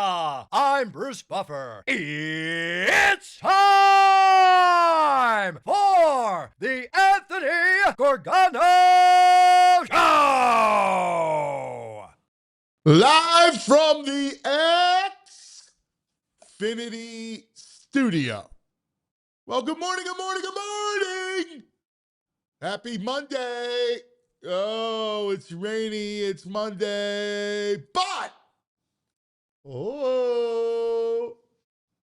Hiya! I'm Bruce Buffer. It's time for the Anthony Gorgano Show! Live from the Xfinity Studio. Well, good morning, good morning, good morning. Happy Monday. Oh, it's rainy. It's Monday. But,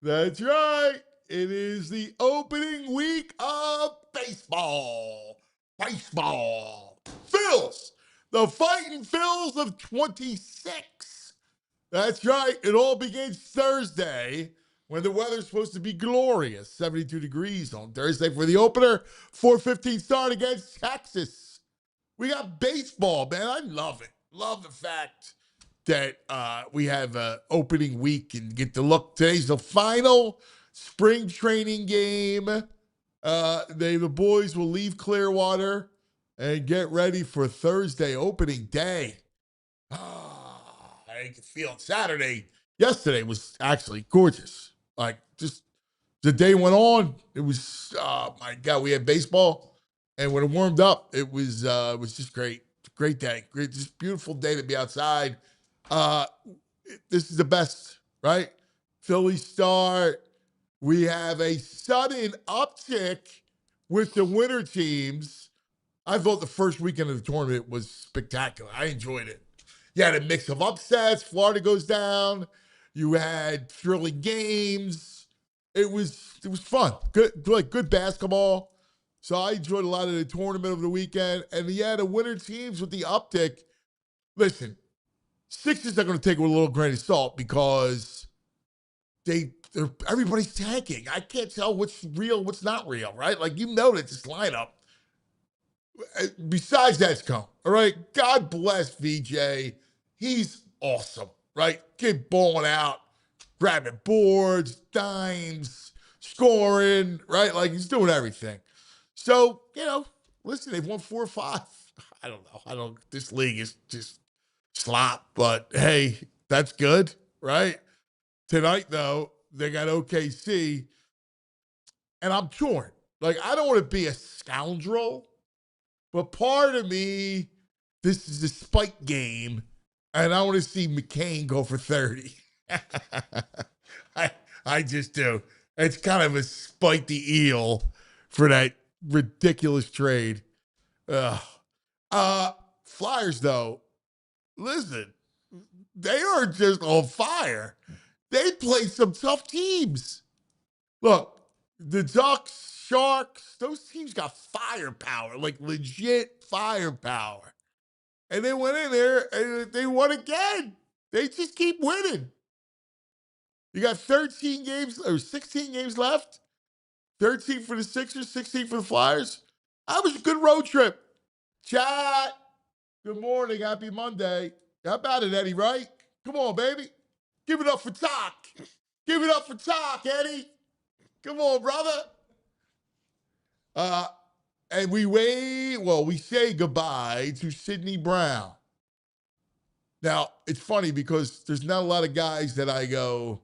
that's right. It is the opening week of baseball. Baseball. Phils. The Fighting Phils of 26. That's right. It all begins Thursday when the weather's supposed to be glorious. 72 degrees on Thursday for the opener. 4:15 start against Texas. We got baseball, man. I love it. Love the fact that we have an opening week and get to look. Today's the final spring training game. The boys will leave Clearwater and get ready for Thursday opening day. I can feel it. Yesterday was actually gorgeous. Like, just the day went on. It was, my God, we had baseball. And when it warmed up, it was just great. Great day. Great, just beautiful day to be outside. This is the best, right? Phillies start. We have a sudden uptick with the winter teams. I thought the first weekend of the tournament was spectacular. I enjoyed it. You had a mix of upsets. Florida goes down. You had thrilling games. It was fun. Good basketball. So I enjoyed a lot of the tournament over the weekend. And yeah, the winter teams with the uptick. Listen, Sixers are going to take it with a little grain of salt because everybody's tanking. I can't tell what's real, what's not real, right? Like, you know that this lineup. Besides that's come, all right? God bless VJ. He's awesome, right? Kid balling out, grabbing boards, dimes, scoring, right? Like, he's doing everything. So, listen, they've won 4 or 5. I don't know. This league is just slop, but hey, that's good, right? Tonight, though, they got OKC, and I'm torn. Like, I don't want to be a scoundrel, but part of me, this is a spike game, and I want to see McCain go for 30. I just do. It's kind of a spike the eel for that ridiculous trade. Flyers, though, listen, they are just on fire. They play some tough teams. Look, the Ducks, Sharks, those teams got firepower, like legit firepower. And they went in there and they won again. They just keep winning. You got 13 games or 16 games left. 13 for the Sixers, 16 for the Flyers. That was a good road trip. Chat. Good morning. Happy Monday. How about it, Eddie, right? Come on, baby. Give it up for Talk. Give it up for Talk, Eddie. Come on, brother. And we say goodbye to Sidney Brown. Now, it's funny because there's not a lot of guys that I go,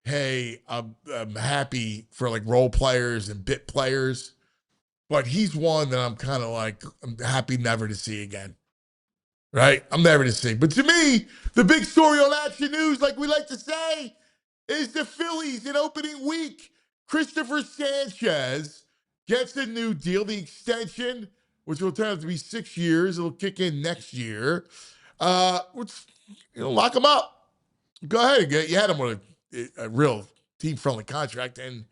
hey, I'm happy for like role players and bit players. But he's one that I'm kind of like, I'm happy never to see again. Right? I'm never to see. But to me, the big story on Action News, like we like to say, is the Phillies in opening week. Christopher Sanchez gets a new deal, the extension, which will turn out to be 6 years. It'll kick in next year. Lock him up. Go ahead. You had him on a real team-friendly contract, and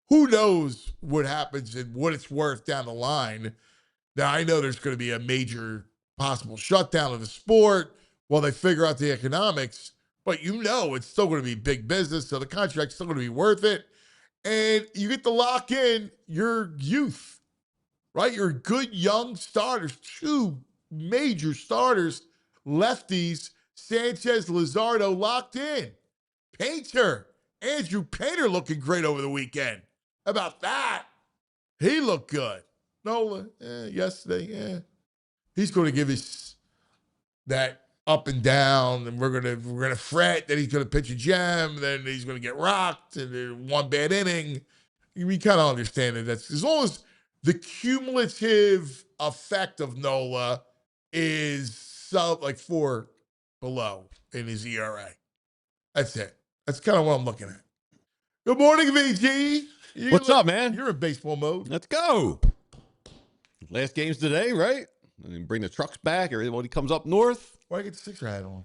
who knows what happens and what it's worth down the line. Now, I know there's going to be a major possible shutdown of the sport while they figure out the economics, but it's still going to be big business, so the contract's still going to be worth it. And you get to lock in your youth, right? Your good young starters, 2 major starters, lefties, Sanchez, Luzardo locked in. Painter, Andrew Painter looking great over the weekend. How about that? He looked good. Nola, yesterday, He's going to give us that up and down, and we're gonna fret that he's gonna pitch a gem, then he's gonna get rocked, and then one bad inning. We kind of understand that that's as long as the cumulative effect of Nola is like 4 below in his ERA. That's it. That's kind of what I'm looking at. Good morning, VG. What's up, man? You're in baseball mode. Let's go. Last game's today, right? And bring the trucks back. Everybody comes up north. Why you get the Sixer hat on?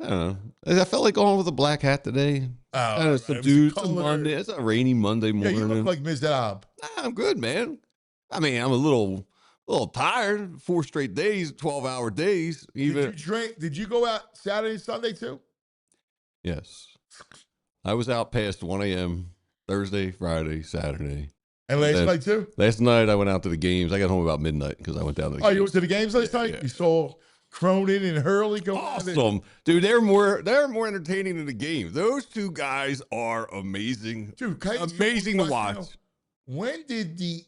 I don't know. I felt like going with a black hat today. Kind of subdued. It's a Monday. It's a rainy Monday morning. Yeah, you look like Mizrab. Nah, I'm good, man. I mean, I'm a little tired. 4 straight days, 12-hour days. Even. Did you drink? Did you go out Saturday and Sunday too? Yes. I was out past 1 a.m. Thursday, Friday, Saturday. And last night too? Last night I went out to the games. I got home about midnight because I went down to the games. You went to the games last night? Yeah. You saw Cronin and Hurley go awesome. Dude, they're more entertaining than the game. Those two guys are amazing. Dude, amazing to watch. Now, when did the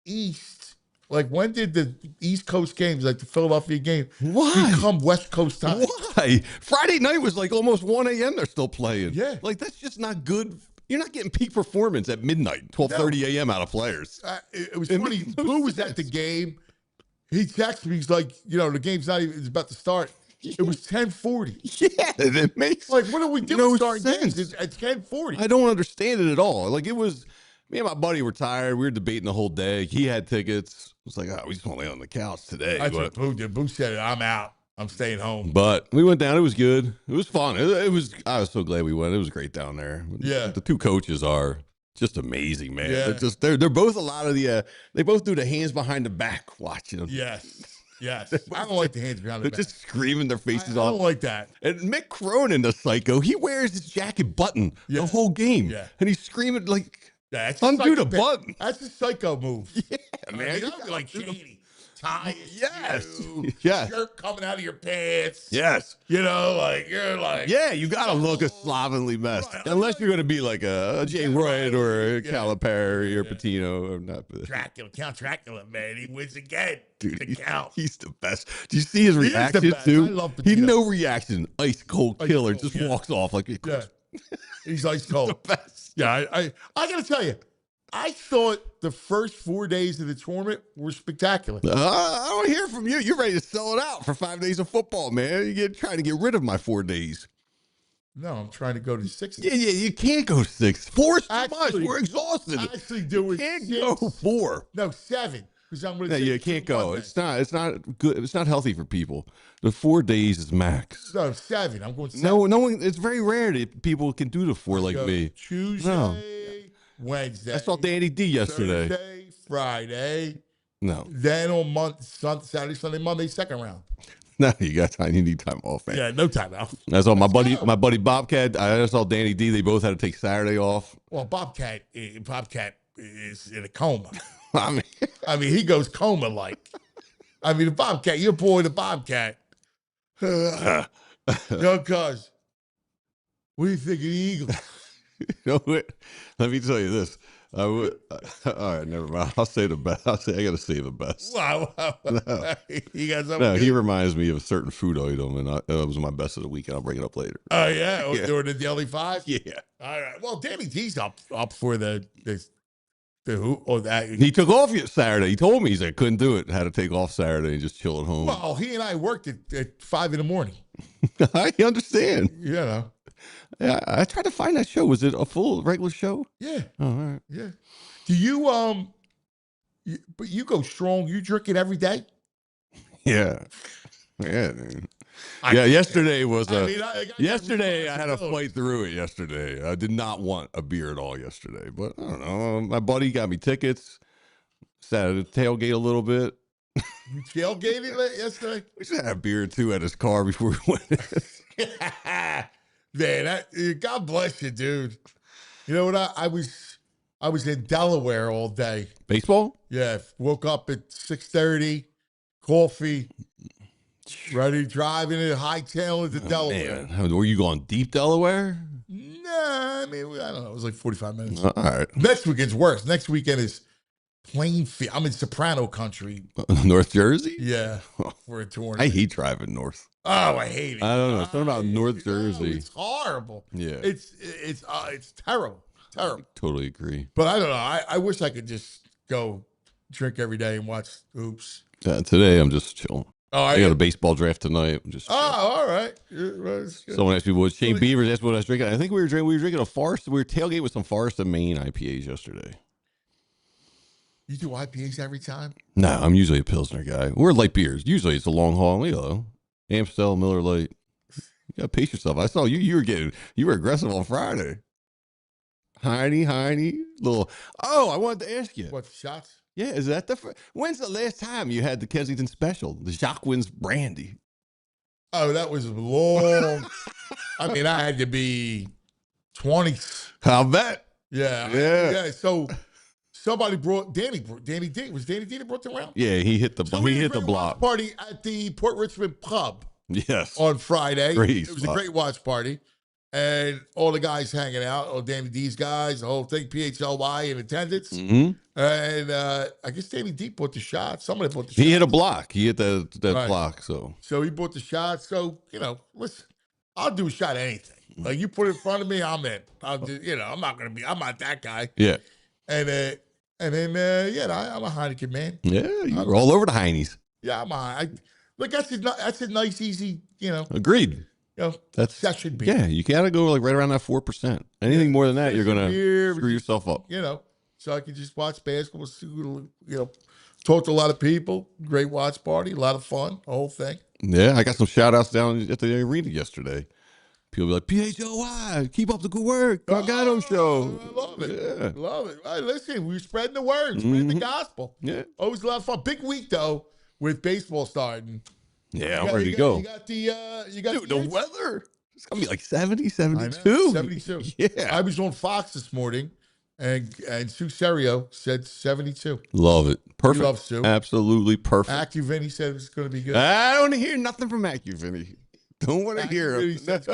East Coast games, like the Philadelphia game, become West Coast time? Why? Friday night was like almost 1 a.m. They're still playing. Yeah. Like, that's just not good. You're not getting peak performance at midnight, 12:30 a.m. out of players. It was funny. Blue was at the game. He texted me. He's like, the game's not even, it's about to start. It was 10:40. Yeah, it makes like, what are we doing no starting sense. games at 10:40? I don't understand it at all. Like, it was, me and my buddy were tired. We were debating the whole day. He had tickets. It was like, we just want to lay on the couch today. That's what Boo did. Boo said, I'm out. I'm staying home. But we went down. It was good. It was fun. It was. I was so glad we went. It was great down there. Yeah. The two coaches are just amazing, man. Yeah. They're both a lot of the. They both do the hands behind the back watching them. Yes. I don't like the hands behind the back. They're just screaming their faces off. off. I don't like that. And Mick Cronin, the psycho, he wears his jacket button the whole game. Yeah. And he's screaming like, undo the button. That's a psycho move. Yeah, man. That would be like shady. Tie, shirt coming out of your pants. Yes. You're like. Yeah, you got to look a slovenly mess. Right. Unless you're going to be like a Jay Wright or a Calipari or Patino. Or not. Count Dracula, man. He wins again. Dude, he's the best. Do you see his reaction, too? I love Patino. He no reaction. Ice cold killer. Just walks off like he's ice cold. The best. Yeah, I got to tell you. I thought the first 4 days of the tournament were spectacular. I don't hear from you. You're ready to sell it out for 5 days of football, man. You're trying to get rid of my 4 days. No, I'm trying to go to 6. Yeah, you can't go 6. 4 is too much. We're exhausted. Actually, doing can't 6. Go 4. No, 7. Because I'm going to. No, you can't go. It's not good. It's not healthy for people. The 4 days is max. No, 7. I'm going 7. No one. It's very rare that people can do the 4 like me. Tuesday. Wednesday. I saw Danny D yesterday. Thursday, Friday. No. Then on Saturday, Sunday, Monday, second round. No, you need time off, man. Yeah, no time off. I saw my buddy Bobcat. I saw Danny D. They both had to take Saturday off. Well, Bobcat is in a coma. I mean, he goes coma like. I mean, the Bobcat, your boy, the Bobcat. Yo, cuz, what do you think of the Eagles? Let me tell you this. All right, never mind. I'll say the best. I got to say the best. Wow. No. You got something? No, he reminds me of a certain food item, and it was my best of the week, and I'll bring it up later. Oh, yeah? During the Daily 5? Yeah. All right. Well, Danny D's up for the who? Or that. He took off Saturday. He told me he said couldn't do it. Had to take off Saturday and just chill at home. Well, he and I worked at 5 in the morning. I understand. Yeah, I tried to find that show. Was it a full regular show? Yeah. Oh, all right. Yeah. Do you but you go strong. You drink it every day? Yeah. Yeah. Yesterday was yesterday I had to fight through it yesterday. I did not want a beer at all yesterday, but I don't know. My buddy got me tickets. Sat at the tailgate a little bit. You tailgated yesterday? We just had a beer or two at his car before we went. Man, God bless you, dude. You know what? I was in Delaware all day. Baseball? Yeah. Woke up at 6:30, coffee, ready, driving it, hightailing to Delaware. Man. Were you going deep Delaware? Nah, I mean, I don't know. It was like 45 minutes. All right. Next weekend's worse. Next weekend is Plainfield. I'm in Soprano country. North Jersey? Yeah, for a tournament. I hate driving north. Oh, I hate it. I don't know. Something about North Jersey. It's horrible. Yeah. It's terrible. Terrible. I totally agree. But I don't know. I wish I could just go drink every day and watch hoops. Today I'm just chilling. Oh, I got a baseball draft tonight. I'm just chilling. all right. Someone asked me what Shane Beavers asked what I was drinking. I think we were drinking a Forest. We were tailgating with some Forest and Maine IPAs yesterday. You do IPAs every time? No, I'm usually a Pilsner guy. We're light beers. Usually it's a long haul. You know, Amstel, Miller Lite. You gotta pace yourself. I saw you. You were aggressive on Friday. Heine, little. Oh, I wanted to ask you. What, shots? Yeah, is that when's the last time you had the Kensington Special, the Jacques Wins Brandy? Oh, that was long. I mean, I had to be 20s. I'll bet. Yeah. So somebody brought Danny D. Was Danny D that brought them around? Yeah, he hit the block party at the Port Richmond pub. Yes, on Friday. Great it was a great watch party. And all the guys hanging out, all Danny D's guys, the whole thing, PHLY in attendance. Mm-hmm. And I guess Danny D bought the shot. Somebody bought the shot. He hit a block. He hit that right. block. So he bought the shot. So, listen, I'll do a shot at anything. Like, you put it in front of me, I'm in. I'll just, I'm not that guy. Yeah. And then, I'm a Heineken man. Yeah, you're all over the Heinies. Yeah, look, that's a nice, easy, Agreed. That should be. Yeah, you gotta go like right around that 4%. Anything more than that, you're gonna screw yourself up. So I can just watch basketball, talk to a lot of people. Great watch party, a lot of fun, the whole thing. Yeah, I got some shout outs down at the arena yesterday. People be like, PHLY, keep up the good work. Gargano show. I love it. Yeah. Love it. Right, listen, we're spreading the word, spreading the gospel. Yeah. Always a lot of fun. Big week though, with baseball starting. Yeah, I'm ready to go. You got the weather. It's gonna be like 70, 72. 72. Yeah. I was on Fox this morning, and Sue Serio said 72. Love it. Perfect. You love Sue. Absolutely perfect. AccuVinny said it's going to be good. I don't want to hear nothing from AccuVinny. Don't want to hear him. He's going to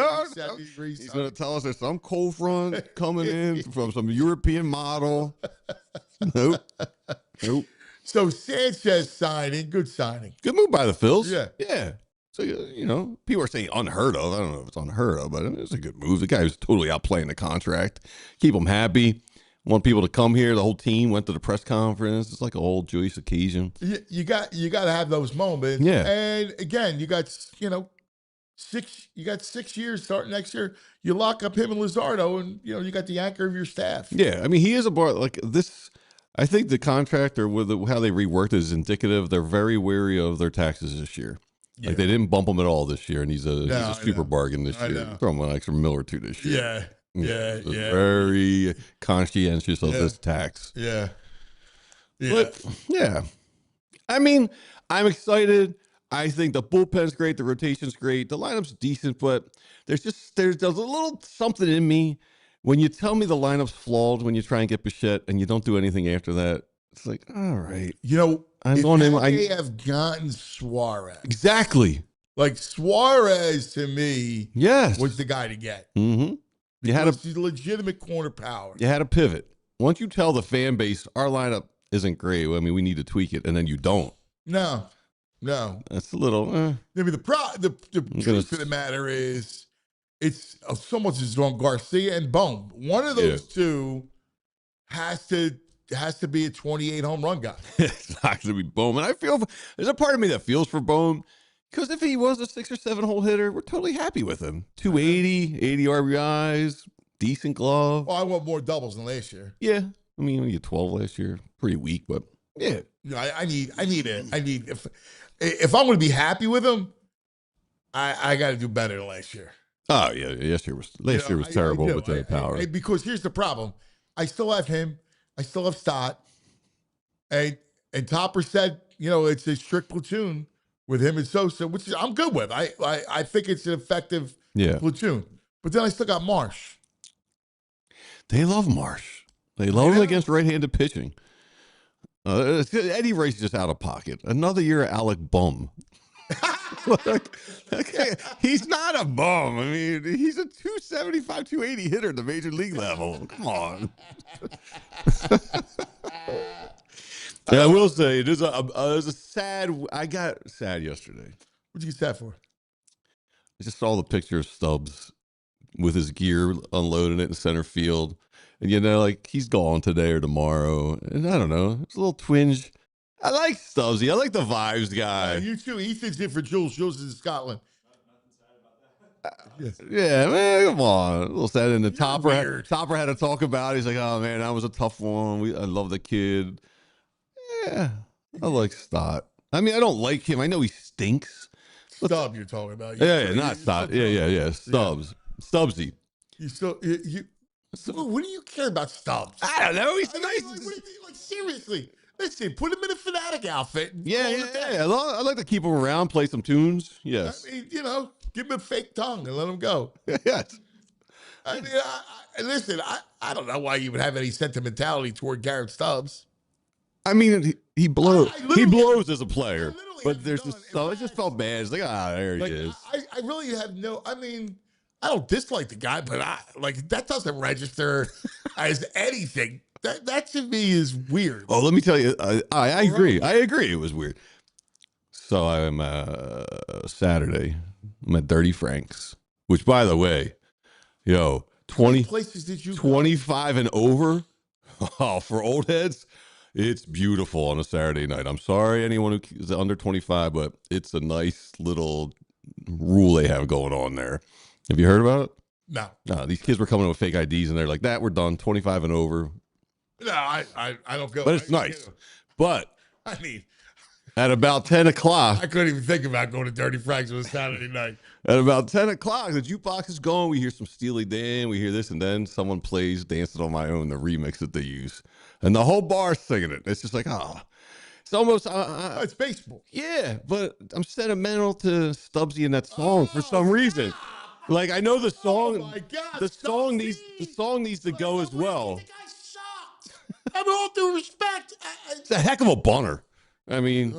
tell us there's some cold front coming in from some European model. Nope. So Sanchez signing, good signing. Good move by the Phils. Yeah. So, people are saying unheard of. I don't know if it's unheard of, but it's a good move. The guy was totally outplaying the contract. Keep him happy. Want people to come here. The whole team went to the press conference. It's like a whole joyous occasion. You got to have those moments. Yeah. And again, you got 6 years starting next year. You lock up him and Luzardo, and you got the anchor of your staff. Yeah, I mean, he is a bar like this. I think the contract or with how they reworked it is indicative. They're very wary of their taxes this year. Yeah. Like they didn't bump him at all this year, and he's a super bargain this year. Throw him an extra $1 or $2 or this year. Yeah. Very conscientious of this tax. Yeah. But, yeah. I mean, I'm excited. I think the bullpen's great. The rotation's great. The lineup's decent, but there's a little something in me when you tell me the lineup's flawed when you try and get Bichette and you don't do anything after that. It's like, all right. I'm going in. I have gotten Suarez. Exactly. Like Suarez to me, was the guy to get. Mm-hmm. He's legitimate corner power. You had a pivot. Once you tell the fan base our lineup isn't great, I mean, we need to tweak it, and then you don't. No. That's a little. Maybe the truth of the matter is, it's so much is on Garcia and Bohm. One of those two has to be a 28 home run guy. It's not going to be Bohm. And there's a part of me that feels for Bohm because if he was a 6 or 7 hole hitter, we're totally happy with him. 280, 80 RBIs, decent glove. Oh, I want more doubles than last year. Yeah. I mean, we had 12 last year. Pretty weak, but yeah. I need if I'm going to be happy with him, I got to do better than last year. Oh yeah, last year was terrible with the power. Because here's the problem: I still have him, I still have Stott, and Topper said, it's a strict platoon with him and Sosa, which I'm good with. I think it's an effective platoon. But then I still got Marsh. They love Marsh. They love him against right-handed pitching. Eddie Rice just out of pocket. Another year of Alec Bum. Okay, he's not a bum. I mean, he's a 275, 280 hitter at the major league level. Come on. I will say it is a sad. I got sad yesterday. What'd you get sad for? I just saw the picture of Stubbs with his gear unloading it in center field. And, like, he's gone today or tomorrow. And I don't know. It's a little twinge. I like Stubbsy. I like the vibes guy. You too. Ethan's in for Jules. Jules is in Scotland. Yeah, man, come on. A little sad. And the Topper had to talk about it. He's like, oh, man, that was a tough one. I love the kid. Yeah, I like Stott. I mean, I don't like him. I know he stinks. Stubb, you're talking about. Not Stott. Yeah. Stubbs. Stubbsy. What do you care about Stubbs? I don't know. He's nice. Like, seriously. Listen, put him in a Fanatic outfit. Yeah. I like to keep him around, play some tunes. Yes. I mean, give him a fake tongue and let him go. Yes. I mean, listen, I don't know why you would have any sentimentality toward Garrett Stubbs. I mean, he blows. He blows as a player. But there's just I just felt bad. It's like, there he is. I really have I mean, I don't dislike the guy, but that doesn't register as anything. That to me is weird. Oh, let me tell you, I agree. I agree. It was weird. So I'm Saturday. I'm at Dirty Frank's, which, by the way, 20 places did you 25 and over. Oh, for old heads, it's beautiful on a Saturday night. I'm sorry, anyone who is under 25, but it's a nice little rule they have going on there. Have you heard about it? No. These kids were coming in with fake IDs, and they're like, "We're done. 25 and over." No, I don't go. But it's nice. But I mean, at about 10 o'clock, I couldn't even think about going to Dirty Frank's on a Saturday night. At about 10 o'clock, the jukebox is going. We hear some Steely Dan. We hear this, and then someone plays "Dancing on My Own," the remix that they use, and the whole bar's singing it. It's just like, it's almost. It's baseball. Yeah, but I'm sentimental to Stubbsy in that song for some reason. Like, I know the song. Oh my God, the song needs to go as well. I mean, all due respect, It's a heck of a bunner. I mean,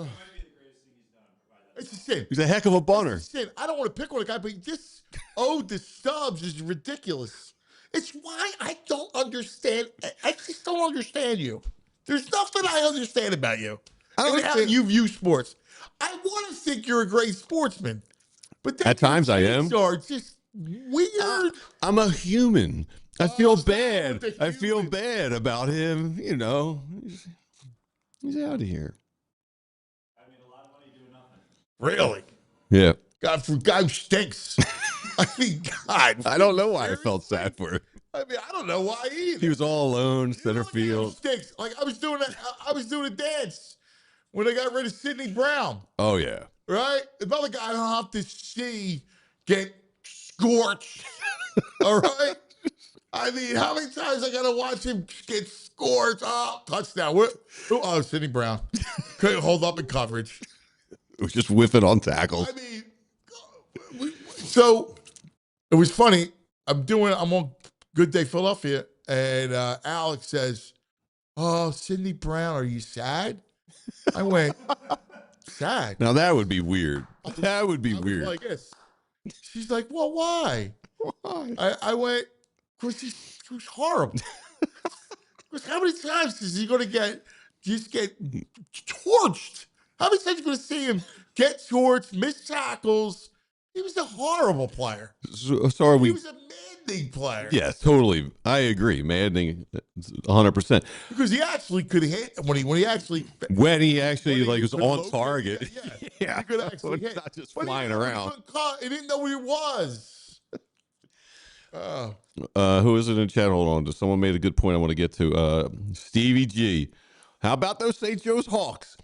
it's a sin. He's a heck of a bunner. It's a sin. I don't want to pick on a guy, but this ode to Stubbs is ridiculous. It's why I don't understand. I just don't understand you. There's nothing I understand about you. And how you view sports. I want to think you're a great sportsman, but at times I am. Are just weird. I'm a human. I feel bad. I feel bad about him. He's out of here. I mean, a lot of money doing nothing. Really? Yeah. God, for guy who stinks. I mean, God. I don't know why I felt sad for him. I mean, I don't know why either. He was all alone, center field. Stinks. Like I was doing a dance when they got rid of Sidney Brown. Oh yeah. Right? Another guy I don't have to see get scorched. All right? I mean, how many times I gotta watch him get scorched? Oh, touchdown. Oh, Sidney Brown. Couldn't hold up in coverage. It was just whiffing on tackles. I mean, so it was funny. I'm on Good Day Philadelphia, and Alex says, "Oh, Sidney Brown, are you sad?" I went, "Sad." Now that would be weird. That would be weird. Like this. She's like, "Well, why?" Why? I went, "Because he was horrible." Because how many times is he going to just get torched? How many times are you going to see him get torched, miss tackles? He was a horrible player. So are we? He was a maddening player. Yeah, totally. I agree. Maddening, 100%. Because he actually could hit when he actually was on target. Yeah. He could actually hit. Not just flying around. He didn't know who he was. Who is it in the chat? Hold on. Someone made a good point I want to get to. Stevie G. How about those St. Joe's Hawks?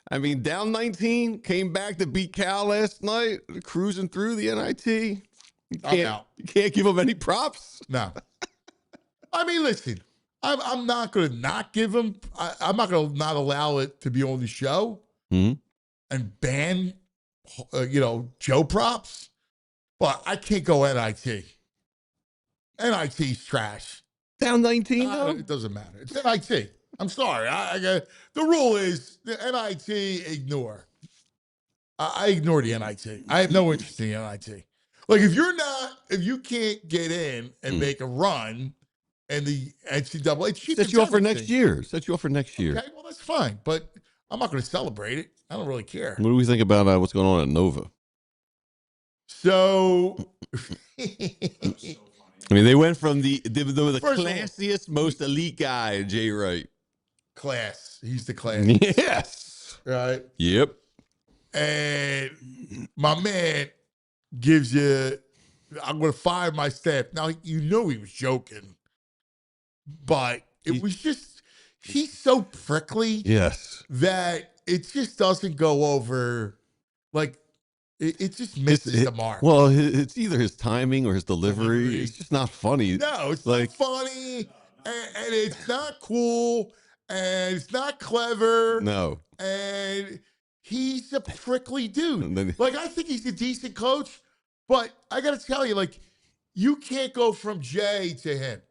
I mean, down 19, came back to beat Cal last night, cruising through the NIT. You can't give them any props. No. I mean, listen, I'm not going to not give him. I'm not going to not allow it to be on the show and ban, Joe props. But I can't go NIT. NIT's trash. Down 19, though? It doesn't matter. It's NIT. I'm sorry. The rule is the NIT ignore. I ignore the NIT. I have no interest in the NIT. Like if you can't get in and make a run, and the NCAA set you up for next year. Set you up for next year. Okay, well that's fine, but I'm not going to celebrate it. I don't really care. What do we think about what's going on at Nova? So, I mean, they went from the First of all, classiest, most elite guy, Jay Wright. class. He's the class. Yes. Right? Yep. And my man gives you, I'm going to fire my staff. Now, you know he was joking, but it was just, he's so prickly Yes. that it just doesn't go over. Like, it just misses the mark. Well, it's either his timing or his delivery. It's just not funny. No, it's like, not funny, and it's not cool, and it's not clever. No. And he's a prickly dude. Then, like, I think he's a decent coach, but I got to tell you, like, you can't go from Jay to him.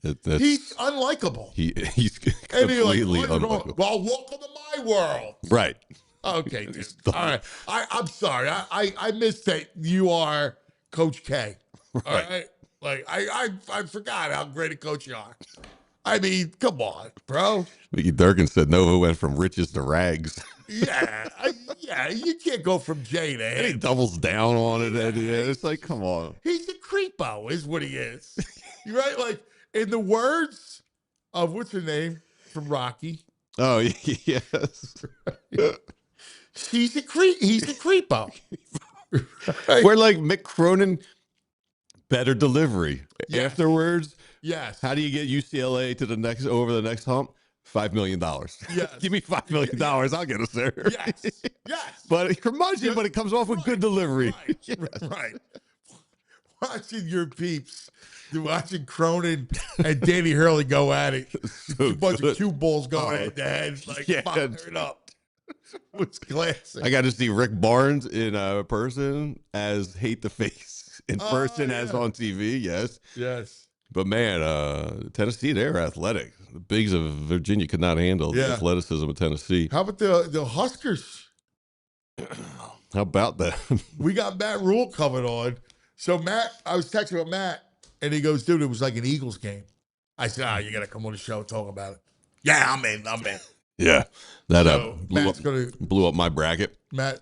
He's unlikable. He's completely unlikable. Well, welcome to my world. Right. Okay, dude. All right. I'm sorry. I missed that you are Coach K. All right. Like, I forgot how great a coach you are. I mean, come on, bro. Mickey Durkin said Nova went from riches to rags. Yeah. You can't go from Jay to him. And he doubles down on it. And it's like, come on. He's a creepo is what he is. Right? Like, in the words of, what's her name from Rocky? Oh, yes. He's a creepo. Right? We're like Mick Cronin, better delivery. Yes. Afterwards, yes. How do you get UCLA to over the next hump? $5 million. Yes. Give me $5 million. Yes. I'll get us there. Yes. Yes. But curmudgeon, but it comes off with good delivery. Right. Yes. Right. Watching your peeps, watching Cronin and Danny Hurley go at it. So a bunch good. of cue balls going head to head. Like, fire it up. What's classic? I got to see Rick Barnes in person as Hate the Face. In person as on TV, yes. Yes. But man, Tennessee, they're athletic. The bigs of Virginia could not handle the athleticism of Tennessee. How about the Huskers? How about that? We got Matt Rhule coming on. So I was texting with Matt, and he goes, dude, it was like an Eagles game. I said, you got to come on the show and talk about it. Yeah, I'm in. Yeah, that so blew up my bracket. Matt,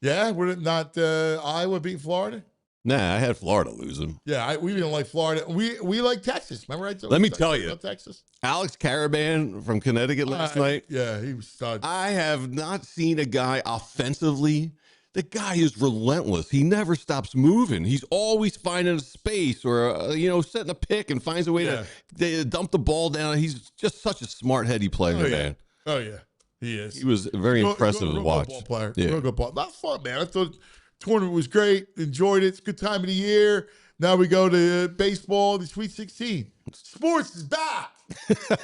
yeah, would it not Iowa beat Florida? Nah, I had Florida losing. Yeah, we didn't like Florida. We like Texas. Remember I told you? Let me tell you, Texas. Alex Caravan from Connecticut last night. Yeah, he was stud. I have not seen a guy offensively. The guy is relentless. He never stops moving. He's always finding a space or, setting a pick and finds a way to dump the ball down. He's just such a smart, heady player, man. Oh, yeah. He is. He was very impressive to watch. Ball player. Yeah. Real good ball. Not fun, man. I thought the tournament was great. Enjoyed it. It's a good time of the year. Now we go to baseball, the Sweet 16. Sports is back.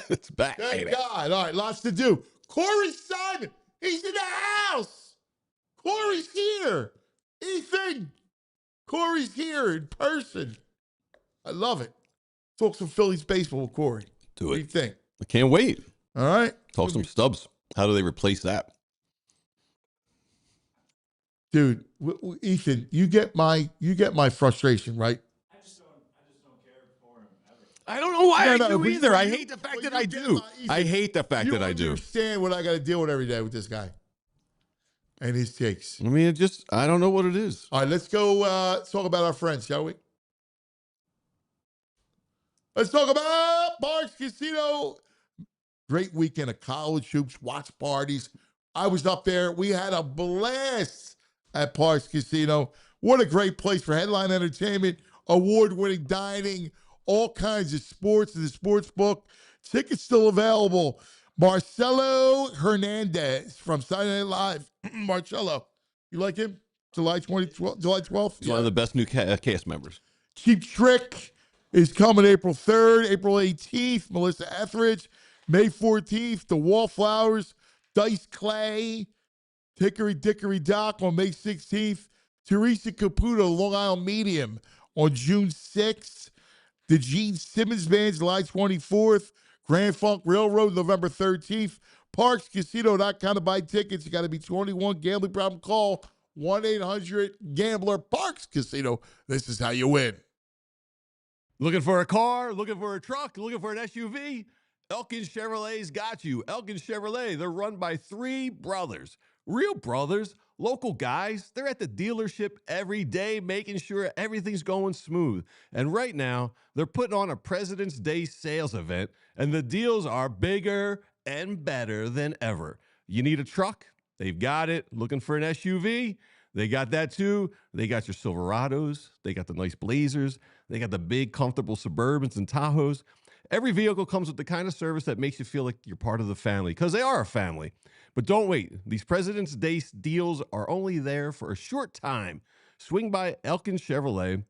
It's back. Thank God. All right, lots to do. Corey Seidman, he's in the house. Corey's here. Ethan, Corey's here in person. I love it. Talk some Phillies baseball with Corey. What do you think? I can't wait. All right. Talk some Stubbs. How do they replace that? Dude, Ethan, you get my frustration, right? I just don't care for him ever. I don't know why I do either. You, I hate the fact that I do. I hate the fact that I do. You understand what I got to deal with every day with this guy and his takes. I mean, I don't know what it is. All right, let's go talk about our friends, shall we? Let's talk about Parks Casino. Great weekend of college hoops, watch parties. I was up there. We had a blast at Parks Casino. What a great place for headline entertainment, award-winning dining, all kinds of sports in the sports book. Tickets still available. Marcelo Hernandez from Saturday Night Live. Marcelo, you like him? July 12th? He's one of the best new cast members. Cheap Trick is coming April 3rd, April 18th. Melissa Etheridge, May 14th. The Wallflowers, Dice Clay, Hickory Dickory Dock on May 16th. Tyrese Caputo, Long Island Medium on June 6th. The Gene Simmons Band, July 24th. Grand Funk Railroad, November 13th. ParksCasino.com to buy tickets. You got to be 21. Gambling problem, call 1-800-GAMBLER. Parks Casino. This is how you win. Looking for a car? Looking for a truck? Looking for an SUV? Elkin Chevrolet's got you. Elkin Chevrolet, they're run by three brothers. Real brothers, Local guys, they're at the dealership every day making sure everything's going smooth. And right now, they're putting on a President's Day sales event, and the deals are bigger and better than ever. You need a truck? They've got it. Looking for an SUV? They got that too. They got your Silverados. They got the nice Blazers. They got the big, comfortable Suburbans and Tahoes. Every vehicle comes with the kind of service that makes you feel like you're part of the family, because they are a family. But don't wait. These President's Day deals are only there for a short time. Swing by Elkin Chevrolet,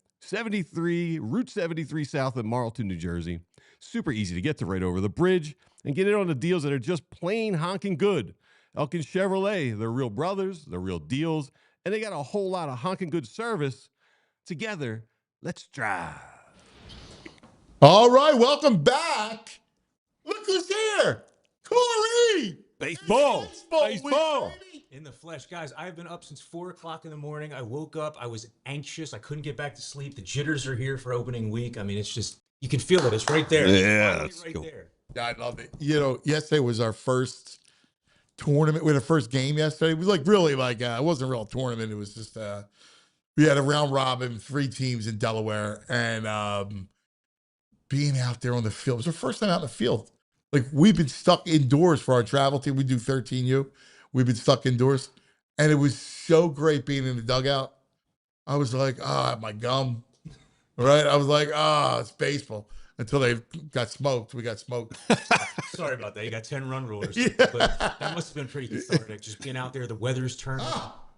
Route 73 South in Marlton, New Jersey. Super easy to get to right over the bridge, and get in on the deals that are just plain honking good. Elkin Chevrolet, they're real brothers, they're real deals, and they got a whole lot of honking good service. Together, let's drive. All right, welcome back. Look who's here. Corey. Baseball. In the flesh. Guys, I've been up since 4 o'clock in the morning. I woke up. I was anxious. I couldn't get back to sleep. The jitters are here for opening week. I mean, it's just, you can feel it. It's right there. Yeah, It's right there. Yeah, I love it. You know, yesterday was our first tournament. We had a first game yesterday. It was like really like, it wasn't a real tournament. It was just, we had a round robin, 3 teams in Delaware. And being out there on the field, it was our first time out in the field. Like, we've been stuck indoors for our travel team. We do 13U. We've been stuck indoors. And it was so great being in the dugout. I was like, my gum. Right? I was like, it's baseball. Until they got smoked. We got smoked. Sorry about that. You got 10 run rulers. Yeah. But that must have been pretty cathartic. Just being out there, the weather's turning.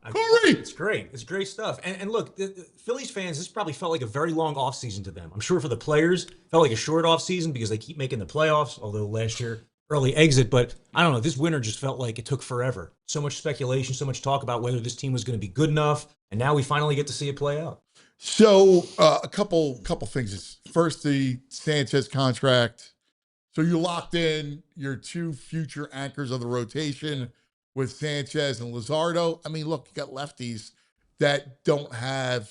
Corey! It's great. It's great stuff. And look, the Phillies fans, this probably felt like a very long offseason to them. I'm sure for the players, felt like a short offseason because they keep making the playoffs, although last year, early exit. But I don't know, this winter just felt like it took forever. So much speculation, so much talk about whether this team was going to be good enough. And now we finally get to see it play out. So a couple things. First, the Sanchez contract. So you locked in your 2 future anchors of the rotation with Sanchez and Luzardo. I mean, look, you got lefties that don't have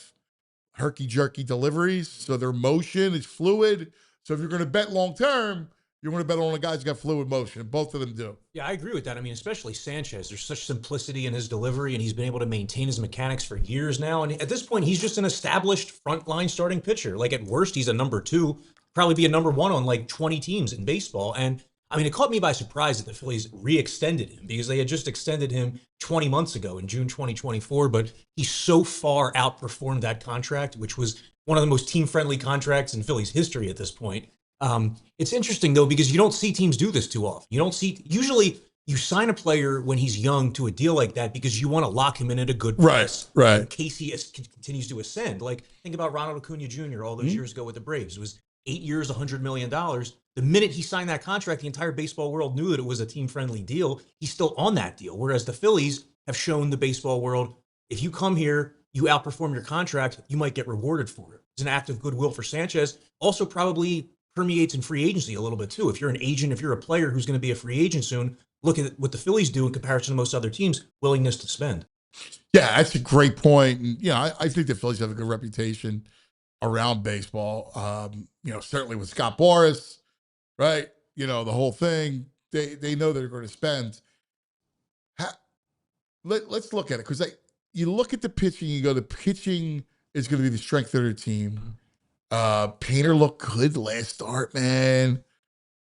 herky-jerky deliveries, so their motion is fluid. So if you're going to bet long-term, you're going to bet on the guys who got fluid motion, and both of them do. Yeah, I agree with that. I mean, especially Sanchez. There's such simplicity in his delivery, and he's been able to maintain his mechanics for years now. And at this point, he's just an established frontline starting pitcher. Like, at worst, he's a number 2, probably be a number 1 on like 20 teams in baseball. And I mean, it caught me by surprise that the Phillies re-extended him, because they had just extended him 20 months ago in June 2024. But he so far outperformed that contract, which was one of the most team-friendly contracts in Phillies history at this point. It's interesting, though, because you don't see teams do this too often. Usually you sign a player when he's young to a deal like that because you want to lock him in at a good price. Right. In case he continues to ascend. Like, think about Ronald Acuna Jr. all those years ago with the Braves. It was 8 years, $100 million. The minute he signed that contract, the entire baseball world knew that it was a team-friendly deal. He's still on that deal. Whereas the Phillies have shown the baseball world, if you come here, you outperform your contract, you might get rewarded for it. It's an act of goodwill for Sanchez. Also probably permeates in free agency a little bit too. If you're an agent, if you're a player who's going to be a free agent soon, look at what the Phillies do in comparison to most other teams, willingness to spend. Yeah, that's a great point. And, I think the Phillies have a good reputation around baseball. Certainly with Scott Boras, right? The whole thing, they know they're going to spend. Let's look at it, because you look at the pitching, you go, the pitching is going to be the strength of their team. Painter looked good last start, man.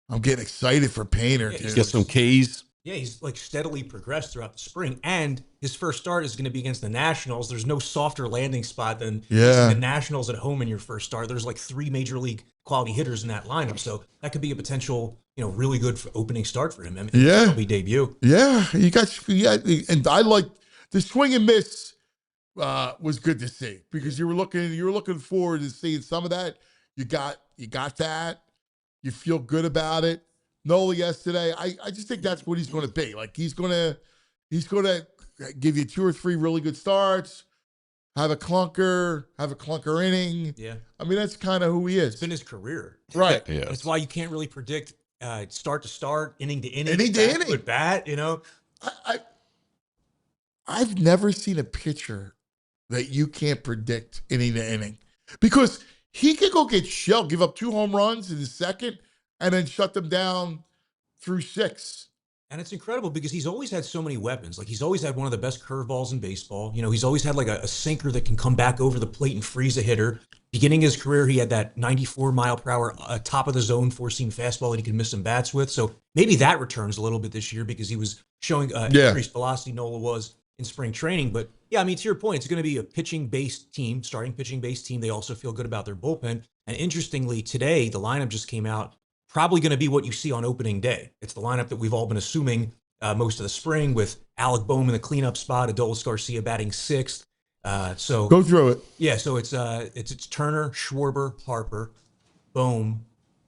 I'm getting excited for Painter. Yeah, Get some Ks. Yeah, he's like steadily progressed throughout the spring, and his first start is going to be against the Nationals. There's no softer landing spot than the Nationals at home in your first start. There's like 3 major league quality hitters in that lineup, so that could be a potential, really good for opening start for him. I mean, it'll be debut. Yeah, and I like the swing and miss. Was good to see, because you were looking forward to seeing some of that. You got that. You feel good about it. Nola yesterday, I just think that's what he's going to be. Like, he's going to give you 2 or 3 really good starts, have a clunker inning. Yeah, I mean, that's kind of who he is. It's been his career, right? Yeah, that's why you can't really predict start to start, inning to inning, with bat. I've never seen a pitcher that you can't predict inning to inning, because he could go get shelled, give up 2 home runs in the second, and then shut them down through 6. And it's incredible because he's always had so many weapons. Like, he's always had one of the best curveballs in baseball. You know, he's always had like a sinker that can come back over the plate and freeze a hitter. Beginning his career, he had that 94 mile per hour top of the zone four-seam fastball that he could miss some bats with. So maybe that returns a little bit this year because he was showing increased velocity. Nola was in spring training. But yeah, I mean, to your point, it's going to be a pitching-based team, starting pitching-based team. They also feel good about their bullpen. And interestingly, today, the lineup just came out. Probably going to be what you see on opening day. It's the lineup that we've all been assuming most of the spring, with Alec Bohm in the cleanup spot, Adolis Garcia batting sixth. So go through it. Yeah, so it's Turner, Schwarber, Harper, Bohm,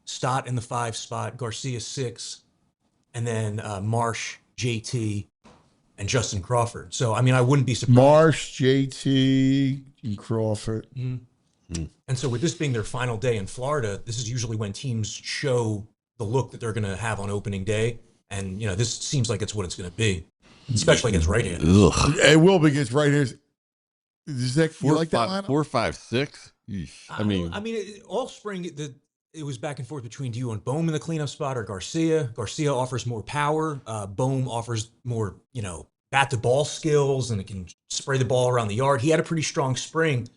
Stott in the 5 spot, Garcia 6, and then Marsh, JT, and Justin Crawford. So I mean, I wouldn't be surprised. Marsh, JT, and Crawford. Mm-hmm. And so with this being their final day in Florida, this is usually when teams show the look that they're going to have on opening day. And, you know, this seems like it's what it's going to be, especially against right-handers. It will be against right-handers. Is that, you like that lineup? 4, 5, 6. I mean, all spring, it was back and forth between do you want Bohm in the cleanup spot or Garcia. Garcia offers more power. Bohm offers more, you know, bat-to-ball skills, and it can spray the ball around the yard. He had a pretty strong spring.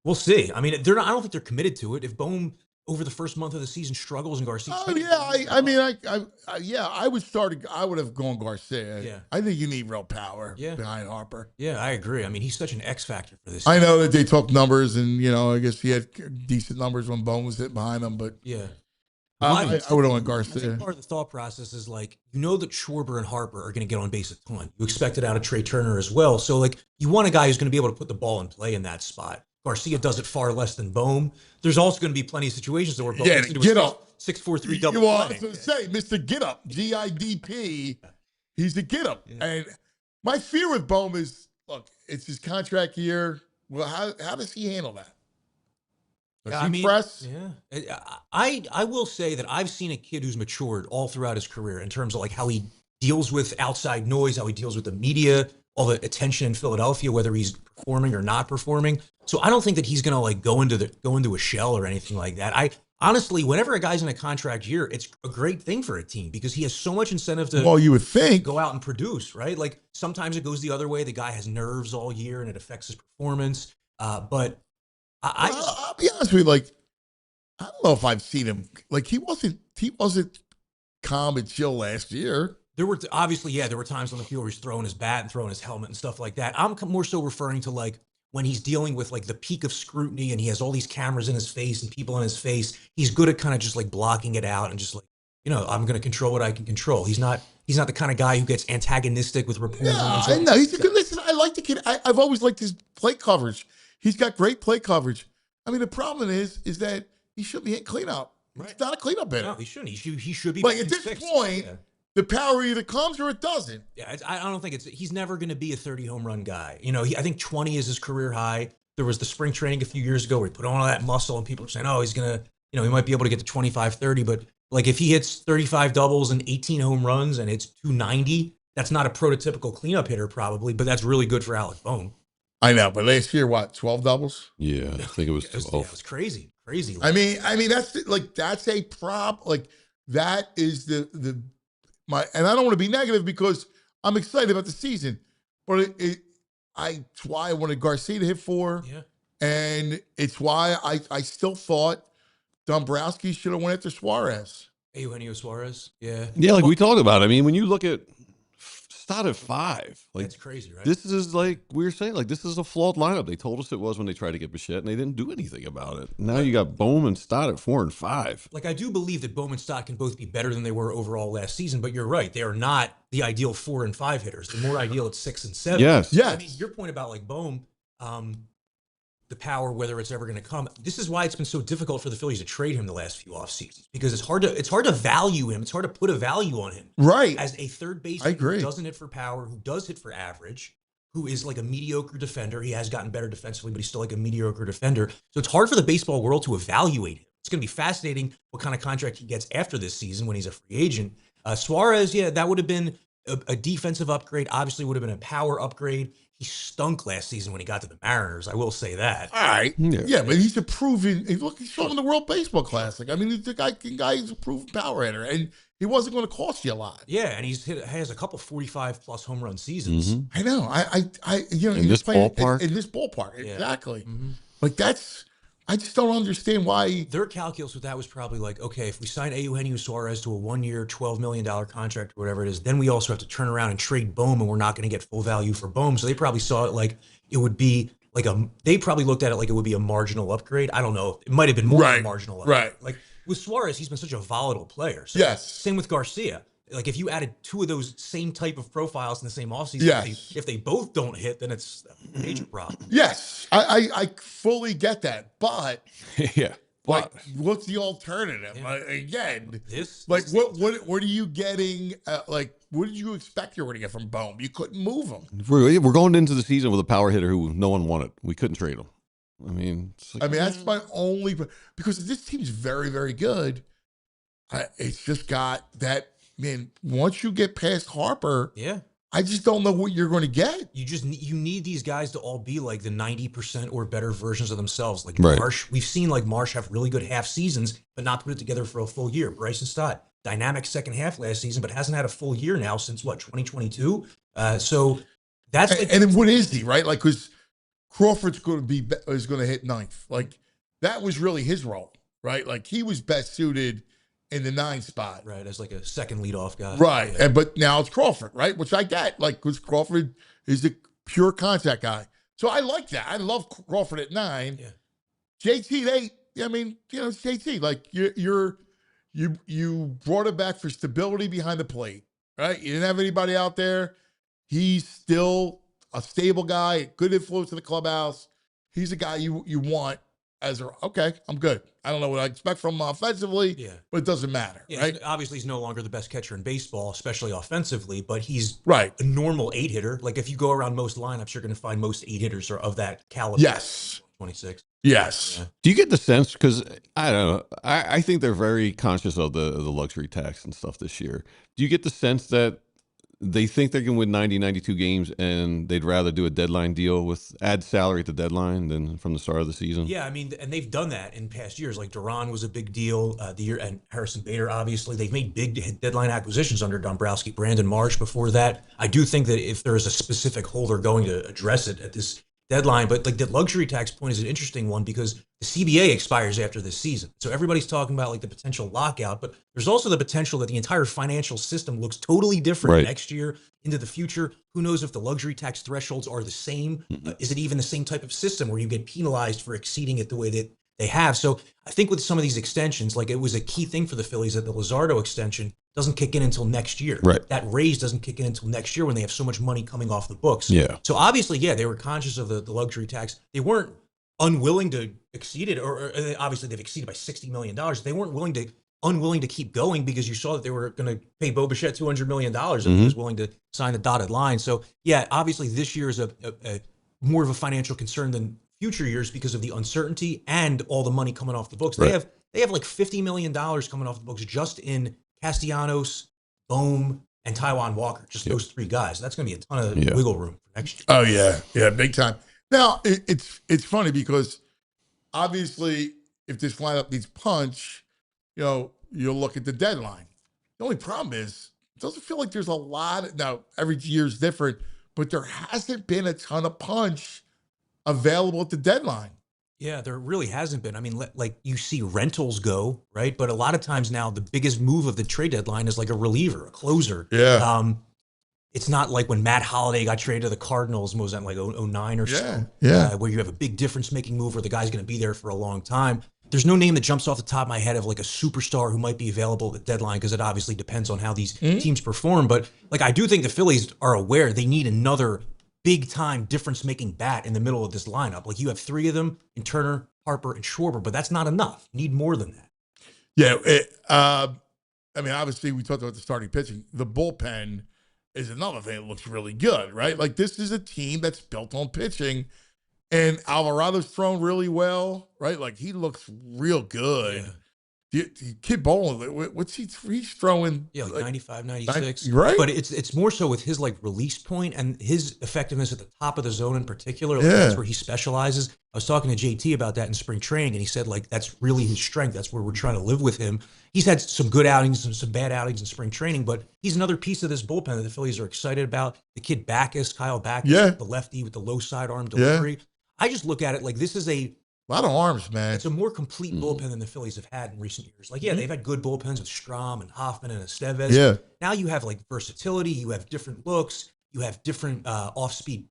We'll see. I mean, I don't think they're committed to it. If Bohm over the first month of the season struggles and Garcia, I would have gone Garcia. Yeah, I think you need real power behind Harper. Yeah, I agree. I mean, he's such an X factor for this. I know that they talk numbers, and you know, I guess he had decent numbers when Bohm was hit behind him, but yeah. I would have went Garcia. Part of the thought process is like, you know that Schwarber and Harper are going to get on base a ton. You expect it out of Trey Turner as well. So like, you want a guy who's going to be able to put the ball in play in that spot. Garcia does it far less than Bohm. There's also going to be plenty of situations where Bohm gets into a 6-4-3 double play. I play. was going to say, Mr. Get Up, GIDP, he's the get up. Yeah. And my fear with Bohm is, look, it's his contract year. Well, how does he handle that? Press? Yeah. I will say that I've seen a kid who's matured all throughout his career in terms of like how he deals with outside noise, how he deals with the media, all the attention in Philadelphia, whether he's performing or not performing. So I don't think that he's going to like go into a shell or anything like that. I honestly, whenever a guy's in a contract year, it's a great thing for a team because he has so much incentive to you would think go out and produce, right? Like sometimes it goes the other way. The guy has nerves all year and it affects his performance. But I'll be honest with you, like, I don't know if I've seen him. Like, he wasn't calm and chill last year. There were times on the field where he's throwing his bat and throwing his helmet and stuff like that. I'm more so referring to like when he's dealing with like the peak of scrutiny and he has all these cameras in his face and people in his face. He's good at kind of just like blocking it out and just like, you know, I'm going to control what I can control. He's not the kind of guy who gets antagonistic with reporters. Yeah, I know. He's a good listen. I like the kid. I've always liked his plate coverage. He's got great plate coverage. I mean, the problem is that he shouldn't be hitting cleanup. Right. He's not a cleanup hitter. No, he shouldn't. He should be. Like at this point, the power either comes or it doesn't. Yeah, I don't think he's never going to be a 30 home run guy. You know, I think 20 is his career high. There was the spring training a few years ago where he put on all that muscle and people were saying, oh, he's going to, you know, he might be able to get to 25, 30. But like if he hits 35 doubles and 18 home runs and it's 290, that's not a prototypical cleanup hitter probably, but that's really good for Alec Bohm. I know, but last year, 12 doubles? Yeah, I think it was 12. It was crazy. Crazy. I mean, that's a prop. Like that is and I don't want to be negative because I'm excited about the season, but it's why I wanted Garcia to hit 4. Yeah. And it's why I still thought Dombrowski should have went after Suarez. Eugenio Suarez. Yeah. Yeah, like we talked about. I mean, when you look at Stott at 5, like that's crazy, right? This is like we were saying, like this is a flawed lineup. They told us it was when they tried to get Bichette, and they didn't do anything about it. Now you got Bohm and Stott at 4 and 5. Like I do believe that Bohm and Stott can both be better than they were overall last season, but you're right, they are not the ideal 4 and 5 hitters. They're more ideal at 6 and 7. Yes. I mean, your point about like Bohm, the power, whether it's ever going to come. This is why it's been so difficult for the Phillies to trade him the last few off seasons because it's hard to value him. It's hard to put a value on him. Right. As a third baseman who doesn't hit for power, who does hit for average, who is like a mediocre defender. He has gotten better defensively, but he's still like a mediocre defender. So it's hard for the baseball world to evaluate him. It's going to be fascinating what kind of contract he gets after this season when he's a free agent. Suarez, yeah, that would have been a defensive upgrade obviously would have been a power upgrade. He stunk last season when he got to the Mariners. I will say that. All right. Yeah, but he's a proven. Look, he's showing the World Baseball Classic. I mean, he's the guy's a proven power hitter, and he wasn't going to cost you a lot. Yeah, and has a couple 45+ home run seasons. Mm-hmm. I know. In this ballpark. In this ballpark, Yeah. exactly. Mm-hmm. Like I just don't understand why. Their calculus with that was probably like, okay, if we sign Eugenio Suarez to a 1-year, $12 million contract or whatever it is, then we also have to turn around and trade Bohm, and we're not going to get full value for Bohm. So they probably saw it like it would be like they probably looked at it like it would be a marginal upgrade. I don't know. It might have been more than a marginal upgrade. Right. Like with Suarez, he's been such a volatile player. So yes. Same with Garcia. Like if you added two of those same type of profiles in the same offseason, yes. if they both don't hit, then it's a major problem. Yes, I fully get that, but yeah, like, what's the alternative? Yeah. Again, what are you getting? Like, what did you expect you were going to get from Bohm? You couldn't move him. We're going into the season with a power hitter who no one wanted. We couldn't trade him. I mean, that's my only, because this team's very, very good. It's just got that. Man, once you get past Harper, I just don't know what you're going to get. You need these guys to all be like the 90% or better versions of themselves. Like Marsh, we've seen like Marsh have really good half seasons, but not put it together for a full year. Bryson Stott, dynamic second half last season, but hasn't had a full year now since 2022. So that's and then what is he, right? Like, because Crawford's going to hit ninth. Like, that was really his role, right? Like, he was best suited in the 9 spot. Right, as like a second leadoff guy. Right, but now it's Crawford, right? Which I get, like, because Crawford is the pure contact guy. So I like that. I love Crawford at 9. Yeah. JT at 8. I mean, it's JT. Like, you brought it back for stability behind the plate, right? You didn't have anybody out there. He's still a stable guy, good influence in the clubhouse. He's a guy you want. Okay, I'm good. I don't know what I expect from him offensively, but it doesn't matter, right? Obviously, he's no longer the best catcher in baseball, especially offensively, but he's a normal 8-hitter. Like, if you go around most lineups, you're going to find most 8-hitters are of that caliber. Yes. 26. Yes. Yeah. Do you get the sense, because, I don't know, I think they're very conscious of the luxury tax and stuff this year. Do you get the sense that they think they can win 90, 92 games, and they'd rather do a deadline deal with add salary at the deadline than from the start of the season? Yeah, I mean, and they've done that in past years. Like Duran was a big deal the year, and Harrison Bader, obviously. They've made big deadline acquisitions under Dombrowski, Brandon Marsh before that. I do think that if there is a specific hole, they're going to address it at this deadline. But like the luxury tax point is an interesting one because the CBA expires after this season. So everybody's talking about like the potential lockout, but there's also the potential that the entire financial system looks totally different next year into the future. Who knows if the luxury tax thresholds are the same? Is it even the same type of system where you get penalized for exceeding it the way that they have? So I think with some of these extensions, like it was a key thing for the Phillies that the Luzardo extension doesn't kick in until next year. Right. That raise doesn't kick in until next year when they have so much money coming off the books. Yeah. So obviously, they were conscious of the luxury tax. They weren't unwilling to exceed it, or obviously they've exceeded by $60 million. They weren't unwilling to keep going because you saw that they were going to pay Bo Bichette $200 million if he was willing to sign the dotted line. So obviously this year is a more of a financial concern than future years because of the uncertainty and all the money coming off the books. Right. They have like $50 million coming off the books just in Castellanos, Bohm, and Taijuan Walker, just those 3 guys. That's going to be a ton of wiggle room for next year. Oh, yeah, big time. Now, it's funny because obviously if this lineup needs punch, you'll look at the deadline. The only problem is it doesn't feel like there's a lot. Now, every year's different, but there hasn't been a ton of punch available at the deadline. Yeah, there really hasn't been. I mean, like you see rentals go, right? But a lot of times now the biggest move of the trade deadline is like a reliever, a closer. Yeah. It's not like when Matt Holliday got traded to the Cardinals, was that like 09 or so? Yeah. Where you have a big difference-making move where the guy's going to be there for a long time. There's no name that jumps off the top of my head of like a superstar who might be available at the deadline because it obviously depends on how these teams perform. But like I do think the Phillies are aware they need another big-time difference-making bat in the middle of this lineup. Like you have 3 of them in Turner, Harper, and Schwarber, but that's not enough. You need more than that. Yeah. I mean, obviously, we talked about the starting pitching. The bullpen is another thing that looks really good, right? Like this is a team that's built on pitching, and Alvarado's thrown really well, right? Like he looks real good. The kid bowling, what's he's throwing? Yeah, like 95, 96. Right? But it's more so with his like release point and his effectiveness at the top of the zone in particular. Like, Yeah. that's where he specializes. I was talking to JT about that in spring training, and he said like that's really his strength. That's where we're trying to live with him. He's had some good outings and some bad outings in spring training, but he's another piece of this bullpen that the Phillies are excited about. The kid Backus, Kyle Backus, the lefty with the low sidearm delivery. I just look at it like this is a lot of arms, man. It's a more complete bullpen than the Phillies have had in recent years. Like, yeah, they've had good bullpens with Strom and Hoffman and Estevez. Yeah. Now you have like versatility. You have different looks. You have different off-speed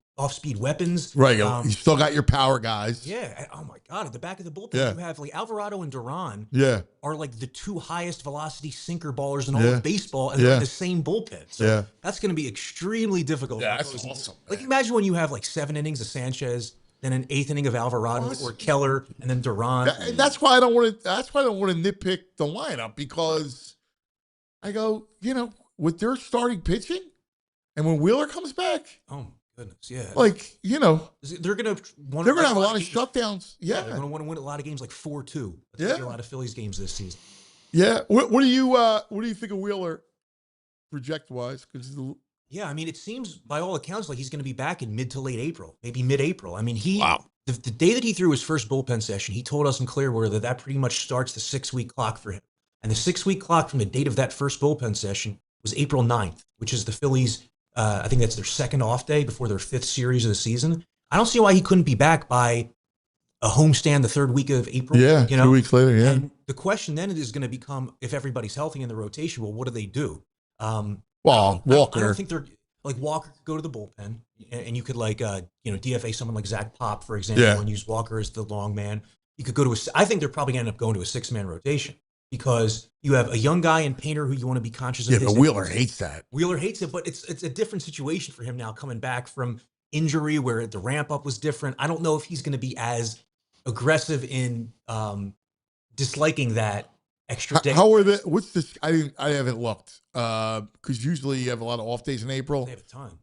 weapons. Right. You still got your power guys. Yeah. Oh my God. At the back of the bullpen, you have like Alvarado and Duran. Yeah. Are like the two highest velocity sinker ballers in all of baseball, and they're in the same bullpen. So that's going to be extremely difficult. Yeah, that's awesome. Like, imagine when you have like 7 innings of Sanchez, then an 8th inning of Alvarado or Keller, and then Duran. And that's why I don't want to. That's why I don't want to nitpick the lineup, because I go, with their starting pitching, and when Wheeler comes back, oh goodness, yeah, like they're gonna have a lot of shutdowns. Yeah, they're gonna want to win a lot of games, like 4-2. Yeah, a lot of Phillies games this season. Yeah, what do you think of Wheeler project wise? Because yeah, I mean, it seems by all accounts like he's going to be back in mid to late April, maybe mid-April. I mean, the day that he threw his first bullpen session, he told us in Clearwater that pretty much starts the 6-week clock for him. And the 6-week clock from the date of that first bullpen session was April 9th, which is the Phillies. I think that's their second off day before their 5th series of the season. I don't see why he couldn't be back by a homestand the 3rd week of April. Yeah, 2 weeks later. Yeah. And the question then is going to become, if everybody's healthy in the rotation, well, what do they do? Walker. I don't think they're like Walker could go to the bullpen, and you could like DFA someone like Zach Pop, for example, and use Walker as the long man. You could go to I think they're probably going to end up going to a 6-man rotation, because you have a young guy in Painter who you want to be conscious of. Yeah, but Wheeler hates that. Wheeler hates it, but it's a different situation for him now, coming back from injury where the ramp up was different. I don't know if he's going to be as aggressive in disliking that extra day. How are the? What's this? I haven't looked, because usually you have a lot of off days in April. They have a ton,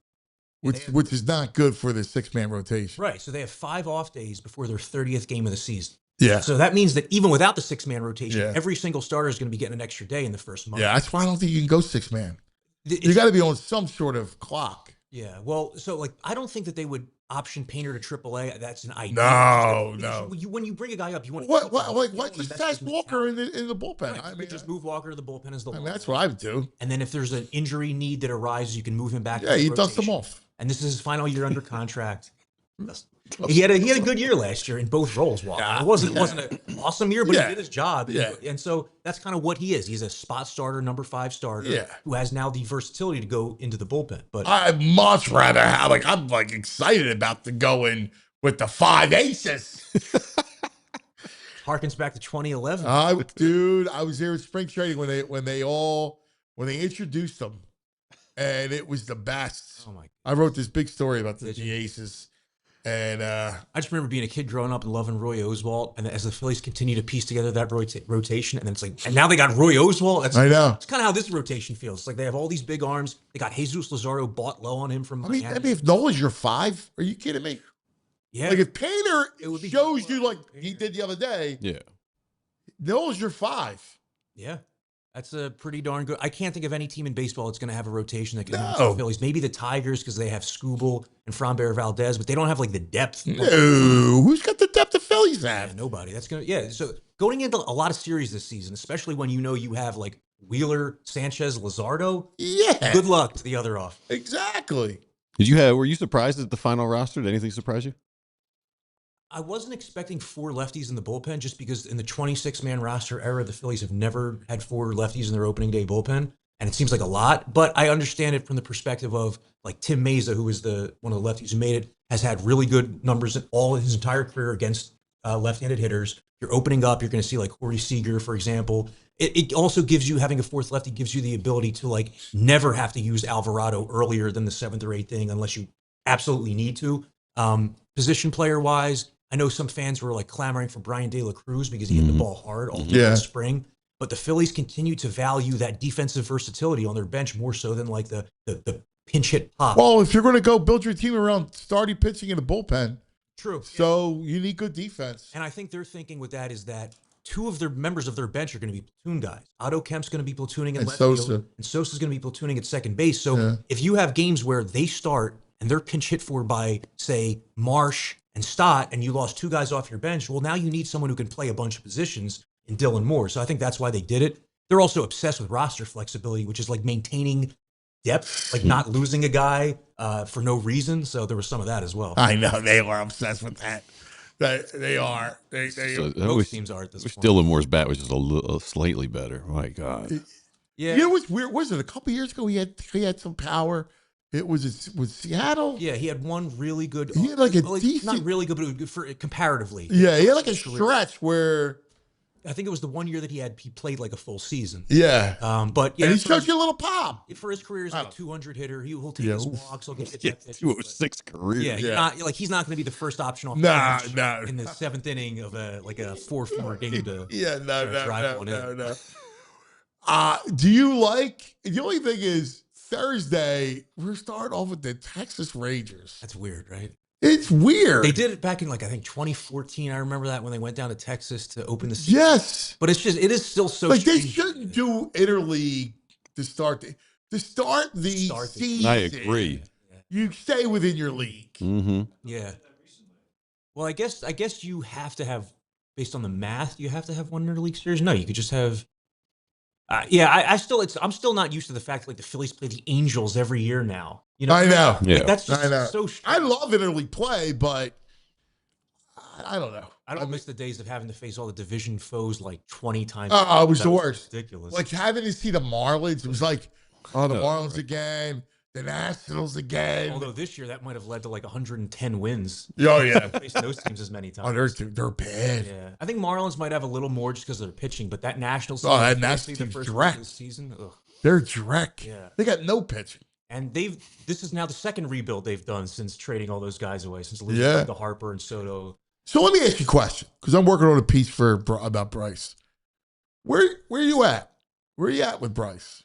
which is not good for the 6-man rotation. Right. So they have 5 off days before their 30th game of the season. Yeah. So that means that even without the 6-man rotation, every single starter is going to be getting an extra day in the first month. Yeah, that's why I don't think you can go 6-man. You got to be on some sort of clock. Yeah. Well, so like I don't think that they would option Painter to AAA. That's an idea. No. When you bring a guy up, you want to what just stash Walker in the bullpen? Right. I mean, just move Walker to the bullpen as the. That's what I would do. And then if there's an injury need that arises, you can move him back. Yeah, you dust him off. And this is his final year under contract. He had a good year last year in both roles, Walker. It wasn't an awesome year, but he did his job. Yeah. And so that's kind of what he is. He's a spot starter, number 5 starter, who has now the versatility to go into the bullpen. But I'd much rather have I'm excited about the going with the 5 aces. Harkens back to 2011. I was there at spring training when they introduced them, and it was the best. Oh my God. I wrote this big story about the aces. And I just remember being a kid growing up and loving Roy Oswalt, and as the Phillies continue to piece together that rotation, and then it's like, and now they got Roy Oswalt. I know. It's kind of how this rotation feels. It's like they have all these big arms. They got Jesus Lazaro bought low on him from Miami. I mean, if Nola's your 5, are you kidding me? Yeah. Like if Painter shows you like he did the other day, Nola's your 5. Yeah. That's a pretty darn good. I can't think of any team in baseball that's going to have a rotation that can match No. the Phillies. Maybe the Tigers, because they have Skubal and Framber Valdez, but they don't have like the depth. No, who's got the depth the Phillies have? Yeah, nobody. That's gonna So going into a lot of series this season, especially when you have like Wheeler, Sanchez, Luzardo. Yeah. Good luck to the other off. Exactly. Were you surprised at the final roster? Did anything surprise you? I wasn't expecting 4 lefties in the bullpen, just because in the 26-man roster era, the Phillies have never had 4 lefties in their opening day bullpen, and it seems like a lot. But I understand it from the perspective of like Tim Meza, who is one of the lefties who made it, has had really good numbers in his entire career against left-handed hitters. You're opening up, you're going to see like Corey Seager, for example. It also gives you, having a 4th lefty gives you the ability to like never have to use Alvarado earlier than the 7th or 8th inning unless you absolutely need to. Position player wise, I know some fans were like clamoring for Brian De La Cruz because he hit the ball hard all through the spring. But the Phillies continue to value that defensive versatility on their bench more so than like the pinch hit pop. Well, if you're going to go build your team around starting pitching in the bullpen, true. So you need good defense. And I think their thinking with that is that two of their members of their bench are going to be platoon guys. Otto Kemp's going to be platooning in And left Sosa. field, and Sosa's going to be platooning at second base. So Yeah. if you have games where they start and they're pinch hit for by, say, Marsh and Stott, and you lost two guys off your bench, well, now you need someone who can play a bunch of positions in Dylan Moore. So I think that's why they did it. They're also obsessed with roster flexibility, which is like maintaining depth, like not losing a guy for no reason. So there was some of that as well. I know they are obsessed with that. They are. Most teams are at this point. Dylan Moore's bat was just a little slightly better. My God. Yeah. You know what's weird? Was it a couple years ago? He had some power. It was Seattle. Yeah, he had one really good. He had like a decent, not really good, but good for comparatively. Yeah, he had like a stretch where I think it was the one year that he played like a full season. Yeah. But yeah, and he showed you a little pop. For his career, he's like a 200 hitter. He'll take Yeah. his walks. He'll get Yeah, pitches. 206 career. Yeah, Not, like he's not going to be the first option off the Nah, bench nah. in the seventh inning of a 4-4 game to No. in. Do you like? The only thing is Thursday we're starting off with the Texas Rangers. That's weird, right? It's weird. They did it back in I think 2014. I remember that when they went down to Texas to open the season. Yes, but it is still so like they strange. shouldn't do interleague to start the season. I agree. You stay within your league. Mm-hmm. Yeah. Well, I guess you have to have, based on the math, you have to have one interleague series. No, you could just have. I'm still not used to the fact like the Phillies play the Angels every year now. You know, I know. Yeah. That's just I know. so. I love interleague play, but I don't know. I don't miss the days of having to face all the division foes like 20 times. Oh, it was That the worst. Ridiculous. Like having to see the Marlins, it was like, the Marlins again, the Nationals again. Although this year that might have led to like 110 wins. Oh yeah, Facing those teams as many times. they're bad. Yeah, I think Marlins might have a little more just because of their pitching, but that Nationals. That Nationals team's direct. Season. Ugh. They're direct. Yeah. They got no pitching. And this is now the second rebuild they've done since trading all those guys away, since losing the Harper and Soto. So let me ask you a question, because I'm working on a piece about Bryce. Where are you at? Where are you at with Bryce?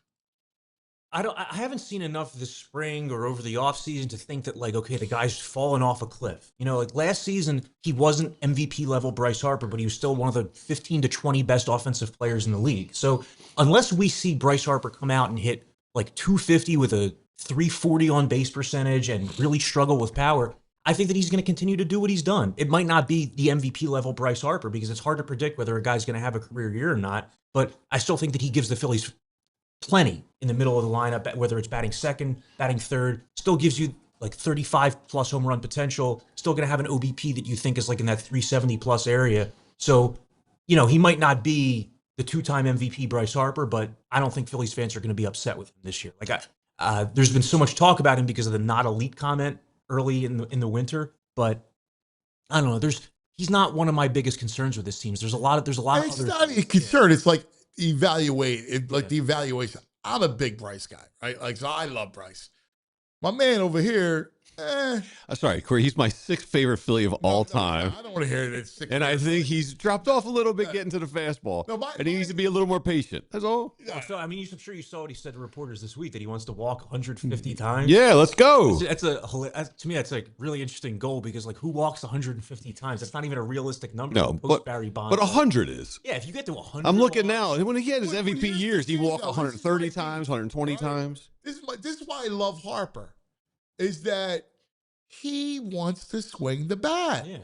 I haven't seen enough this spring or over the offseason to think that the guy's fallen off a cliff. You know, like last season, he wasn't MVP level Bryce Harper, but he was still one of the 15 to 20 best offensive players in the league. So unless we see Bryce Harper come out and hit like 250 with a 340 on base percentage and really struggle with power, I think that he's going to continue to do what he's done. It might not be the MVP level Bryce Harper because it's hard to predict whether a guy's going to have a career year or not, but I still think that he gives the Phillies plenty in the middle of the lineup, whether it's batting second, batting third, still gives you like 35 plus home run potential, still going to have an OBP that you think is like in that 370 plus area. So, you know, he might not be the two-time MVP Bryce Harper, but I don't think Phillies fans are going to be upset with him this year. Like, there's been so much talk about him because of the not elite comment early in the winter, but I don't know. He's not one of my biggest concerns with this team. There's a lot of It's other not a concern. It's like the evaluation. I'm a big Bryce guy, right? Like, so I love Bryce. My man over here, Sorry, Corey. He's my sixth favorite Philly of all time. I don't want to hear this. And I think he's dropped off a little bit getting to the fastball. And he needs to be a little more patient. That's all. So, I mean, I'm sure you saw what he said to reporters this week, that he wants to walk 150 times. Yeah, let's go. To me, that's a really interesting goal because, like, who walks 150 times? That's not even a realistic number. No, but Barry Bonds. 100 is. Yeah, if you get to 100. I'm looking now. When he had his MVP here's years, the he thing, walked though. 130 times, 120 Right. times. This is why I love Harper, is that he wants to swing the bat. Yeah.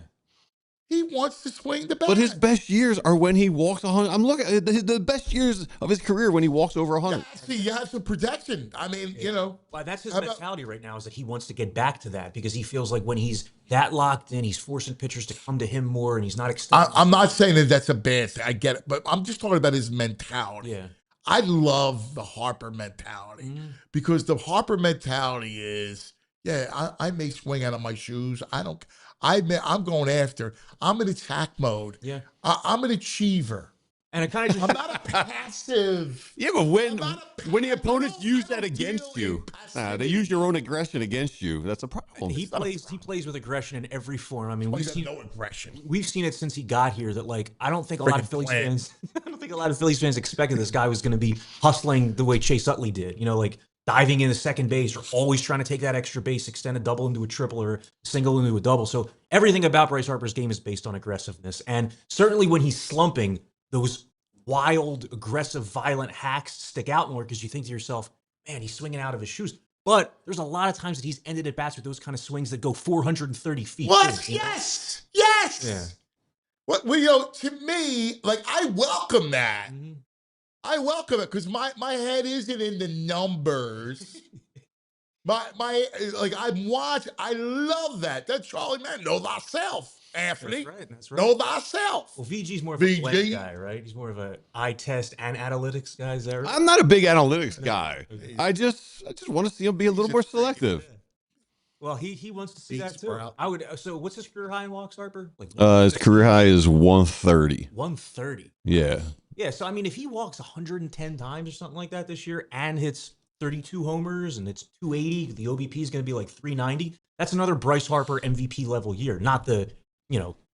He wants to swing the bat. But his best years are when he walks 100. I'm looking at the best years of his career when he walks over 100. See, you have some protection. I mean, you know. Well, that's his How about- mentality right now, is that he wants to get back to that because he feels like when he's that locked in, he's forcing pitchers to come to him more and he's not extending. I'm not saying that that's a bad thing. I get it. But I'm just talking about his mentality. Yeah. I love the Harper mentality because the Harper mentality is, I may swing out of my shoes. I'm going after. I'm in attack mode. Yeah. I'm an achiever. And it kind of I'm not a passive. Yeah, but when the opponents I use don't that deal against in you, passivity. they use your own aggression against you. That's a problem. he plays with aggression in every form. I mean, He's got no aggression. we've seen it since he got here that, like, I don't think a lot of Phillies fans expected this guy was going to be hustling the way Chase Utley did, you know, like diving into second base or always trying to take that extra base, extend a double into a triple or single into a double. So everything about Bryce Harper's game is based on aggressiveness. And certainly when he's slumping, those wild, aggressive, violent hacks stick out more because you think to yourself, man, he's swinging out of his shoes. But there's a lot of times that he's ended at bats with those kind of swings that go 430 feet. What? Too, you know? Yes. Yes. Yeah. What? Well, to me, like, I welcome that. Mm-hmm. I welcome it because my head isn't in the numbers. I love that. That's Charlie Man. Know thyself, Anthony. That's right. That's right. Know thyself. Well, VG's more of a VG. blend guy, right? He's more of a eye test and analytics guy. Is that right? I'm not a big analytics guy. I just want to see him be a little more selective. Yeah. Well, he wants to see that too. Sprout. I would. So, what's his career high in walks, Harper? Like His career high is 130. 130. Yeah. Yeah. So, I mean, if he walks 110 times or something like that this year and hits 32 homers and it's 280, the OBP is going to be like 390. That's another Bryce Harper MVP level year. Not the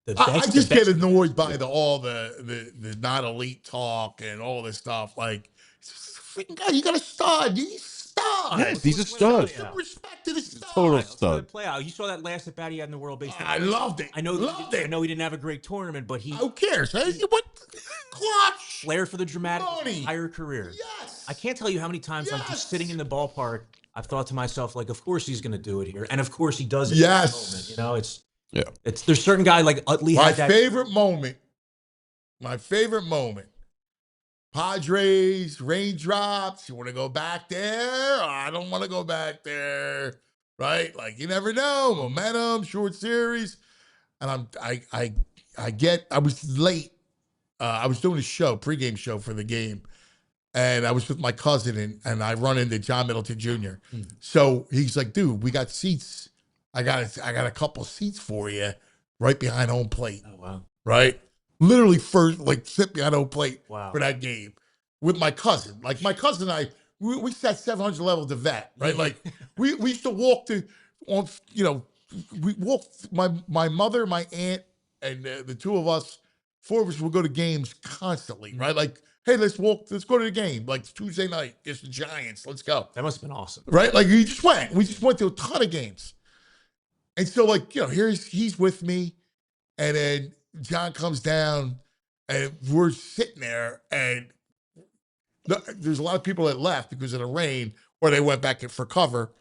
best. I just get annoyed by all the not elite talk and all this stuff. Like, freaking guy, you got a stud. He's a stud. Yes, he's a stud. Some respect to the stud. Total Let's let stud. it play out. You saw that last at bat he had in the World Baseball. I loved it. I know. Loved it. I know he didn't have a great tournament, but Who cares? Hey, what? Clutch. flair for the dramatic his Money. entire career. Yes. I can't tell you how many times I'm Yes. just sitting in the ballpark. I've thought to myself, like, of course he's going to do it here, and of course he does it. Yes. In that moment, you know, Yeah. there's certain guy like Utley. My had that. favorite moment. My favorite moment. Padres, raindrops. You want to go back there? I don't want to go back there. Right? Like, you never know. Momentum, short series. And I was late. I was doing a show, pregame show for the game. And I was with my cousin and I run into John Middleton Jr. So he's like, dude, we got seats. I got a couple seats for you right behind home plate. Oh wow! Right? Literally first, like, sit behind home plate Wow. for that game with my cousin. Like, my cousin and I, we sat 700 level to vet, right? Like, we used to walk we walked, my mother, my aunt, and the two of us, four of us would go to games constantly, right? Like, hey, let's go to the game. Like, Tuesday night, it's the Giants. Let's go. That must have been awesome. Right? Like, we just went to a ton of games. And so, like, he's with me, and then John comes down, and we're sitting there, and there's a lot of people that left because of the rain, or they went back for cover,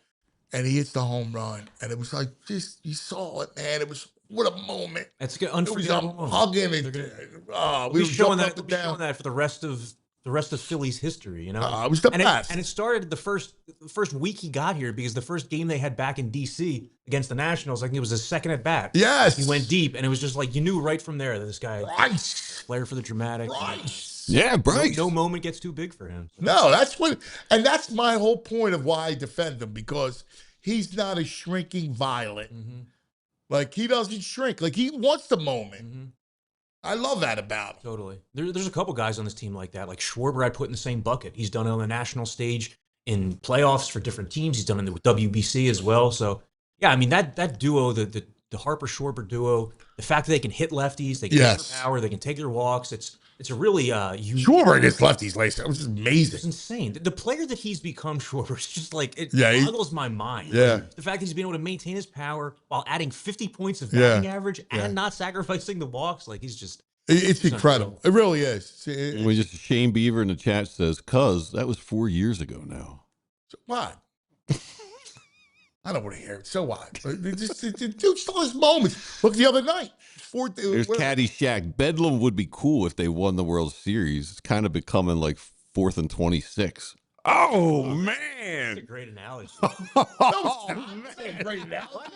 and he hits the home run, and it was like, just, you saw it, man. It was, what a moment. That's an unforgettable moment. Hugging and we were showing jumping that. up and We'll be showing down. that for the rest of Phillies history. You know, It was the and best. it started the first week he got here because the first game they had back in DC against the Nationals, I think it was his second at bat. Yes. He went deep, and it was just like you knew right from there that this guy Bryce. flair for the dramatic. Bryce. Yeah, Bryce. No moment gets too big for him. No, that's my whole point of why I defend him, because he's not a shrinking violet. Mm-hmm. Like, he doesn't shrink. Like, he wants the moment. Mm-hmm. I love that about him. Totally. There's a couple guys on this team like that. Like Schwarber, I put in the same bucket. He's done it on the national stage in playoffs for different teams. He's done it with WBC as well. So, yeah, I mean, that duo, the Harper-Schwarber duo, the fact that they can hit lefties, they can hit for power, they can take their walks, it's a really unique. Schwarber against lefties last year. It was just amazing. It's insane. The player that he's become, Schwarber, is just like, it boggles my mind. Yeah. The fact that he's been able to maintain his power while adding 50 points of batting average and not sacrificing the walks, like he's just... It's incredible. It really is. We just Shane Beaver in the chat says, "Cuz that was 4 years ago now." What? I don't want to hear it. So what? Dude still has moments. Look, the other night. There's Caddyshack. Bedlam would be cool if they won the World Series. It's kind of becoming like 4th and 26. Oh, man. That's a great analogy. Great analogy.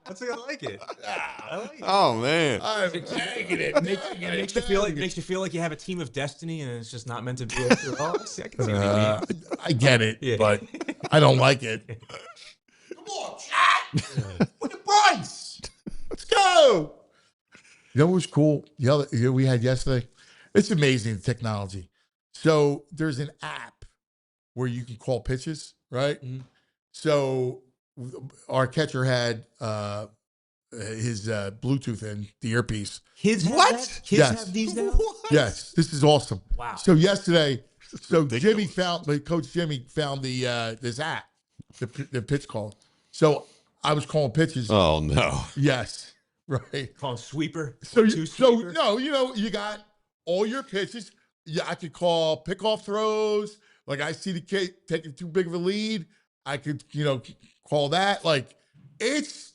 That's I like it. I like it. Oh, man. I'm taking it. Makes you feel like you have a team of destiny and it's just not meant to be after all. I can see what you mean. I get it, but I don't like it. Come on, chat. Look at Bryce. Let's go. You know what was cool? We had yesterday? It's amazing, the technology. So there's an app where you can call pitches, right? Mm-hmm. So our catcher had his Bluetooth in, the earpiece. Kids have these now? What? Yes, this is awesome. Wow. So yesterday, Coach Jimmy found this app, the pitch call. So I was calling pitches. Oh, no. Yes. Right. Calling sweeper. So no, you got all your pitches. Yeah, I could call pickoff throws. Like I see the kid taking too big of a lead. I could, call that. Like it's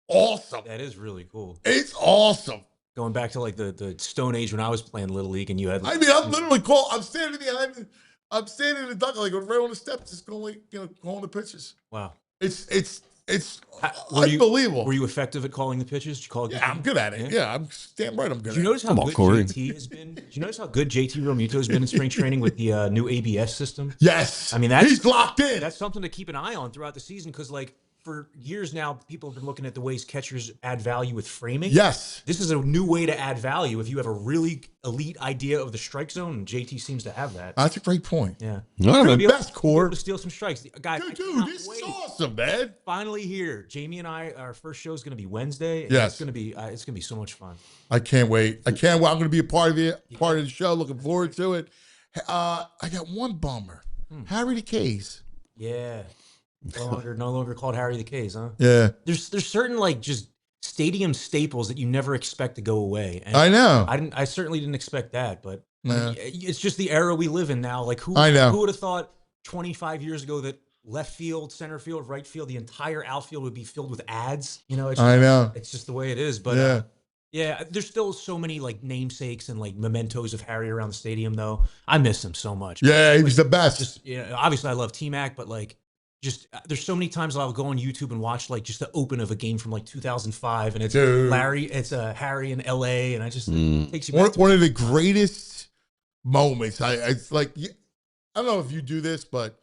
awesome. That is really cool. It's awesome. Going back to like the Stone Age when I was playing Little League and you had. I mean, I'm literally I'm standing in the dugout, like right on the steps, just going, calling the pitches. Wow. It's unbelievable. Were you effective at calling the pitches? Did you call? Yeah, I'm good at it. Yeah, I'm damn right. I'm good. Did you notice how good JT has been? Did you notice how good JT Realmuto has been in spring training with the new ABS system? Yes. I mean, he's locked in. That's something to keep an eye on throughout the season because, like, for years now, people have been looking at the ways catchers add value with framing. Yes. This is a new way to add value if you have a really elite idea of the strike zone, and JT seems to have that. That's a great point. Yeah. You're the best, Core. To steal some strikes. Guys, dude, this is awesome, man. Finally here. Jamie and I, our first show is going to be Wednesday. Yes. It's going to be so much fun. I can't wait. I'm going to be a part of the show. Looking forward to it. I got one bummer. Harry the K's. Yeah. No longer called Harry the K's, huh? Yeah. There's certain like just stadium staples that you never expect to go away. And I know. I certainly didn't expect that, but Yeah. it's just the era we live in now. Like who would have thought 25 years ago that left field, center field, right field, the entire outfield would be filled with ads? It's just the way it is. But yeah, there's still so many like namesakes and like mementos of Harry around the stadium though. I miss him so much. Yeah, he was the best. Just obviously I love T-Mac, but like just there's so many times I'll go on YouTube and watch like just the open of a game from like 2005, and it's Harry in LA, and I just it takes you back one of the greatest moments. It's like I don't know if you do this, but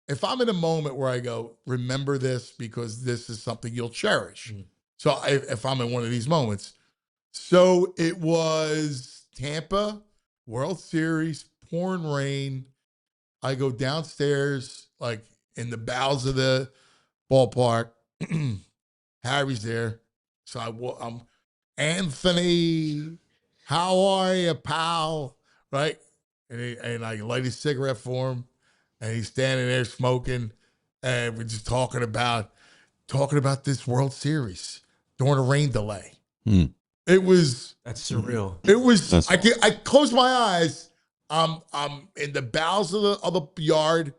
if I'm in a moment where I go, remember this because this is something you'll cherish. So if I'm in one of these moments, so it was Tampa World Series, pouring rain. I go downstairs like in the bowels of the ballpark. Harry's there. So I'm Anthony, how are you, pal? Right? And I light a cigarette for him. And he's standing there smoking. And we're just talking about this World Series during a rain delay. That's surreal. It was, I closed my eyes. I'm in the bowels of the yard.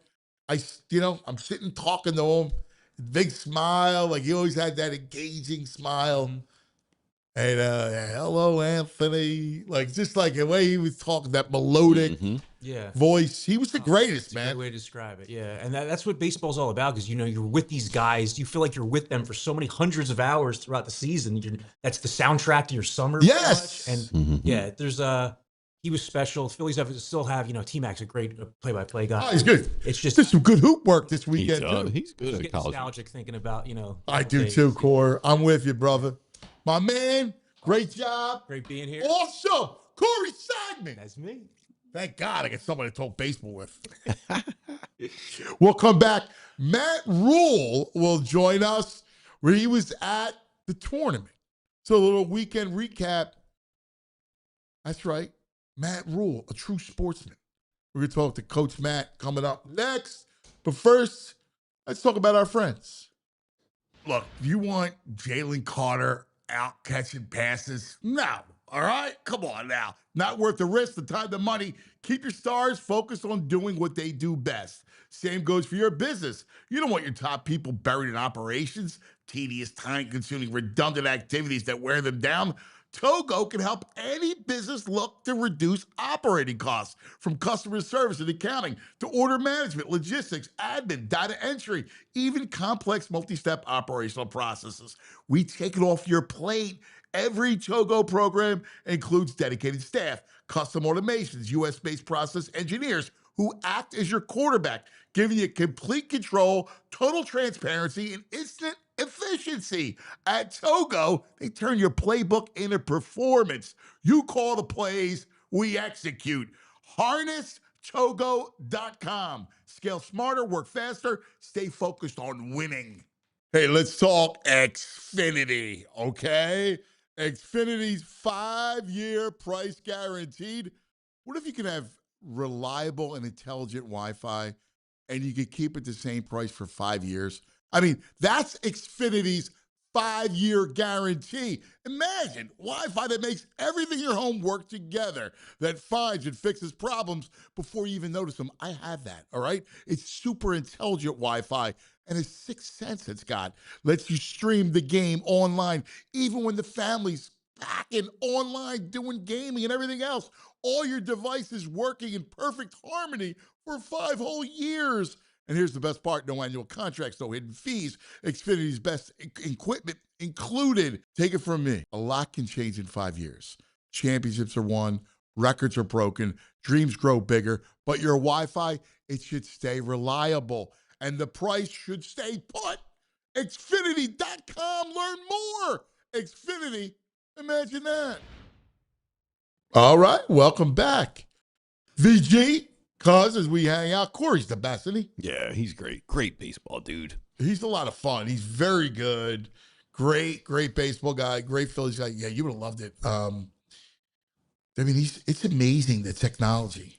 I'm sitting talking to him, big smile, like he always had that engaging smile. And hello, Anthony. Like just like the way he was talking, that melodic voice. He was the greatest, man. A great way to describe it. Yeah. And that's what baseball's all about, because you're with these guys. You feel like you're with them for so many hundreds of hours throughout the season. That's the soundtrack to your summer. Yes. And there's he was special. Phillies still have, T-Mac's a great play-by-play guy. Oh, he's good. It's just some good hoop work this weekend, too. He's good at college. Nostalgic thinking about, I do too, Core. I'm with you, brother. My man, great job. Great being here. Awesome. Corey Seidman. That's me. Thank God I got somebody to talk baseball with. We'll come back. Matt Rhule will join us where he was at the tournament. So a little weekend recap. That's right. Matt Rhule, a true sportsman. We're going to talk to Coach Matt coming up next. But first, let's talk about our friends. Look, you want Jalen Carter out catching passes? No. All right? Come on now. Not worth the risk, the time, the money. Keep your stars focused on doing what they do best. Same goes for your business. You don't want your top people buried in operations, tedious, time-consuming, redundant activities that wear them down. Togo can help any business look to reduce operating costs, from customer service and accounting to order management, logistics, admin, data entry, even complex multi-step operational processes. We take it off your plate. Every Togo program includes dedicated staff, custom automations, US-based process engineers who act as your quarterback, giving you complete control, total transparency, and instant efficiency. At Togo, they turn your playbook into performance. You call the plays, we execute. HarnessTogo.com. Scale smarter, work faster, stay focused on winning. Hey, let's talk Xfinity, okay? Xfinity's 5-year price guaranteed. What if you can have reliable and intelligent Wi-Fi and you could keep it the same price for 5 years? I mean, that's Xfinity's 5-year guarantee. Imagine Wi-Fi that makes everything in your home work together, that finds and fixes problems before you even notice them. I have that, all right? It's super intelligent Wi-Fi, and it's 6 cents it's got. Lets you stream the game online, even when the family's back in online doing gaming and everything else. All your devices working in perfect harmony for 5 whole years. And here's the best part: no annual contracts, no hidden fees. Xfinity's best equipment included. Take it from me. A lot can change in 5 years. Championships are won, records are broken, dreams grow bigger, but your Wi-Fi, it should stay reliable. And the price should stay put. Xfinity.com. Learn more. Xfinity. Imagine that. All right. Welcome back. VG. Cuz as we hang out, Corey's the best, isn't he? Yeah, he's great. Great baseball dude. He's a lot of fun. He's very good. Great baseball guy. Great Phillies guy. Yeah, you would have loved it. I mean, it's amazing, the technology.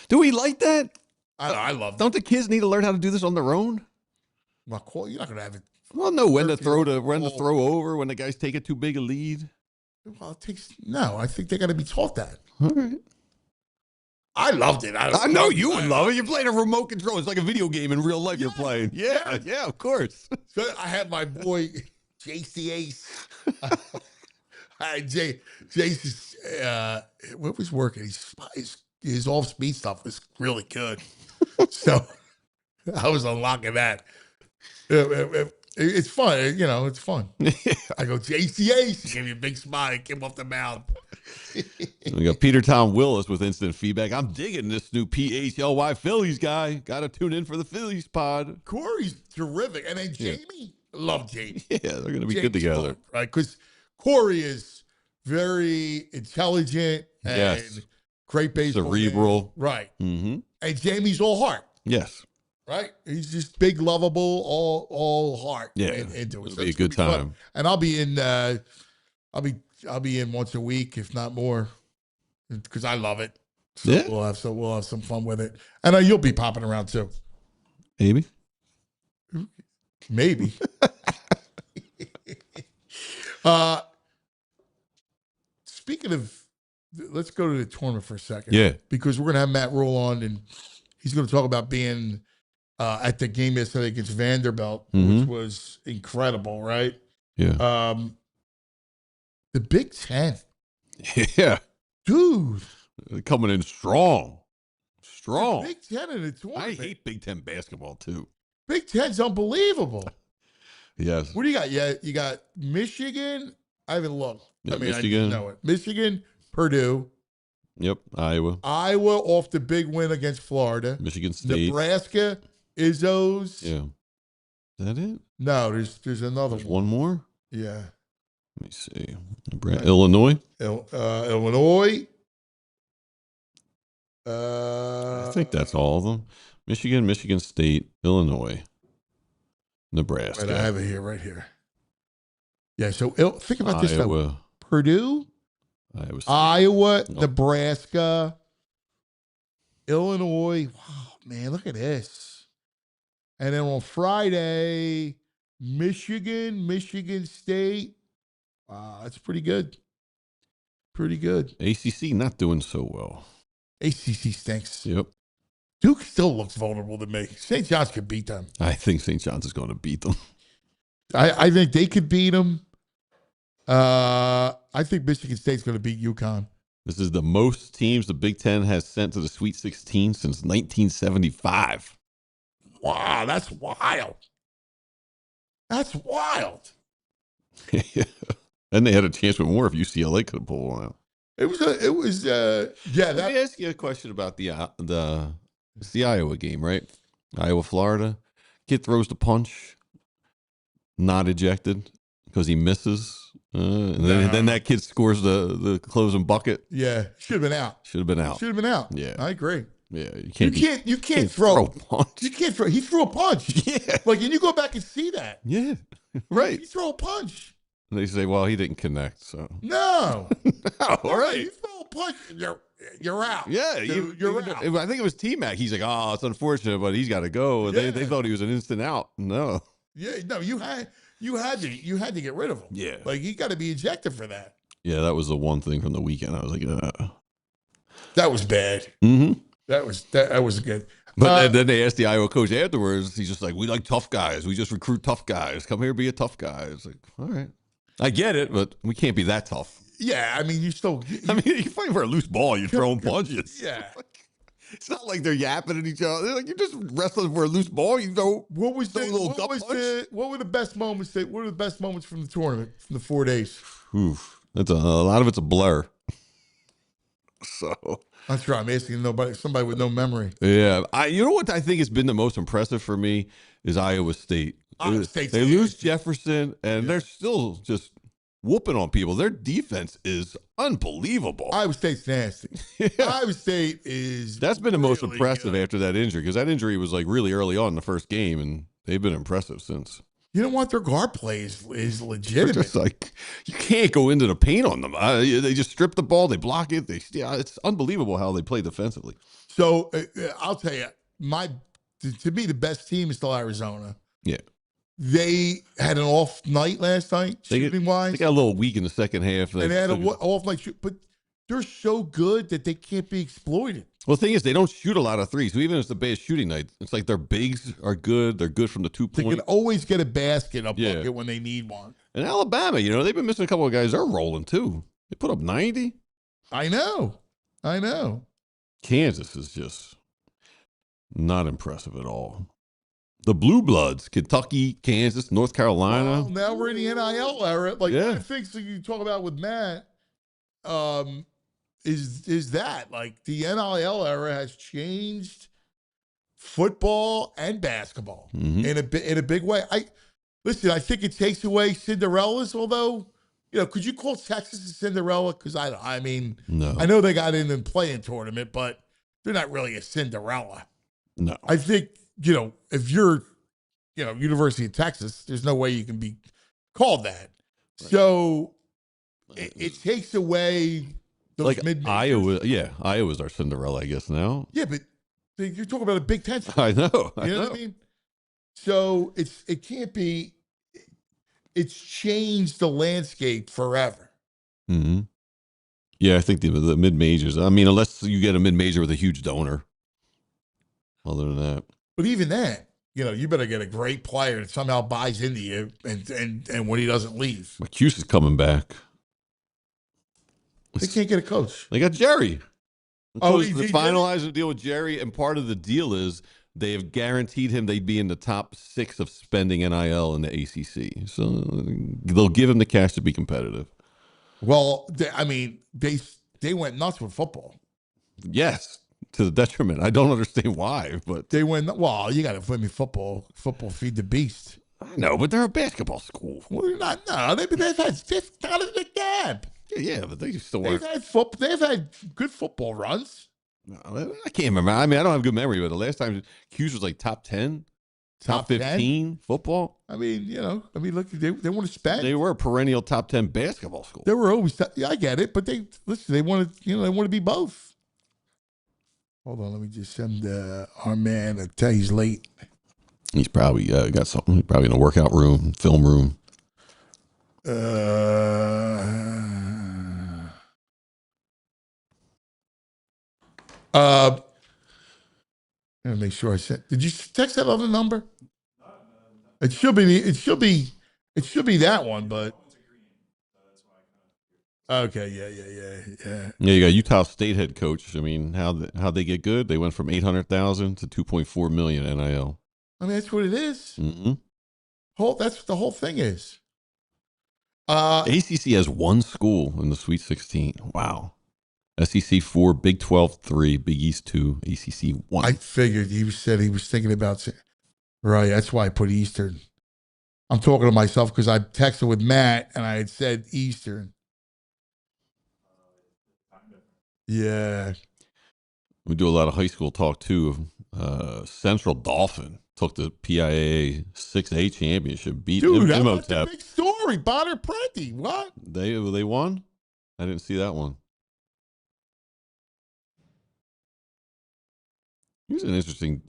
Do we like that? I love it. Don't the kids need to learn how to do this on their own? Well, you're not gonna have it. Well, no, when to throw over, when the guys take a too big a lead. Well, I think they gotta be taught that. All right. I loved it. I know you would love it. You're playing a remote control. It's like a video game in real life you're playing. Yeah, of course. So I had my boy JC Ace. Jace, what was working? His off-speed stuff was really good. So I was unlocking that. It's fun. It's fun. I go, JC Ace. He gave me a big smile. He came off the mound. We got Peter Tom Willis with instant feedback. I'm digging this new PHLY Phillies guy. Got to tune in for the Phillies pod. Corey's terrific. And then Jamie. Love Jamie. Yeah, they're going to be good together. Fun, right? Because Corey is very intelligent and great baseball. Cerebral. Man. Right. Mm-hmm. And Jamie's all heart. Yes. Right? He's just big, lovable, all heart. Yeah. Into it. It'll be a good time. Fun. And I'll be in I'll be in once a week, if not more, because I love it. So yeah. we'll have some fun with it. And you'll be popping around too. Maybe. Speaking of, let's go to the tournament for a second. Yeah. Because we're gonna have Matt Rhule on, and he's gonna talk about being at the game yesterday against Vanderbilt, which was incredible, right? Yeah. The Big Ten. Yeah. Dude. They're coming in strong. The Big Ten in the tournament. I hate Big Ten basketball, too. Big Ten's unbelievable. Yes. What do you got? Yeah, you got Michigan. I haven't looked. Yeah, Michigan. I just know it. Michigan, Purdue. Yep, Iowa. Iowa off the big win against Florida. Michigan State. Nebraska, Izzo's. Yeah. Is that it? No, there's another one more? Yeah. Let me see. Illinois. Illinois. I think that's all of them. Michigan, Michigan State, Illinois, Nebraska. Right, I have it right here. Yeah, so think about this stuff. Purdue, Iowa, Nebraska, Illinois. Wow, man, look at this. And then on Friday, Michigan, Michigan State. Wow, that's pretty good. Pretty good. ACC not doing so well. ACC stinks. Yep. Duke still looks vulnerable to me. St. John's could beat them. I think St. John's is going to beat them. I think they could beat them. I think Michigan State's going to beat UConn. This is the most teams the Big Ten has sent to the Sweet 16 since 1975. Wow, that's wild. That's wild. And they had a chance with more if UCLA could have pulled one out. Let me ask you a question about the Iowa game, right? Iowa, Florida. Kid throws the punch, not ejected because he misses. And then that kid scores the closing bucket. Yeah, should have been out. Yeah, I agree. Yeah, you can't throw a punch. You can't throw. He threw a punch. Yeah, and you go back and see that. Yeah, right. He threw a punch. And they say, well, he didn't connect, so no. All right. You throw a punch, you're out. Yeah, you're out. I think it was T-Mac. He's like, oh, it's unfortunate, but he's got to go. And they thought he was an instant out. No. Yeah, no, you had You had to get rid of him. Yeah. Like, you got to be ejected for that. Yeah, that was the one thing from the weekend. I was like, That was bad. mm-hmm. That was good. But then they asked the Iowa coach afterwards. He's just like, we like tough guys. We just recruit tough guys. Come here, be a tough guy. It's like, all right. I get it, but we can't be that tough. Yeah, I mean, I mean, you're fighting for a loose ball. You're throwing punches. Yeah. It's not like they're yapping at each other. They're like, you're just wrestling for a loose ball. You know, what were the best moments? What were the best moments from the tournament, from the 4 days? Oof. That's a lot of it's a blur. So that's right. I'm asking somebody with no memory. Yeah, you know what I think has been the most impressive for me is Iowa State. They lose Jefferson, and they're still just whooping on people. Their defense is unbelievable. Iowa State's nasty. Yeah. Iowa State is. That's been the most impressive good. After that injury, because that injury was like really early on in the first game, and they've been impressive since. You know what? Their guard play is legitimate. It's like you can't go into the paint on them. They just strip the ball, they block it. It's unbelievable how they play defensively. So I'll tell you, to me the best team is still Arizona. Yeah, they had an off night last night shooting wise. They got a little weak in the second half, and they had an off night shoot, but they're so good that they can't be exploited. Well, the thing is, they don't shoot a lot of threes. So even if it's the bad shooting night, it's like their bigs are good. They're good from the 2 point. They can always get a basket, a bucket when they need one. And Alabama, they've been missing a couple of guys. They're rolling too. They put up 90. I know. Kansas is just not impressive at all. The Blue Bloods, Kentucky, Kansas, North Carolina. Well, now we're in the NIL era. Like, one of the things that you talk about with Matt, is that like the NIL era has changed football and basketball in a big way. I think it takes away Cinderellas, although, could you call Texas a Cinderella? Because I mean, no. I know they got in the play-in tournament, but they're not really a Cinderella. No. I think, if you're, University of Texas, there's no way you can be called that. Right. So it takes away those like Iowa. Yeah, Iowa's our Cinderella, I guess, now. Yeah, but you're talking about a Big Ten school. I know. You know what I mean? So it can't be. It's changed the landscape forever. Mm-hmm. Yeah, I think the mid majors. I mean, unless you get a mid major with a huge donor. Other than that, but even that, you better get a great player that somehow buys into you, and when he doesn't leave, McCuse is coming back. They can't get a coach. They got Jerry. He finalized a deal with Jerry, and part of the deal is they have guaranteed him they'd be in the top 6 of spending NIL in the ACC. So they'll give him the cash to be competitive. Well, they went nuts with football. Yes, to the detriment. I don't understand why, but they went. Well, you got to put me football. Football feed the beast. I know, but they're a basketball school. Well, they're not. No, they've got it in the gap. Yeah, but they still work. They've had good football runs. No, I can't remember. I mean, I don't have good memory, but the last time Hughes was like top 10, top 15 football. I mean, look, they want to spend. They were a perennial top 10 basketball school. They were always. I get it, but they want to be both. Hold on, let me just send our man a tell he's late. He's probably got something. He's probably in a workout room, film room. I'm gonna make sure I sent. Did you text that other number? It should be that one, but okay, yeah. Yeah, you got Utah State head coach. I mean, how they get good? They went from 800,000 to 2.4 million NIL. I mean, that's what it is. Mm-hmm. That's what the whole thing is. ACC has one school in the Sweet 16. Wow. SEC 4, Big 12 3, Big East 2, ACC 1. I figured he was thinking about right. That's why I put Eastern. I'm talking to myself because I texted with Matt and I had said Eastern. Yeah. We do a lot of high school talk too. Central Dolphin took the PIAA 6A championship, beat Imhotep. That's a big story. Bonner Prenti. What? They won? I didn't see that one. Here's an interesting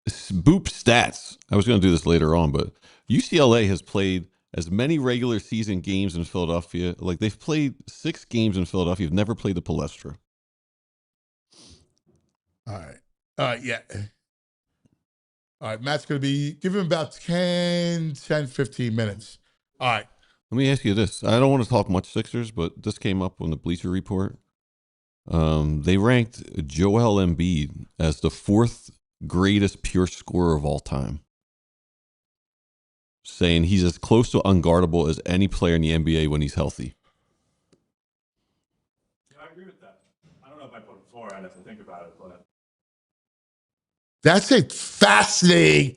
Boop stats. I was going to do this later on, but UCLA has played as many regular season games in Philadelphia. Like, they've played 6 games in Philadelphia. You've never played the Palestra. All right. Yeah. All right. Matt's going to be, give him about 10, 15 minutes. All right. Let me ask you this. I don't want to talk much Sixers, but this came up on the Bleacher Report. They ranked Joel Embiid as the 4th greatest pure scorer of all time, saying he's as close to unguardable as any player in the NBA when he's healthy. Yeah, I agree with that. I don't know if I put him 4. I'd have to think about it, but That's a fascinating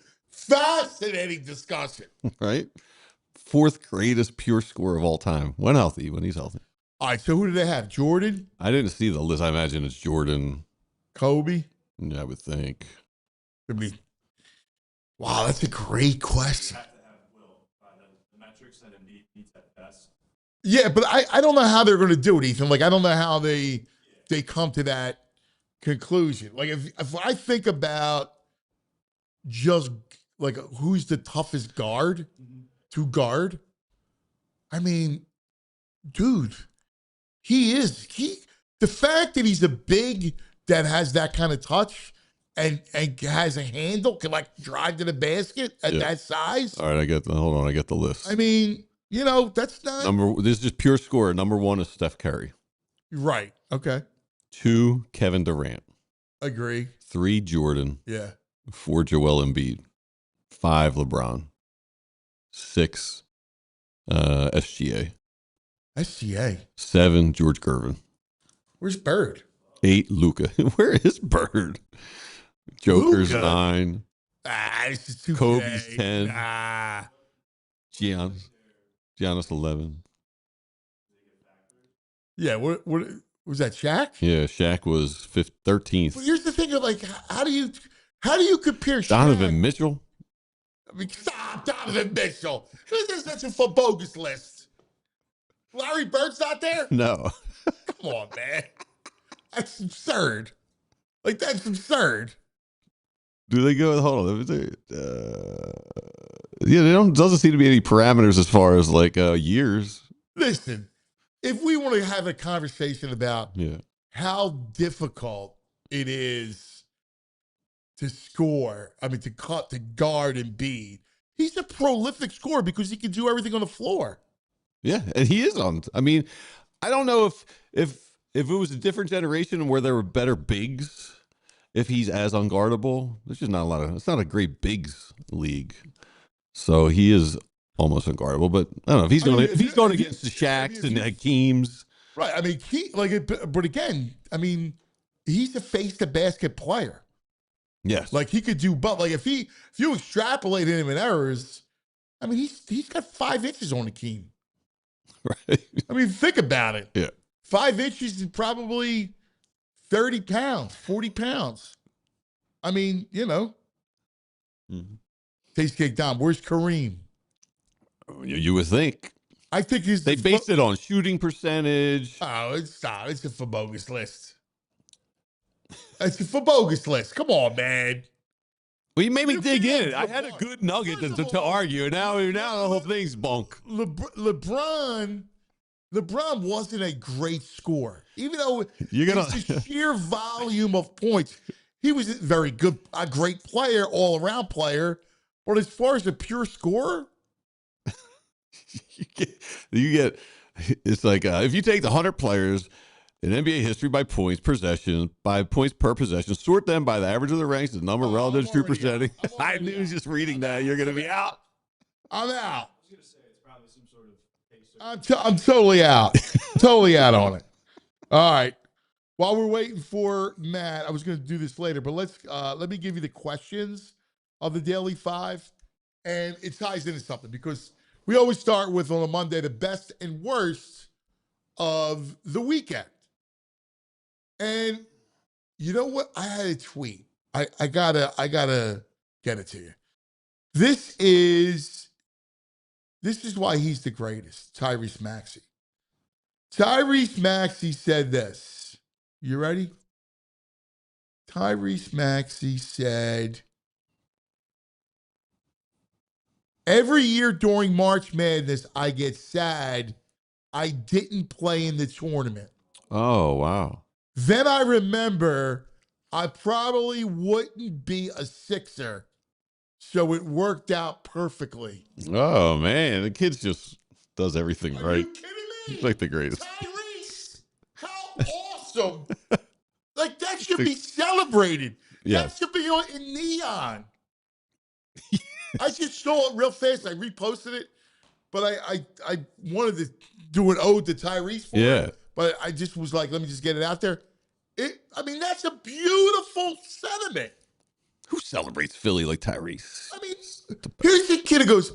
discussion. Right? 4th greatest pure scorer of all time when healthy, when he's healthy. All right, so who do they have? Jordan? I didn't see the list. I imagine it's Jordan. Kobe? Yeah, I would think. Wow, that's a great question. you have to have Will by the metrics that Embiid needs at best. Yeah, but I don't know how they're going to do it, Ethan. Like, I don't know how they come to that conclusion. Like, if I think about just, like, who's the toughest guard to guard, I mean, dude, the fact that he's a big that has that kind of touch and has a handle, can, like, drive to the basket at that size. All right, hold on, I get the list. I mean, that's not This is just pure scorer. Number 1 is Steph Curry. right. Okay. 2, Kevin Durant. Agree. 3, Jordan. Yeah. 4, Joel Embiid. 5, LeBron. 6, SGA. SGA. 7, George Gervin. Where's Bird? 8, Luka. Where is Bird? Joker's Luka. 9. This is too Kobe's gay. 10. Giannis 11. Yeah. What was that? Shaq? Yeah, Shaq was 13th. Well, here's the thing of, like, how do you compare Shaq? Donovan Mitchell. I mean, stop, Donovan Mitchell. That's a bogus list. Larry Bird's not there? No. Come on, man. That's absurd. Like, that's absurd. Do they go? Hold on. Yeah, doesn't seem to be any parameters as far as like years. Listen, if we want to have a conversation about how difficult it is to score, to guard Embiid, he's a prolific scorer because he can do everything on the floor. Yeah, and he is on. I mean, I don't know if it was a different generation where there were better bigs, if he's as unguardable. There's just not a lot of. It's not a great bigs league, so he is almost unguardable. But I don't know if he's going against the Shaqs and Hakeems. Right. I mean, but again, he's a face to basket player. Yes. Like, he could do, but like if you extrapolate him in errors, he's got 5 inches on the Keem. Right. Think about it. Yeah. 5 inches is probably 30 pounds, 40 pounds. Mm-hmm. Taste cake Dom. Where's Kareem? You would think. I think they based it on shooting percentage. Oh, it's a bogus list. It's a bogus list. Come on, man. Well, you made me dig in. I had a good nugget to argue. Now the whole thing's bunk. LeBron wasn't a great scorer, even though it's the sheer volume of points. He was a very good, a great player, all around player. But as far as a pure scorer, you get. It's like if you take the 100 players in NBA history by points per possession, sort them by the average of the ranks, the number relative to true percentage. I knew just reading that you're going to be out. I'm out. I was going to say it's probably some sort of I'm totally out. Totally out on it. All right. While we're waiting for Matt, I was going to do this later, but let me give you the questions of the Daily Five, and it ties into something because we always start with, on a Monday, the best and worst of the weekend. And you know what? I had a tweet. I gotta get it to you. This is why he's the greatest. Tyrese Maxey. Tyrese Maxey said this. You ready? Tyrese Maxey said, Every year during March Madness, I get sad I didn't play in the tournament. Oh, wow. Then I remember I probably wouldn't be a Sixer, so it worked out perfectly. Oh, man. The kid just does everything Are right. you kidding me? He's like the greatest. Tyrese, how awesome. Like, that should be celebrated. Yes. That should be in neon. I just saw it real fast. I reposted it, but I wanted to do an ode to Tyrese for it. But I just was like, let me just get it out there. That's a beautiful sentiment. Who celebrates Philly like Tyrese? I mean, here's the kid who goes,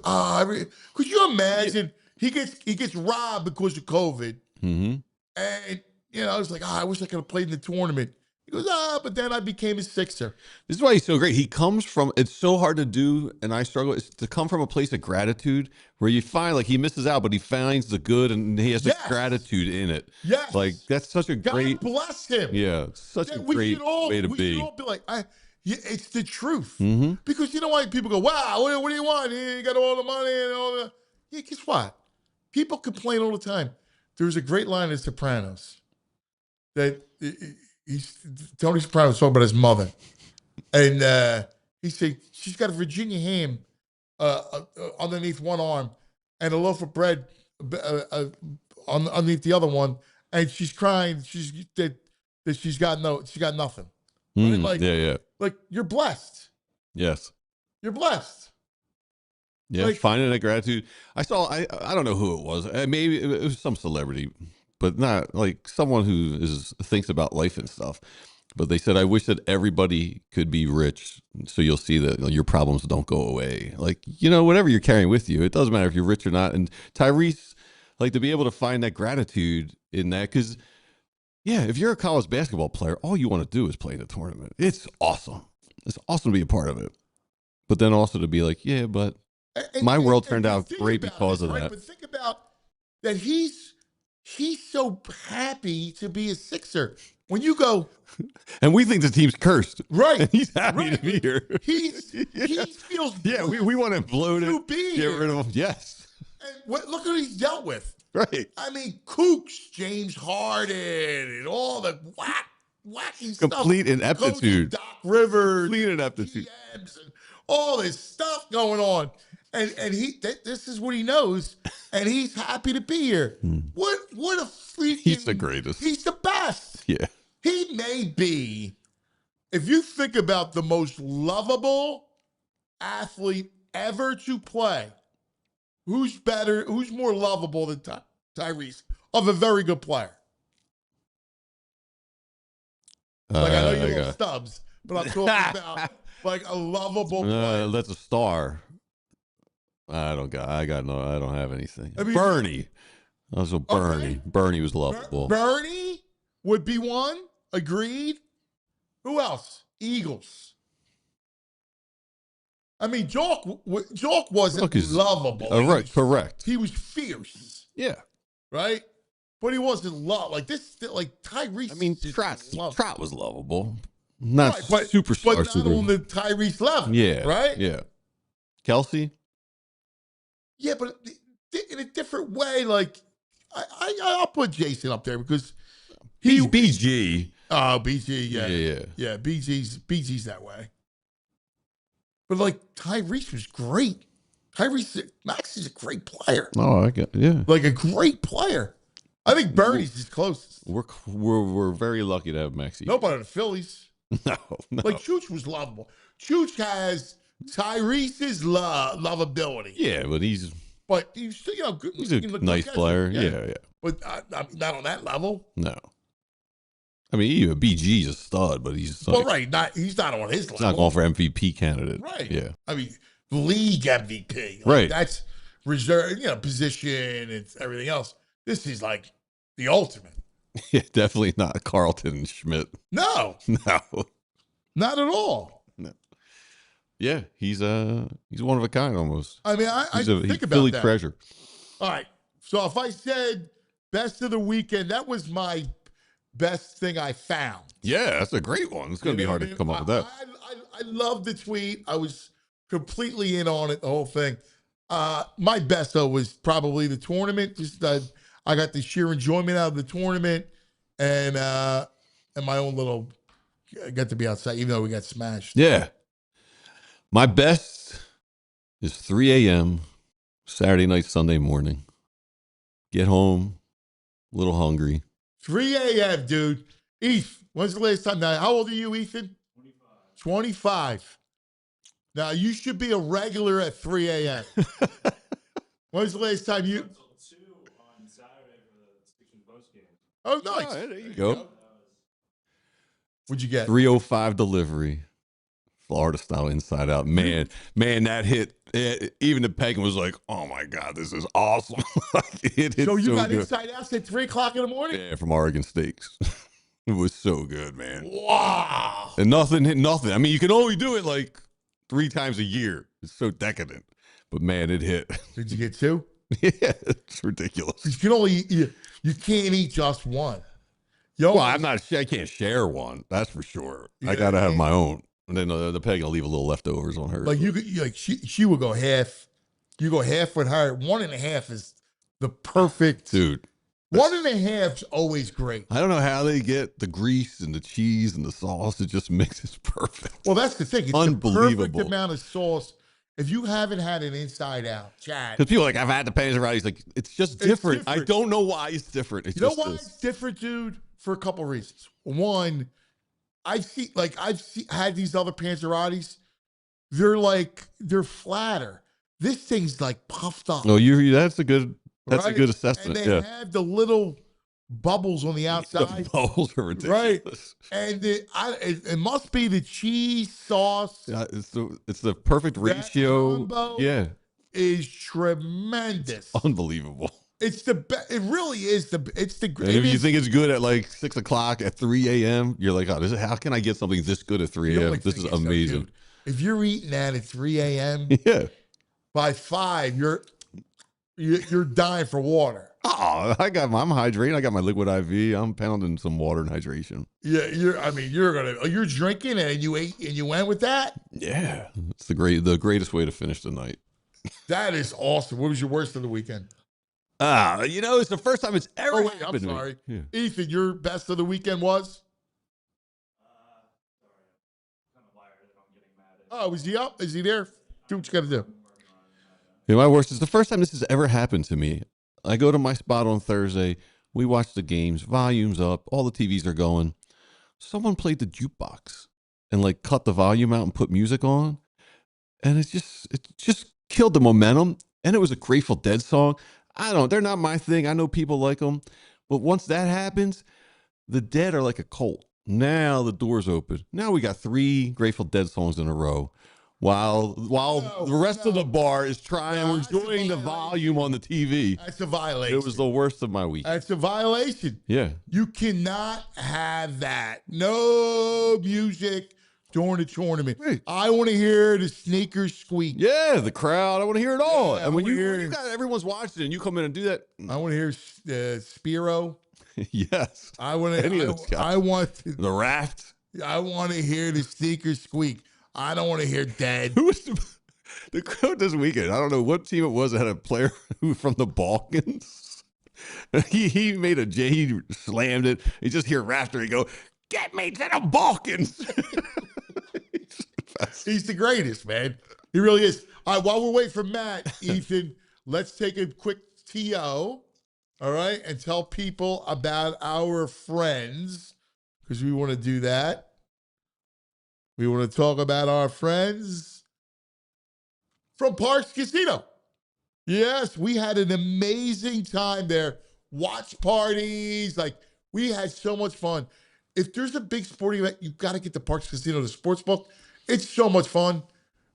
could you imagine he gets robbed because of COVID? Mm-hmm. And, I was like, I wish I could have played in the tournament. He goes, but then I became a Sixer. This is why he's so great. He comes from, it's so hard to do, and I struggle, is to come from a place of gratitude where you find, like, he misses out, but he finds the good, and he has the gratitude in it. Yes. Like, that's such a great. God bless him. Yeah, such a great way to be. We should all be like, it's the truth. Mm-hmm. Because you know why people go, wow, what do you want? You got all the money and all the. Yeah, guess what? People complain all the time. There's a great line in Sopranos that Tony Soprano was talking about his mother. And he said, she's got a Virginia ham underneath one arm and a loaf of bread underneath the other one. And she's crying. That she's got nothing. Right? Like, you're blessed. Yes. You're blessed. Yeah, like, finding that gratitude. I don't know who it was. Maybe it was some celebrity, but not like someone who thinks about life and stuff. But they said, I wish that everybody could be rich so you'll see that your problems don't go away. Like, whatever you're carrying with you, it doesn't matter if you're rich or not. And Tyrese, like, to be able to find that gratitude in that, because, yeah, if you're a college basketball player, all you want to do is play in a tournament. It's awesome. It's awesome to be a part of it. But then also to be like, yeah, but my world turned out great because of that. But think about that he's so happy to be a Sixer. When you go, and we think the team's cursed, right? And he's happy to be here. He feels we want to bloat it, get rid of him. Yes. And look what he's dealt with. Right. I mean, Kooks, James Harden, and all the wacky stuff. Complete ineptitude. Doc Rivers, complete ineptitude, and all this stuff going on. And this is what he knows, and he's happy to be here. What a freaking... He's the greatest. He's the best. Yeah. He may be, if you think about the most lovable athlete ever to play, who's more lovable than Tyrese, of a very good player? Like, I know you love Stubbs, but I'm talking about like a lovable player. That's a star. I don't have anything. I mean, Bernie. Also Bernie. Okay. Bernie was lovable. Bernie would be one. Agreed. Who else? Eagles. I mean, Jock wasn't lovable. Right, correct. He was fierce. Yeah. Right? But he wasn't like Tyrese. I mean, Trot was lovable. Not superstar. But not on the Tyrese level. Yeah. Right? Yeah. Kelsey? Yeah, but in a different way. Like, I'll put Jason up there because he's BG. Oh, BG, yeah. Yeah. BG's that way. But like Tyrese was great. Maxey's a great player. Oh, like a great player. I think Bernie's his closest. We're very lucky to have Maxey. Nobody in the Phillies. No. Like Chooch was lovable. Chooch has Tyrese's lovability. Yeah, but he's still, good. He's a nice player. Yeah. But not on that level. No. I mean, even BG's a stud, but he's he's not on his level. He's not going for MVP candidate. Right. Yeah. I mean, league MVP. Right. That's reserve, position and everything else. This is like the ultimate. Yeah, definitely not Carlton and Schmidt. No. Not at all. No. Yeah, he's one of a kind almost. I mean, I think about Philly that. treasure. All right. So if I said best of the weekend, that was my best thing I found. Yeah, that's a great one. It's going to be hard to come up with that. I love the tweet. I was completely in on it, the whole thing. My best, though, was probably the tournament. Just I got the sheer enjoyment out of the tournament, and my own little, I got to be outside, even though we got smashed. Yeah. My best is 3 a.m. Saturday night, Sunday morning. Get home, a little hungry. 3 a.m., dude. Eth, when's the last time? Now, how old are you, Ethan? 25. Now, you should be a regular at 3 a.m. When's the last time you? Until 2 on Saturday for the Station Post game. Oh, nice. Oh, there you go. What'd you get? 3:05 delivery. Florida style inside out. Man, that hit. Even the Pegan was like, oh my God, this is awesome. It hit So you got good. inside out at 3 o'clock in the morning? Yeah, from Oregon Steaks. It was so good, man. Wow. And nothing hit nothing. I mean, you can only do it like 3 times a year. It's so decadent. But man, it hit. Did you get 2? Yeah, it's ridiculous. You can only you can't eat just one. Well, I can't share one. That's for sure. I got to have my own. And then the Peg will leave a little leftovers on hers. Like she would go half. You go half with her. 1.5 is the perfect. Dude. 1.5's always great. I don't know how they get the grease and the cheese and the sauce. It just mixes perfect. Well, that's the thing. It's unbelievable. The perfect amount of sauce. If you haven't had an inside out, Chad. Because people are like, I've had the Panzerotti. Like, it's just different. I don't know why it's different. You know why it's different, dude? For a couple reasons. One, I've had these other Panzerottis. They're flatter. This thing's like puffed up. No, that's a good assessment. And they have the little bubbles on the outside. The bubbles are ridiculous. Right. And it must be the cheese sauce. Yeah, it's the perfect ratio. Yeah. Is tremendous. Unbelievable. It's the best. It really is it's the greatest. If you think it's good at like 6 o'clock at 3 a.m., you're like, oh, how can I get something this good at 3 a.m.? This is amazing. Dude, if you're eating that at 3 a.m., yeah, by 5, you're dying for water. Oh, I'm hydrating. I got my liquid IV. I'm pounding some water and hydration. Yeah, you're drinking and you ate and you went with that? Yeah. It's the greatest way to finish the night. That is awesome. What was your worst of the weekend? It's the first time it's ever happened. I'm sorry. Yeah. Ethan, your best of the weekend was? Sorry. I'm kind of wired if I'm getting mad at Oh, is he up? Is he there? Do what you got to do. Yeah, my worst is the first time this has ever happened to me. I go to my spot on Thursday. We watch the games, volume's up, all the TVs are going. Someone played the jukebox and like cut the volume out and put music on. And it just killed the momentum. And it was a Grateful Dead song. They're not my thing. I know people like them. But once that happens, the Dead are like a cult. Now the door's open. Now we got 3 Grateful Dead songs in a row. While the rest of the bar is enjoying the volume on the TV. That's a violation. It was the worst of my week. That's a violation. Yeah. You cannot have that. No music during the tournament. Wait. I want to hear the sneakers squeak. Yeah, the crowd. I want to hear it all. Yeah, and when you got everyone's watching and you come in and do that. I want to hear Spiro. Yes. I want to. The Raft. I want to hear the sneakers squeak. I don't want to hear Dead. Who was the crowd this weekend? I don't know what team it was that had a player who from the Balkans. He made a J. He slammed it. You just hear Rafter. He go, "Get me to the Balkans." He's the greatest, man. He really is. All right, while we're waiting for Matt, Ethan, let's take a quick TO, all right, and tell people about our friends, because we want to do that. We want to talk about our friends from Parks Casino. Yes, we had an amazing time there. Watch parties. We had so much fun. If there's a big sporting event, you've got to get to Parks Casino, the sports book. It's so much fun.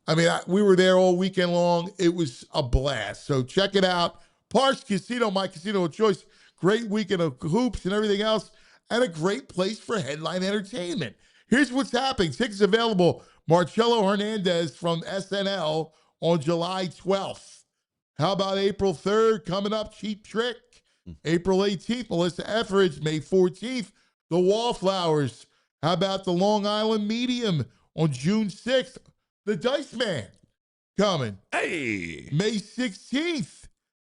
I mean, we were there all weekend long. It was a blast. So check it out. Parks Casino, my casino of choice. Great weekend of hoops and everything else, and a great place for headline entertainment. Here's what's happening. Tickets available. Marcelo Hernandez from SNL on July 12th. How about April 3rd coming up? Cheap Trick. April 18th, Melissa Etheridge. May 14th, The Wallflowers. How about the Long Island Medium on June 6th? The Dice Man. coming. Hey. May 16th.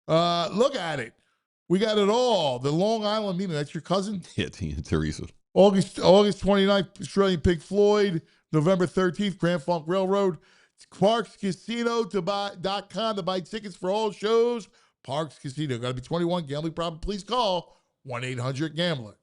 Look at it. We got it all. The Long Island meeting. That's your cousin? Yeah, Tyrese. August 29th, Australian Pig Floyd. November 13th, Grand Funk Railroad. ParksCasino.com to buy tickets for all shows. Parks Casino. Got to be 21. Gambling problem, please call 1-800-GAMBLER.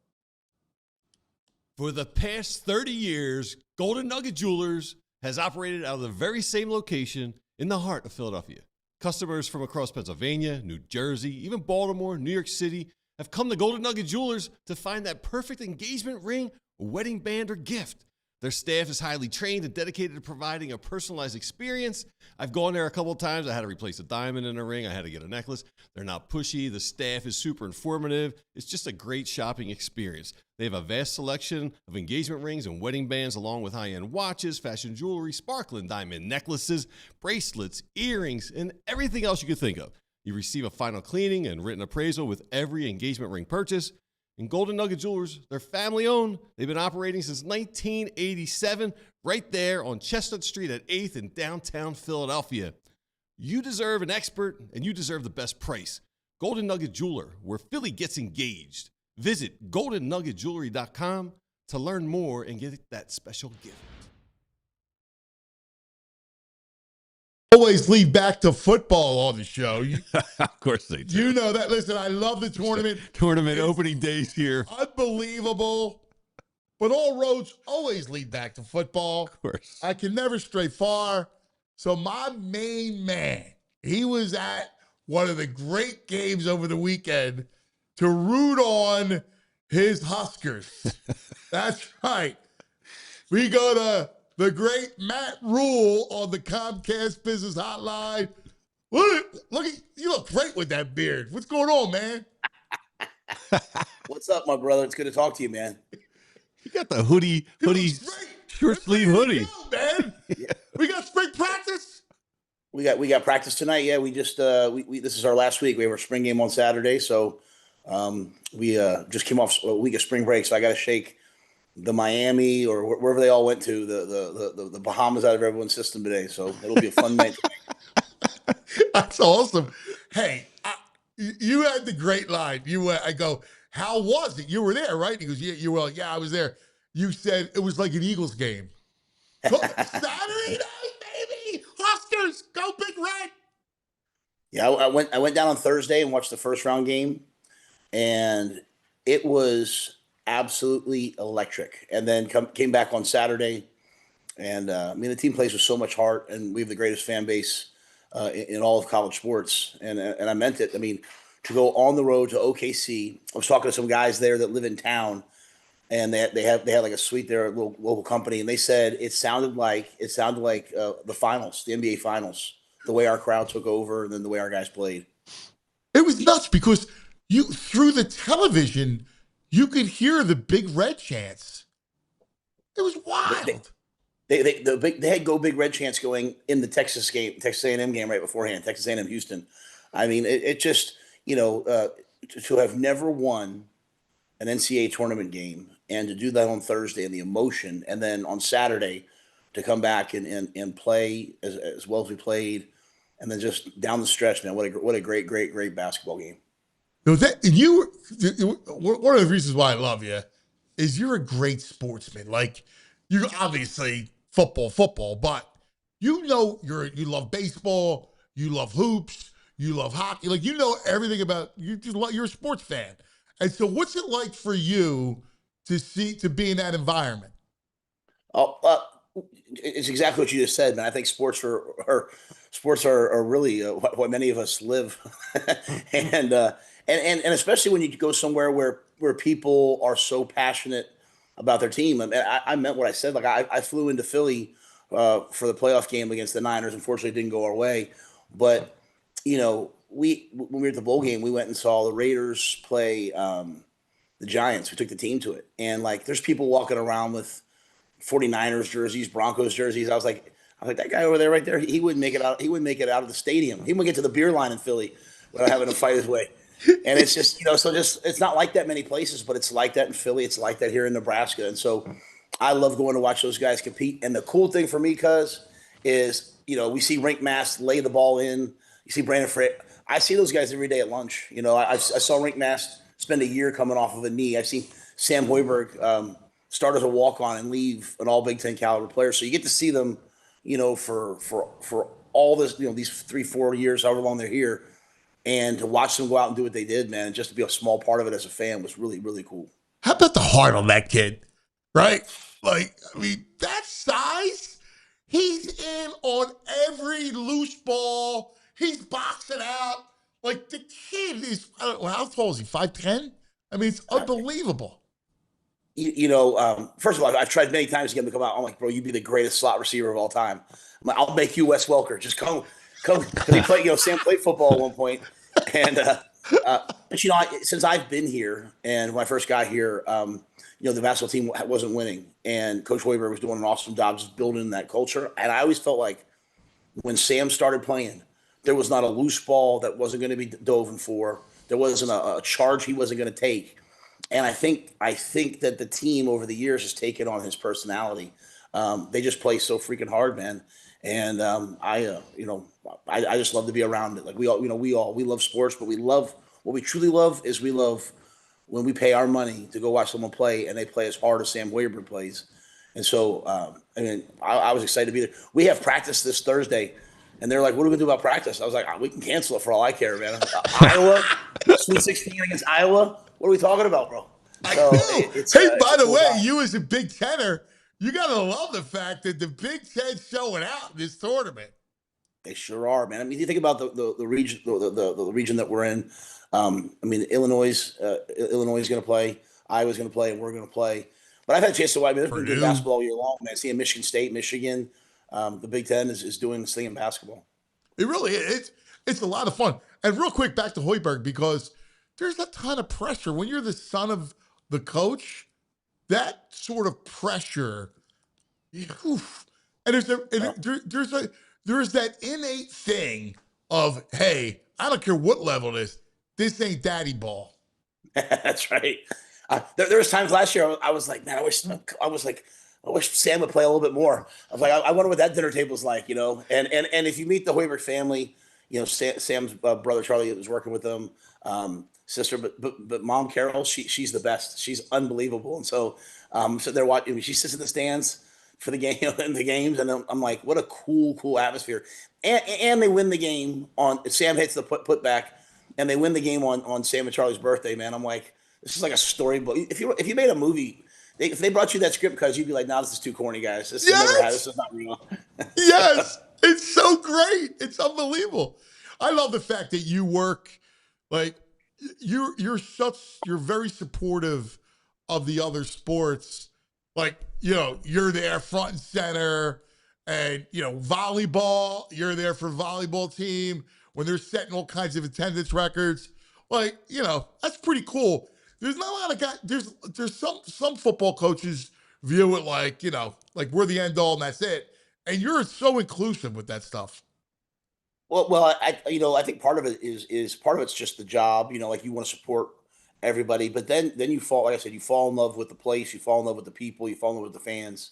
For the past 30 years, Golden Nugget Jewelers has operated out of the very same location in the heart of Philadelphia. Customers from across Pennsylvania, New Jersey, even Baltimore, New York City have come to Golden Nugget Jewelers to find that perfect engagement ring, wedding band, or gift. Their staff is highly trained and dedicated to providing a personalized experience. I've gone there a couple of times. I had to replace a diamond in a ring. I had to get a necklace. They're not pushy. The staff is super informative. It's just a great shopping experience. They have a vast selection of engagement rings and wedding bands, along with high-end watches, fashion jewelry, sparkling diamond necklaces, bracelets, earrings, and everything else you could think of. You receive a final cleaning and written appraisal with every engagement ring purchase. And Golden Nugget Jewelers, they're family-owned. They've been operating since 1987, right there on Chestnut Street at 8th in downtown Philadelphia. You deserve an expert, and you deserve the best price. Golden Nugget Jeweler, where Philly gets engaged. Visit goldennuggetjewelry.com to learn more and get that special gift. Always lead back to football on the show. Of course they do. You know that. Listen, I love the tournament. Tournament opening days here. Unbelievable. But all roads always lead back to football. Of course. I can never stray far. So my main man, he was at one of the great games over the weekend to root on his Huskers. That's right. We go to the great Matt Rhule on the Comcast Business Hotline. Look, you look great with that beard. What's going on, man? What's up, my brother? It's good to talk to you, man. You got the hoodie, short sleeve hoodie, man. Yeah. We got spring practice. We got practice tonight. Yeah, we just this is our last week. We have our spring game on Saturday, so we just came off a week of spring break. So I got to shake the Miami or wherever they all went to the Bahamas out of everyone's system today. So it'll be a fun night. That's awesome. Hey, you had the great line. I go, how was it? You were there, right? He goes, you were like, yeah, I was there. You said it was like an Eagles game. Saturday night, baby. Huskers, go Big Red. Yeah, I went down on Thursday and watched the first round game, and it was absolutely electric. And then came back on Saturday, and the team plays with so much heart, and we have the greatest fan base in all of college sports, and I meant it. I mean, to go on the road to OKC, I was talking to some guys there that live in town, and they had like a suite there, a little local company, and they said it sounded like the finals, the NBA finals, the way our crowd took over, and then the way our guys played. It was nuts because through the television, you could hear the Big Red chants. It was wild. They had Go Big Red chants going in the Texas A&M game right beforehand, Texas A&M Houston. I mean, it just, to have never won an NCAA tournament game and to do that on Thursday and the emotion, and then on Saturday to come back and play as well as we played, and then just down the stretch, man, what a great basketball game. One of the reasons why I love you is you're a great sportsman. Like, you obviously football, but you love baseball, you love hoops, you love hockey, like everything about you. You're a sports fan, and so what's it like for you to be in that environment? It's exactly what you just said, man. I think sports are really what many of us live, and especially when you go somewhere where people are so passionate about their team. I mean, I meant what I said. Like I flew into Philly for the playoff game against the Niners. Unfortunately, it didn't go our way. But when we were at the bowl game, we went and saw the Raiders play the Giants. We took the team to it, and like there's people walking around with 49ers jerseys, Broncos jerseys. I was like, that guy over there, right there, he wouldn't make it out. He wouldn't make it out of the stadium. He wouldn't get to the beer line in Philly without having to fight his way. And it's just, it's not like that many places, but it's like that in Philly. It's like that here in Nebraska. And so I love going to watch those guys compete. And the cool thing for me, cuz, is we see Rink Mast lay the ball in. You see Brandon Frey. I see those guys every day at lunch. I saw Rink Mast spend a year coming off of a knee. I see Sam Hoiberg start as a walk-on and leave an all Big Ten caliber player. So you get to see them, for all this, these 3-4 years, however long they're here, and to watch them go out and do what they did, man, and just to be a small part of it as a fan was really, really cool. How about the heart on that kid, right? Like, I mean, that size, he's in on every loose ball. He's boxing out. Like, the kid is, I don't know, how tall is he, 5'10"? I mean, it's unbelievable. First of all, I've tried many times to get him to come out. I'm like, bro, you'd be the greatest slot receiver of all time. I'm like, I'll make you Wes Welker. Just come. He played, Sam played football at one point. And, but since I've been here and when I first got here, the basketball team wasn't winning, and Coach Hoiberg was doing an awesome job just building that culture. And I always felt like when Sam started playing, there was not a loose ball that wasn't going to be dove in for. There wasn't a charge he wasn't going to take. And I think that the team over the years has taken on his personality. They just play so freaking hard, man. And I just love to be around it. Like we love sports, but what we truly love is we love when we pay our money to go watch someone play and they play as hard as Sam Hoiberg plays. And so, I was excited to be there. We have practice this Thursday, and they're like, "What are we gonna do about practice?" I was like, "We can cancel it for all I care, man." Iowa, Sweet 16 against Iowa. What are we talking about, bro? So by the way, you as a Big Tenner, you gotta love the fact that the Big Ten's showing out in this tournament. They sure are, man. I mean, you think about the region, the region that we're in. Illinois is going to play, Iowa's going to play, and we're going to play. But I've had a chance to watch. There's been good basketball all year long, man. Seeing Michigan State, Michigan, the Big Ten is doing this thing in basketball. It really is. It's a lot of fun. And real quick, back to Hoiberg, because there's a ton of pressure when you're the son of the coach. That sort of pressure, oof. And there's that innate thing of, hey, I don't care what level it is, this ain't daddy ball. That's right. There was times last year I was like, man, I wish Sam would play a little bit more. I was like, I wonder what that dinner table's like, And if you meet the Hoiberg family, Sam's brother Charlie was working with them, sister, but Mom Carol, she's the best. She's unbelievable. And so, they're watching. She sits in the stands for the game in the games, and I'm like, what a cool atmosphere. And they win the game on Sam hits the put back, and they win the game on Sam and Charlie's birthday. Man, I'm like, this is like a storybook. If you made a movie, if they brought you that script, because you'd be like, no, this is too corny, guys. This is not real. Yes, it's so great. It's unbelievable. I love the fact that you work like you're very supportive of the other sports. Like, you're there front and center, and, volleyball, you're there for volleyball team when they're setting all kinds of attendance records. Like, that's pretty cool. There's not a lot of guys, there's some football coaches view it like, like we're the end all and that's it. And you're so inclusive with that stuff. Well, I think part of it is part of it's just the job, like you want to support everybody, but then you fall, like I said, you fall in love with the place, you fall in love with the people, you fall in love with the fans.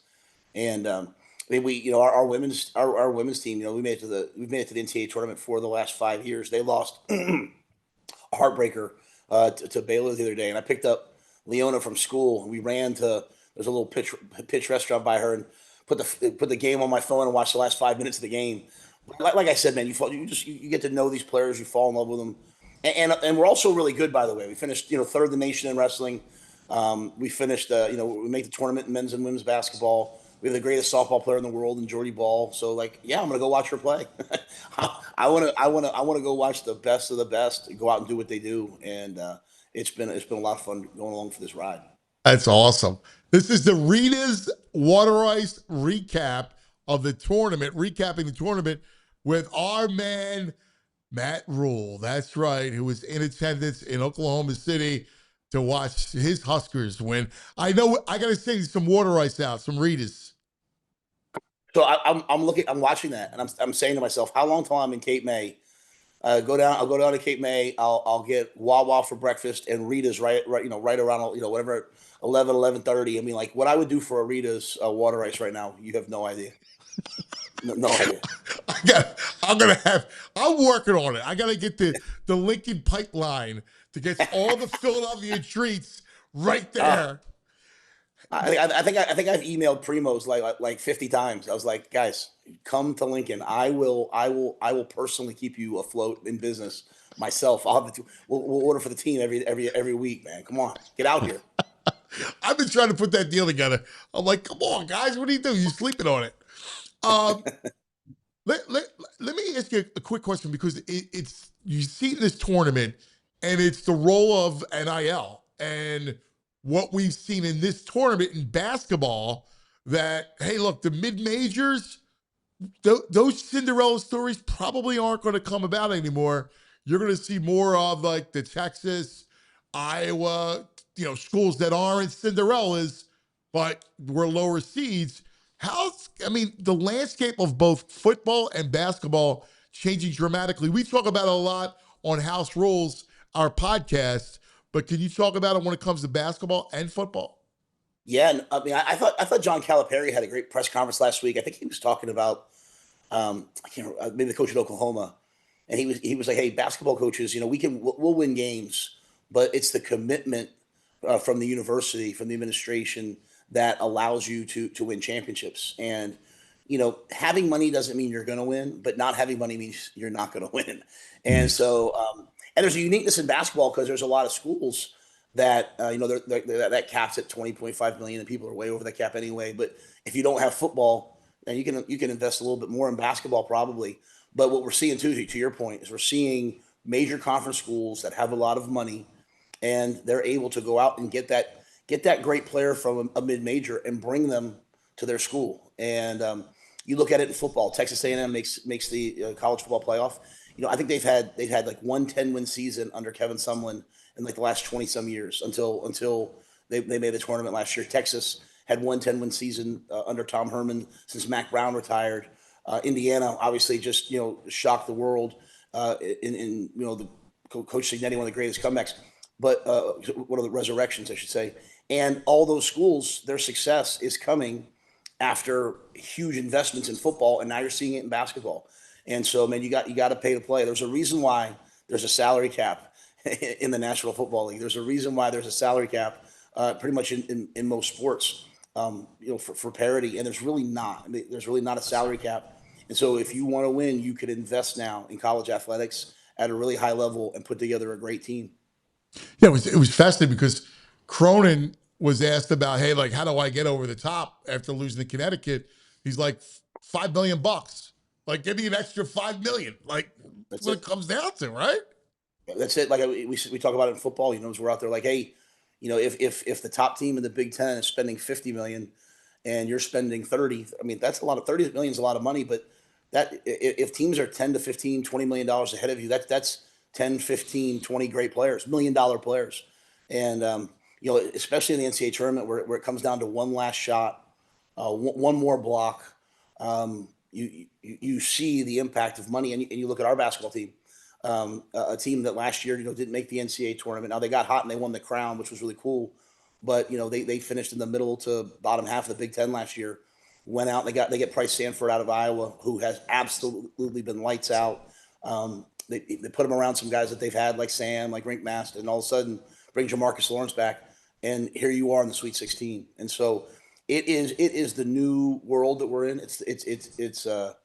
And our women's team, we've made it to the NCAA tournament for the last 5 years. They lost a heartbreaker to Baylor the other day, and I picked up Leona from school. We ran to there's a little pitch restaurant by her and put the game on my phone and watched the last 5 minutes of the game. Like I said, man, you get to know these players, you fall in love with them. And we're also really good, by the way. We finished, third in the nation in wrestling. We finished, we make the tournament in men's and women's basketball. We have the greatest softball player in the world in Jordy Ball. So, I'm gonna go watch her play. I wanna go watch the best of the best, go out and do what they do. And it's been a lot of fun going along for this ride. That's awesome. This is the Ritas Water Ice recap of the tournament, recapping the tournament with our man Matt Rhule, that's right, who was in attendance in Oklahoma City to watch his Huskers win. I know I got to send some water ice out, some Ritas. So I'm watching that, and I'm saying to myself, how long till I'm in Cape May? I'll go down to Cape May. I'll get Wawa for breakfast and Ritas right around whatever 11:30. I mean, like what I would do for a Ritas water ice right now, you have no idea. No idea. I'm working on it. I gotta get the Lincoln pipeline to get all the Philadelphia treats right there. I think I've emailed Primos like 50 times. I was like, guys, come to Lincoln. I will personally keep you afloat in business myself. We'll order for the team every week, man. Come on, get out here. I've been trying to put that deal together. I'm like, come on, guys, what are you doing? You're sleeping on it. Let me ask you a quick question, because it's you see this tournament, and it's the role of NIL and what we've seen in this tournament in basketball. That, hey, look, the mid majors, those Cinderella stories probably aren't going to come about anymore. You're going to see more of like the Texas, Iowa, schools that aren't Cinderellas, but were lower seeds. The landscape of both football and basketball changing dramatically. We talk about it a lot on House Rules, our podcast, but can you talk about it when it comes to basketball and football? Yeah, I thought John Calipari had a great press conference last week. I think he was talking about I can't remember, maybe the coach at Oklahoma, and he was like, "Hey, basketball coaches, we'll win games, but it's the commitment from the university, from the administration, that allows you to win championships. And having money doesn't mean you're going to win, but not having money means you're not going to win. And so, and there's a uniqueness in basketball because there's a lot of schools that that caps at 20.5 million, and people are way over the cap anyway. But if you don't have football, then you can invest a little bit more in basketball probably. But what we're seeing too, to your point, is we're seeing major conference schools that have a lot of money, and they're able to go out and get that great player from a mid-major and bring them to their school. And you look at it in football. Texas A&M makes the college football playoff. I think they've had like one 10-win season under Kevin Sumlin in like the last 20 some years until they made the tournament last year. Texas had one 10-win season under Tom Herman since Mac Brown retired. Indiana obviously just shocked the world in the Coach Cignetti, one of the greatest comebacks, but one of the resurrections, I should say. And all those schools, their success is coming after huge investments in football, and now you're seeing it in basketball. And so, man, you got to pay to play. There's a reason why there's a salary cap in the National Football League. There's a reason why there's a salary cap pretty much in most sports, for parity. And there's really not. There's really not a salary cap. And so if you want to win, you could invest now in college athletics at a really high level and put together a great team. Yeah, it was fascinating because Cronin was asked about, hey, like, how do I get over the top after losing to Connecticut? He's like, $5 million. Like, give me an extra $5 million. Like, that's what it comes down to, right? That's it. Like we talk about it in football. As we're out there, like, hey, if the top team in the Big Ten is spending $50 million and you're spending 30, that's a lot of 30 million is a lot of money. But that if teams are 10 to 15, $20 million ahead of you, that's 10, 15, 20 great players, $1 million players. And, especially in the NCAA tournament where it comes down to one last shot, one more block, you see the impact of money. And you look at our basketball team, a team that last year, didn't make the NCAA tournament. Now they got hot and they won the crown, which was really cool. But, they finished in the middle to bottom half of the Big Ten last year, went out and they get Bryce Sanford out of Iowa, who has absolutely been lights out. They put him around some guys that they've had like Sam, like Rink Mast, and all of a sudden bring Jamarcus Lawrence back. And here you are in the Sweet 16. And so it is the new world that we're in. It's a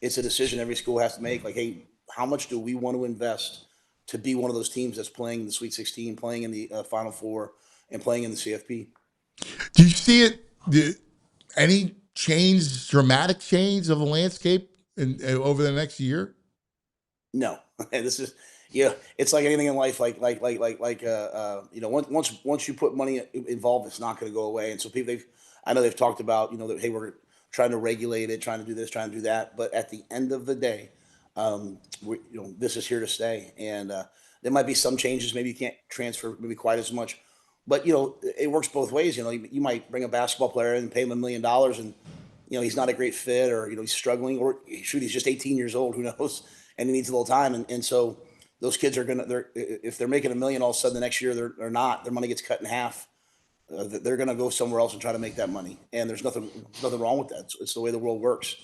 decision every school has to make. Like, hey, how much do we want to invest to be one of those teams that's playing the Sweet 16, playing in the Final Four, and playing in the CFP? Do you see it? Any dramatic change of the landscape over the next year? No, this is it's like anything in life. Once you put money involved, it's not going to go away. And so I know they've talked about that, hey, we're trying to regulate it, trying to do this, trying to do that. But at the end of the day, this is here to stay. And there might be some changes. Maybe you can't transfer maybe quite as much, but it works both ways. You might bring a basketball player in and pay him $1 million, and he's not a great fit, or he's struggling, or shoot, he's just 18 years old. Who knows? And he needs a little time. And so those kids if they're making $1 million, all of a sudden the next year they're not. Their money gets cut in half. They're going to go somewhere else and try to make that money. And there's nothing wrong with that. It's the way the world works.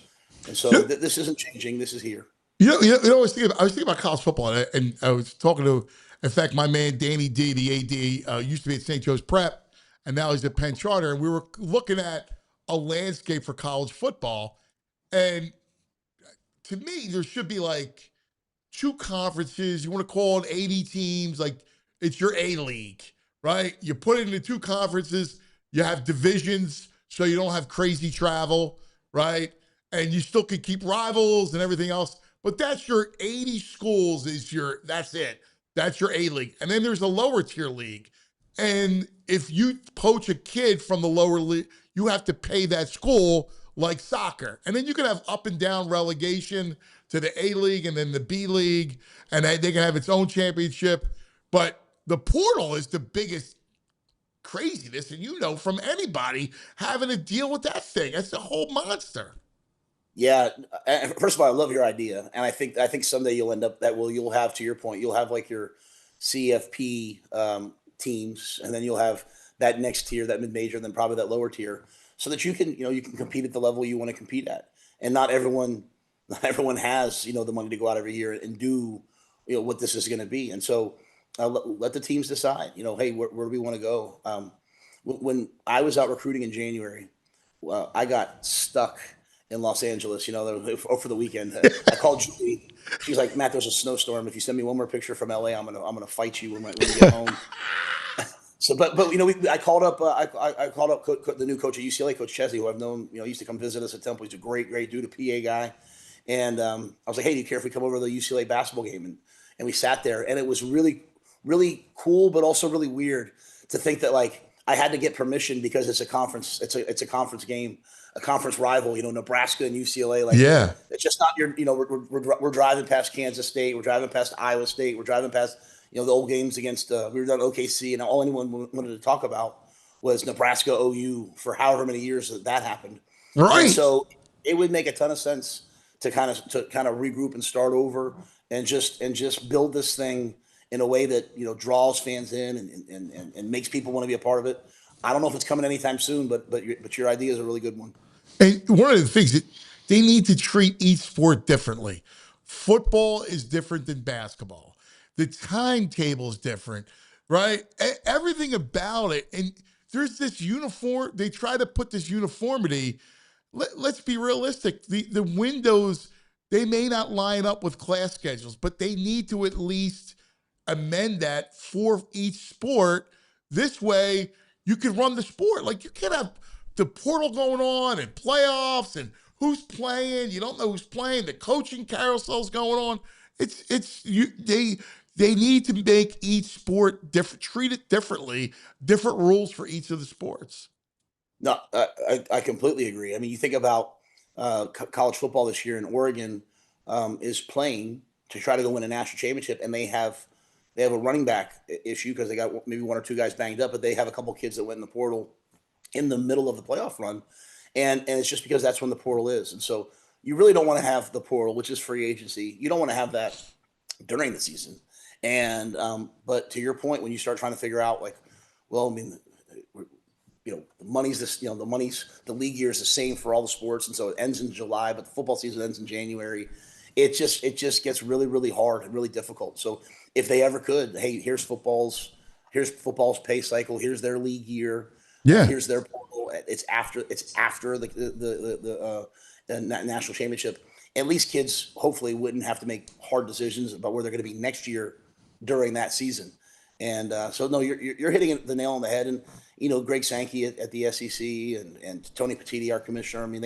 And so this isn't changing. This is here. I was thinking about college football, and I was talking to, in fact, my man Danny D, the AD, used to be at St. Joe's Prep, and now he's at Penn Charter, and we were looking at a landscape for college football, and to me, there should be like 2 conferences. You want to call it 80 teams, like it's your A league, right? You put it into 2 conferences. You have divisions, so you don't have crazy travel, right? And you still can keep rivals and everything else. But that's your 80 schools that's it. That's your A league. And then there's a lower tier league. And if you poach a kid from the lower league, you have to pay that school like soccer. And then you can have up and down relegation to the A league and then the B league, and they can have its own championship. But the portal is the biggest craziness, and from anybody having to deal with that thing. That's a whole monster. Yeah. First of all, I love your idea, and I think someday you'll have, to your point, you'll have like your CFP teams, and then you'll have that next tier, that mid-major, and then probably that lower tier, so that you can compete at the level you want to compete at, and not everyone has the money to go out every year and do what this is going to be, and so let the teams decide. Hey, where do we want to go? When I was out recruiting in January, I got stuck in Los Angeles, over the weekend. I called Julie. She's like, Matt, there's a snowstorm. If you send me one more picture from LA, I'm gonna fight you when we get home. So, but I called up the new coach at UCLA, Coach Chesley, who I've known. He used to come visit us at Temple. He's a great dude, a PA guy. And I was like, hey, do you care if we come over to the UCLA basketball game? And we sat there, and it was really, really cool, but also really weird to think that like I had to get permission because it's a conference. It's a conference game, a conference rival. Nebraska and UCLA. Like, yeah, it's just not your. We're driving past Kansas State. We're driving past Iowa State. We're driving past the old games against. We were done OKC, and all anyone wanted to talk about was Nebraska OU for however many years that happened. Right. And so it would make a ton of sense to kind of regroup and start over and just build this thing in a way that draws fans in and makes people want to be a part of it. I don't know if it's coming anytime soon, but your idea is a really good one. And one of the things that they need to treat each sport differently. Football is different than basketball. The timetable is different, right? Everything about it. And there's this uniform. They try to put this uniformity. Let's be realistic. The windows, they may not line up with class schedules, but they need to at least amend that for each sport. This way, you can run the sport. Like, you can't have the portal going on and playoffs and who's playing. You don't know who's playing. The coaching carousel's going on. They need to make each sport different, treat it differently, different rules for each of the sports. No, I completely agree. I mean, you think about college football this year, in Oregon is playing to try to go win a national championship, and they have a running back issue because they got maybe 1 or 2 guys banged up, but they have a couple kids that went in the portal in the middle of the playoff run, and it's just because that's when the portal is. And so you really don't want to have the portal, which is free agency. You don't want to have that during the season. And but to your point, when you start trying to figure out, like, well, I mean, the money's this, the league year is the same for all the sports, and so it ends in July, but the football season ends in January. It just gets really, really hard and really difficult. So if they ever could, hey, here's football's pay cycle, here's their league year, here's their portal. It's after the national championship. At least kids hopefully wouldn't have to make hard decisions about where they're going to be next year during that season. And so no, you're hitting the nail on the head. And Greg Sankey at the SEC and Tony Petitti, our commissioner. I mean,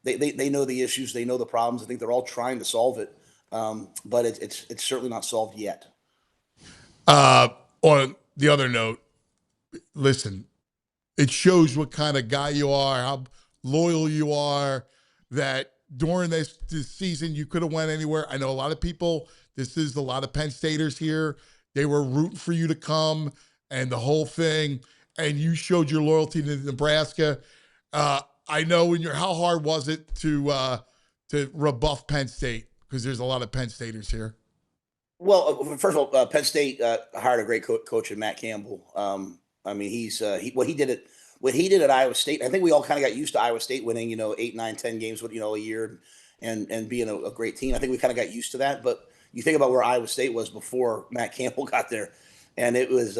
they know the issues, they know the problems. I think they're all trying to solve it, but it's certainly not solved yet. On the other note, listen, it shows what kind of guy you are, how loyal you are, that during this season you could have went anywhere. I know a lot of people, this is a lot of Penn Staters here. They were rooting for you to come and the whole thing, and you showed your loyalty to Nebraska. I know how hard was it to rebuff Penn State? Because there's a lot of Penn Staters here. Well, first of all, Penn State hired a great coach in Matt Campbell. I mean, he did it what he did at Iowa State, I think we all kind of got used to Iowa State winning, 8, 9, 10 games, a year and being a great team. I think we kind of got used to that. But you think about where Iowa State was before Matt Campbell got there, and it was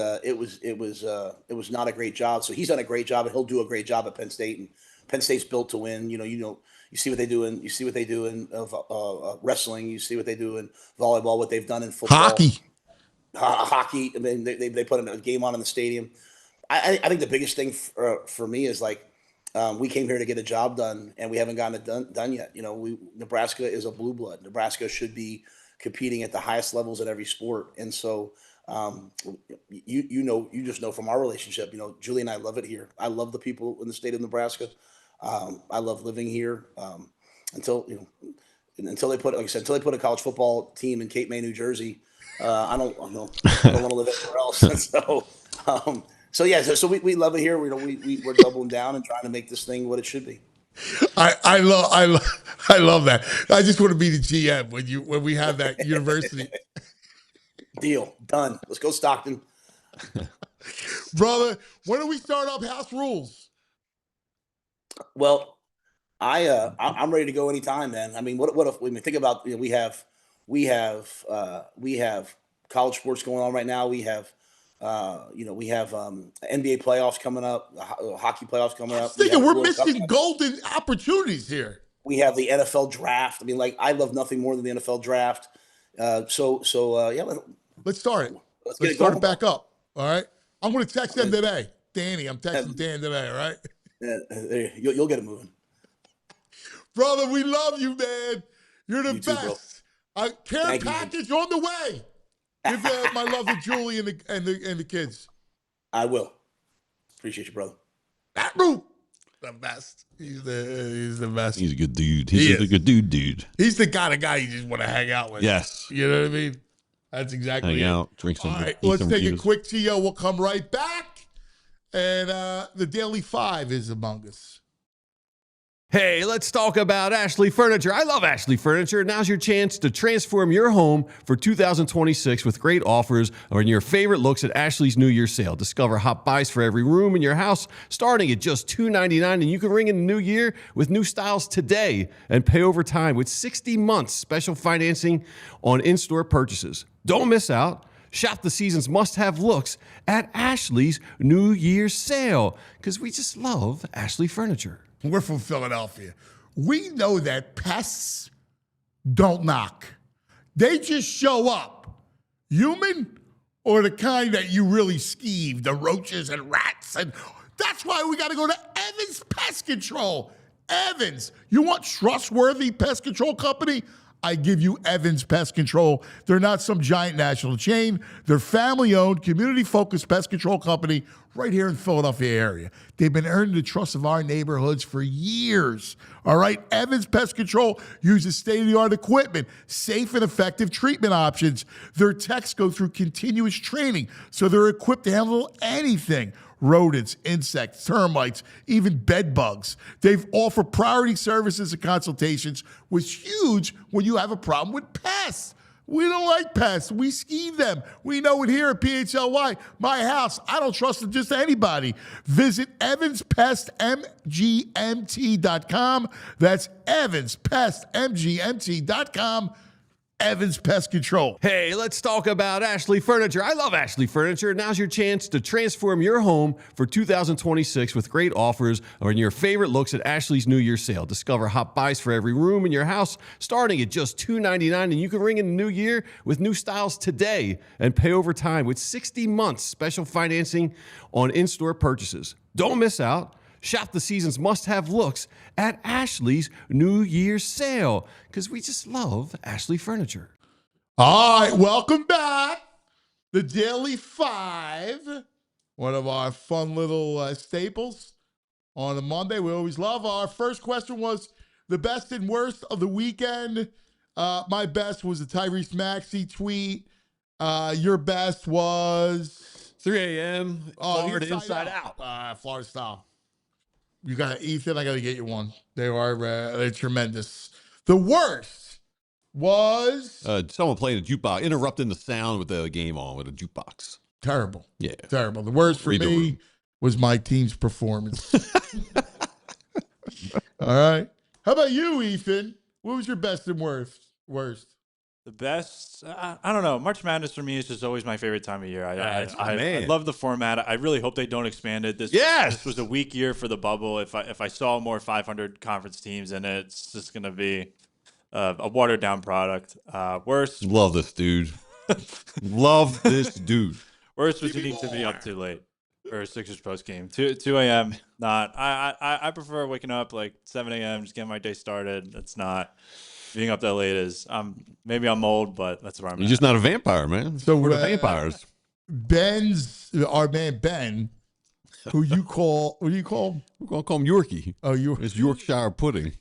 not a great job. So he's done a great job, and he'll do a great job at Penn State. And Penn State's built to win. You see what they do in wrestling. You see what they do in volleyball. What they've done in football, hockey. I mean, they put a game on in the stadium. I think the biggest thing for me is we came here to get a job done, and we haven't gotten it done yet. Nebraska is a blue blood. Nebraska should be competing at the highest levels at every sport, and so you just know from our relationship. Julie and I love it here. I love the people in the state of Nebraska. I love living here until they put, like I said, until they put a college football team in Cape May, New Jersey. I don't want to live anywhere else. And so we love it here. We're doubling down and trying to make this thing what it should be. I love that. I just want to be the GM when we have that university. Deal done. Let's go Stockton, brother. When do we start up house rules? Well, I'm ready to go anytime, man. I mean, what if think about we have college sports going on right now. We have NBA playoffs coming up, hockey playoffs coming up. We're missing golden opportunities here. We have the NFL draft. I mean, I love nothing more than the NFL draft. Let's start it. Let's start it back up. All right. I'm going to text them today. Danny, I'm texting Dan today. All right. You'll get it moving. Brother, we love you, man. You're the best. Care package on the way. Give my love to Julie and the kids. I will. Appreciate you, brother. That Rhule, the best. He's the best. He's a good dude. He's a good dude. He's the kind of guy you just want to hang out with. Yes. You know what I mean? That's exactly hang it. out, drink some. All right, let's take a quick TO. We'll come right back. And the Daily 5 is among us. Hey, let's talk about Ashley Furniture. I love Ashley Furniture. Now's your chance to transform your home for 2026 with great offers on your favorite looks at Ashley's New Year sale. Discover hot buys for every room in your house starting at just $299, and you can ring in the new year with new styles today and pay over time with 60 months special financing on in-store purchases. Don't miss out. Shop the season's must-have looks at Ashley's New Year's sale because we just love Ashley Furniture. We're from Philadelphia. We know that pests don't knock. They just show up. Human or the kind that you really skeeve, the roaches and rats. And that's why we got to go to Evans Pest Control. Evans, you want trustworthy pest control company? I give you Evans Pest Control. They're not some giant national chain. They're family-owned, community-focused pest control company right here in the Philadelphia area. They've been earning the trust of our neighborhoods for years. All right, Evans Pest Control uses state-of-the-art equipment, safe and effective treatment options. Their techs go through continuous training, so they're equipped to handle anything. Rodents, insects, termites, even bed bugs. They've offered priority services and consultations, which is huge when you have a problem with pests. We don't like pests. We skeeve them. We know it here at PHLY. My house, I don't trust it just to anybody. Visit evanspestmgmt.com. That's evanspestmgmt.com. Evans Pest Control. Hey, let's talk about Ashley Furniture. I love Ashley Furniture. Now's your chance to transform your home for 2026 with great offers on your favorite looks at Ashley's New Year sale. Discover hot buys for every room in your house starting at just $299, and you can ring in the new year with new styles today and pay over time with 60 months special financing on in-store purchases. Don't miss out. Shop the season's must-have looks at Ashley's New Year's sale because we just love Ashley Furniture. All right, welcome back. The Daily 5, one of our fun little staples on a Monday. We always love. Our first question was the best and worst of the weekend. My best was the Tyrese Maxey tweet. Your best was 3 a.m. Florida inside out. Florida style. You got Ethan. I got to get you one. They're tremendous. The worst was someone playing a jukebox, interrupting the sound with the game on with a jukebox. Terrible. Yeah, terrible. The worst for me was my team's performance. All right. How about you, Ethan? What was your best and worst? The best, I don't know. March Madness for me is just always my favorite time of year. I love the format. I really hope they don't expand it. This was a weak year for the bubble. If I saw more 500 conference teams in it, it's just going to be a watered down product. Worst. Love this dude. Love this dude. Worst was eating to be up too late for a Sixers post game. 2 a.m. Not. I prefer waking up like 7 a.m. Just getting my day started. That's not. Being up that late is maybe I'm old, but that's where I'm You're at. just not a vampire, man. So we're the vampires. Our man Ben, who you call, what do you call him? We're gonna call him Yorkie. Oh, it's Yorkshire pudding.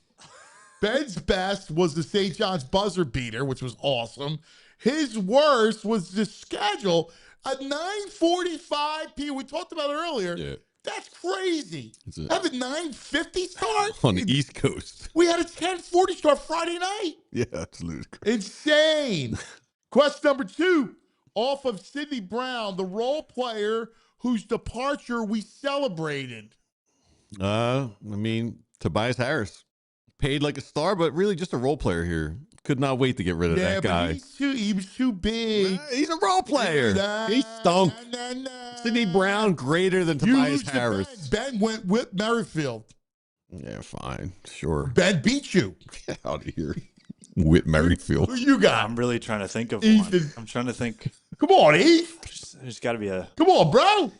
Ben's best was the St. John's buzzer beater, which was awesome. His worst was the schedule at 9:45 p.m. We talked about it earlier. Yeah. That's crazy. Have a 9:50 start on the East Coast. We had a 10:40 start Friday night. Yeah, that's ludicrous. Insane. Question number 2. Off of Sidney Brown, the role player whose departure we celebrated. I mean, Tobias Harris. Paid like a star, but really just a role player here. Could not wait to get rid of that guy. He was too big. He's a role player. He stunk. Sidney Brown greater than Tobias Harris. Ben went with Merrifield. Yeah, fine. Sure. Ben beat you. Get out of here. Whit Merrifield. Who you got? I'm really trying to think of Ethan. one. I'm trying to think. Come on, Heath. There's got to be a. Come on, bro.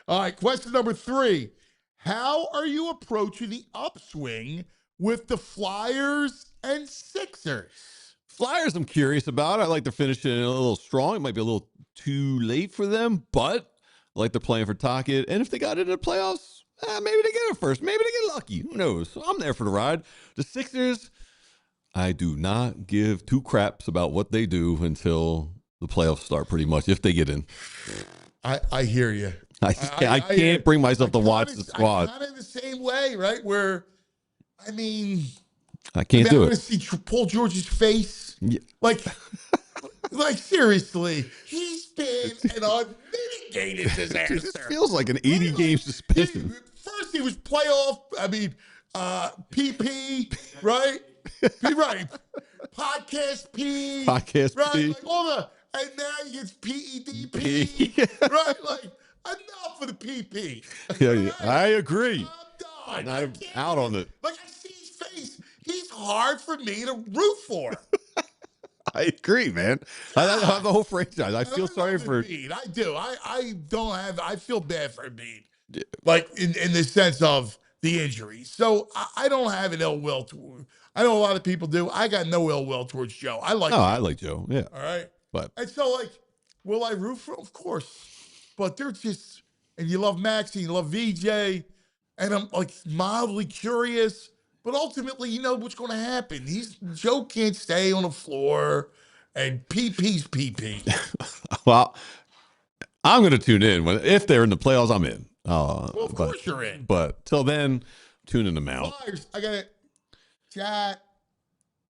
All right, question number 3. How are you approaching the upswing with the Flyers and Sixers? Flyers, I'm curious about. I like they're finishing a little strong. It might be a little too late for them, but I like they're playing for Tocchet. And if they got into the playoffs, maybe they get it first. Maybe they get lucky. Who knows? I'm there for the ride. The Sixers, I do not give 2 craps about what they do until the playoffs start, pretty much, if they get in. I hear you. I can't bring myself to watch the squad. I'm kind of the same way, right? Where, I mean, I can't do it. I want to see Paul George's face. Yeah. Like seriously, he's been an unmitigated disaster. This feels like an 80-game suspension. First, he was playoff. I mean, PP, right? Right. Podcast P. Podcast right? P. Like all the, and now he gets PEDP. Right? Like, enough of the PP. Yeah, right? I agree. I'm done. I'm out on it. Like, I see his face. He's hard for me to root for. I agree, man. I have the whole franchise. I feel sorry for Embiid. I do. I don't have. I feel bad for Embiid. Yeah. Like in the sense of the injuries. So I don't have an ill will to. I know a lot of people do. I got no ill will towards Joe. I like. I like Joe. Yeah. All right. But and so like, will I root for him? Of course. But they're just, and you love Maxey, you love VJ, and I'm like mildly curious. But ultimately, you know what's going to happen. Joe can't stay on the floor, and PP's PP. Well, I'm going to tune in if they're in the playoffs. I'm in. Well, of course you're in. But till then, tuning them out. Flyers, I got it. Chat.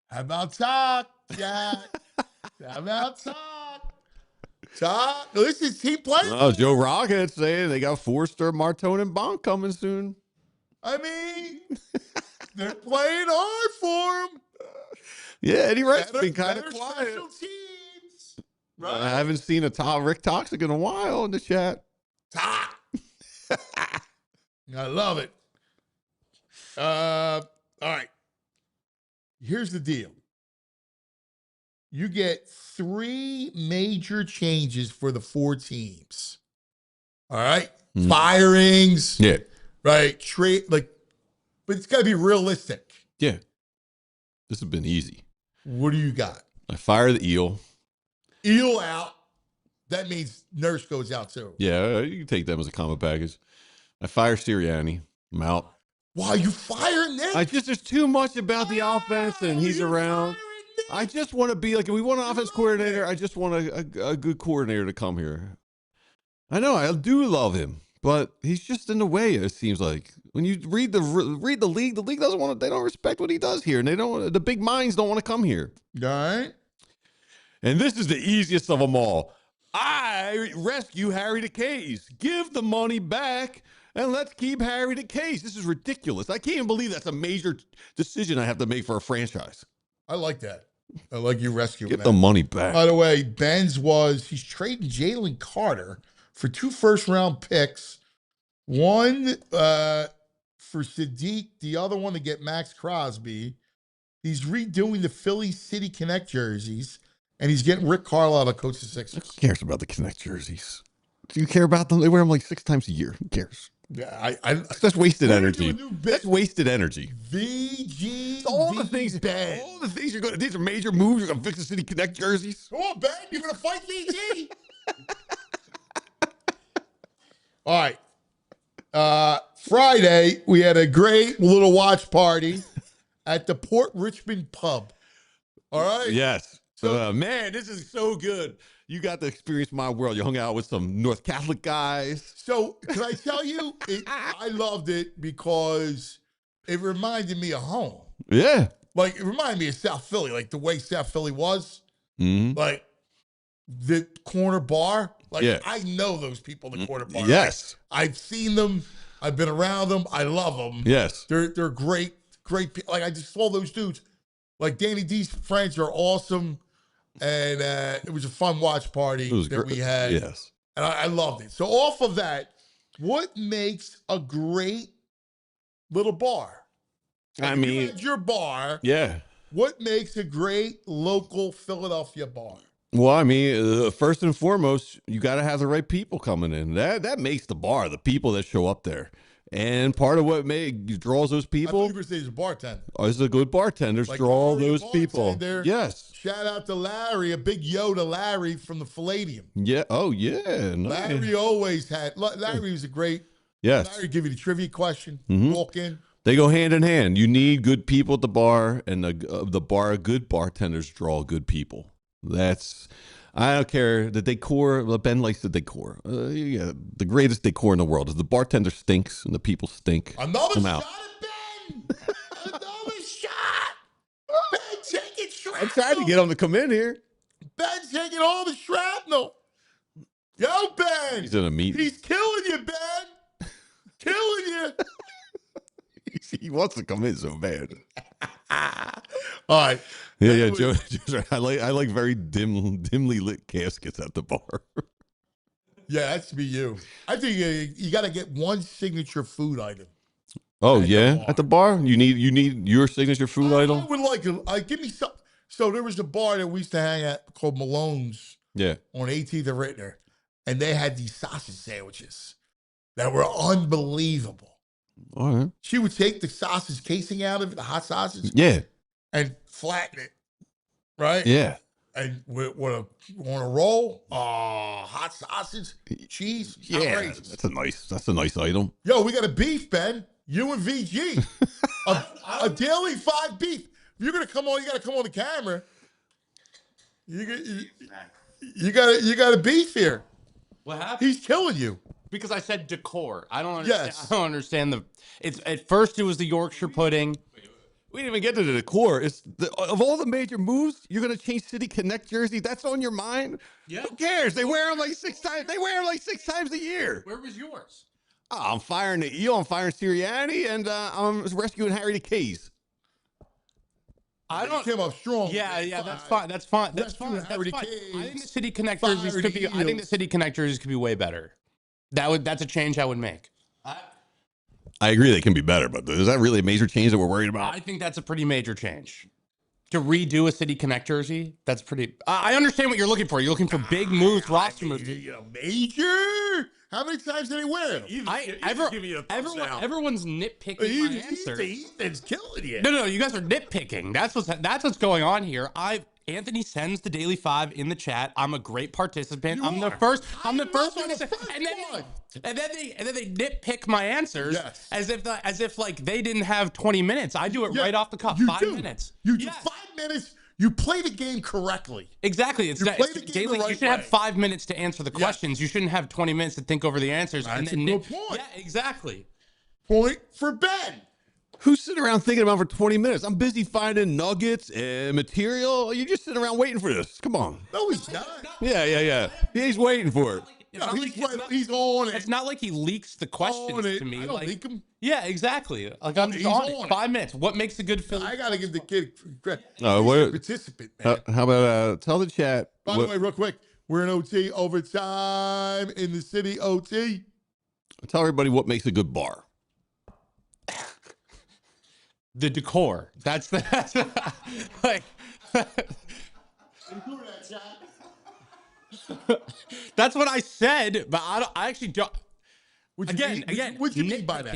How about talk? Chat. How about talk? Talk. This is team play. Oh, Joe Rockets saying they got Forster, Martone, and Bonk coming soon. I mean, they're playing hard for him. Yeah, Eddie Wright's been kind of quiet. Special teams. Right? I haven't seen a Rick Toxic in a while in the chat. Talk. I love it. All right. Here's the deal. You get 3 major changes for the 4 teams. All right? Firings. Yeah. Right? Trade, like, but it's got to be realistic. Yeah. This has been easy. What do you got? I fire the Eel. Eel out. That means Nurse goes out too. Yeah, you can take them as a combo package. I fire Sirianni. I'm out. Why are you firing Nick? There's too much about the offense, and he's around. I just want to be like, if we want an offense coordinator, I just want a good coordinator to come here. I know, I do love him, but he's just in the way, it seems like. When you read the league doesn't want to, they don't respect what he does here, and the big minds don't want to come here. All right. And this is the easiest of them all. I rescue Harry the Case. Give the money back and let's keep Harry the Case. This is ridiculous. I can't even believe that's a major decision I have to make for a franchise. I like that. I like you rescuing Get that. the money back. By the way, Ben's he's trading Jalen Carter for 2 first-round picks. One for Sadiq, the other one to get Max Crosby. He's redoing the Phillies City Connect jerseys, and he's getting Rick Carlisle to coach the Sixers. Who cares about the Connect jerseys? Do you care about them? They wear them like 6 times a year. Who cares? Yeah, that's wasted energy. That's wasted energy. VG, all the things you're going to. These are major moves. You're going to fix the City Connect jerseys. Come on, Ben. You're going to fight VG. All right. Friday, we had a great little watch party at the Port Richmond pub. All right. Yes. So, man, this is so good. You got to experience my world. You hung out with some North Catholic guys. So, can I tell you, I loved it because it reminded me of home. Yeah. Like, it reminded me of South Philly, like the way South Philly was. Mm-hmm. Like, the corner bar. Like, yeah. I know those people in the corner bar. Yes. Like, I've seen them. I've been around them. I love them. Yes. They're great people. Like, I just saw those dudes. Like, Danny D's friends are awesome. And it was a fun watch party that we had. Yes. And I loved it. So off of that, what makes a great little bar? I mean, you had your bar. Yeah. What makes a great local Philadelphia bar? Well, I mean, first and foremost, you got to have the right people coming in. That makes the bar, the people that show up there. And part of what draws those people. I thought you were saying he's a bartender. Oh, he's a good bartender. Like draw those people. Yes. Shout out to Larry, a big yo to Larry from the Palladium. Yeah. Oh, yeah. Nice. Larry always had. Larry was a great. Yes. Larry give you the trivia question. Walk in. They go hand in hand. You need good people at the bar, and good bartenders draw good people. I don't care. The decor, Ben likes the decor. Yeah, the greatest decor in the world is the bartender stinks and the people stink. Another shot at Ben. Another shot. Ben taking shrapnel. I'm trying to get him to come in here. Ben's taking all the shrapnel. Yo, Ben. He's in a meeting. He's killing you, Ben. Killing you. He wants to come in so bad. All right. Yeah, Joe. I like very dimly lit caskets at the bar. Yeah, that's to be you. I think you got to get one signature food item. Oh yeah, at the bar. You need your signature food item. I would like give me some. So there was a bar that we used to hang at called Malone's. Yeah. On 18th and Rittner, and they had these sausage sandwiches that were unbelievable. All right. She would take the sausage casing out of it, the hot sausage. Yeah. And flatten it. Right? Yeah. And on a roll, hot sausage, cheese. Yeah. Outrageous. That's a nice item. Yo, we got a beef, Ben. You and VG. a daily 5 beef. If you're gonna come on, you gotta come on the camera. You got a beef here. What happened? He's killing you. Because I said decor. I don't understand. Yes. I don't understand it's at first it was the Yorkshire pudding. We didn't even get to the decor. Of all the major moves, you're gonna change City Connect jersey. That's on your mind. Yeah. Who cares? They wear them like 6 times. They wear them like 6 times a year. Where was yours? Oh, I'm firing the eel. I'm firing Sirianni, and I'm rescuing Harry the Case. I don't came up strong. Yeah, that's fine. That's fine. That's fine. That's fine. I think the City Connect jerseys could be. I think the City Connect jerseys could be way better. That's a change I would make. I agree they can be better, but is that really a major change that we're worried about? I think that's a pretty major change. To redo a City Connect jersey, that's pretty. I understand what you're looking for. You're looking for big moves, roster moves. Major? How many times did he wear them? Everyone's nitpicking my answer. Ethan's killing you. No, you guys are nitpicking. That's what's going on here. Anthony sends the Daily 5 in the chat. I'm a great participant. I'm the first one to say, and then they nitpick my answers as if like they didn't have 20 minutes. I do it right off the cuff. 5 minutes. You do 5 minutes. You play the game correctly. Exactly. It's daily. You should have 5 minutes to answer the questions. You shouldn't have 20 minutes to think over the answers. That's a good point. Yeah, exactly. Point for Ben. Who's sitting around thinking about it for 20 minutes? I'm busy finding nuggets and material. You're just sitting around waiting for this. Come on. No, he's not. Yeah. He's waiting for it. He's on it. It's not like he leaks the questions to me. I don't leak them. Yeah, exactly. Like I'm just on it. 5 minutes. What makes a good Philly? I gotta give the kid credit. What? Participant, man. How about tell the chat? By the way, real quick, we're in OT overtime in the city. OT. Tell everybody what makes a good bar. The decor. That's like. That's what I said, but I actually don't. What'd you mean by that?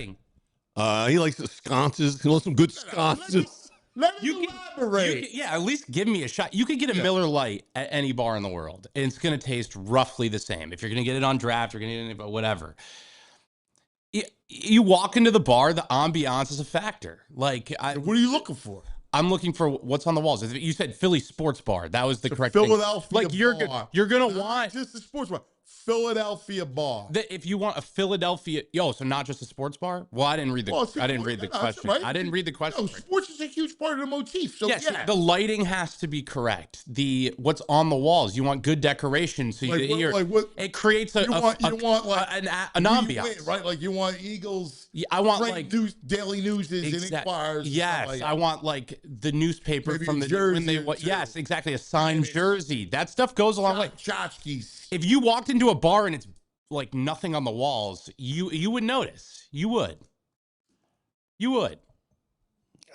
He likes the sconces. He wants some good sconces. Let me elaborate. At least give me a shot. You could get a Miller Lite at any bar in the world, and it's going to taste roughly the same. If you're going to get it on draft, you're going to get it, whatever. You walk into the bar, the ambiance is a factor. Like, what are you looking for? I'm looking for what's on the walls. You said Philly Sports Bar. That was the correct Philadelphia thing. Like you're bar. You're gonna want just a sports bar. Philadelphia bar. If you want a Philadelphia, so not just a sports bar. Well, I didn't read the question. I didn't read the question. No, sports is a huge part of the motif. So yes, the lighting has to be correct. What's on the walls. You want good decoration, so it creates an ambiance, right? Like you want Eagles. Yeah, I want daily news and Inquirers. Yes, like I want like the newspaper maybe from the jersey. Yes, exactly, a signed jersey. That stuff goes a long way. Tchotchkes. If you walked into a bar and it's like nothing on the walls, you would notice. You would.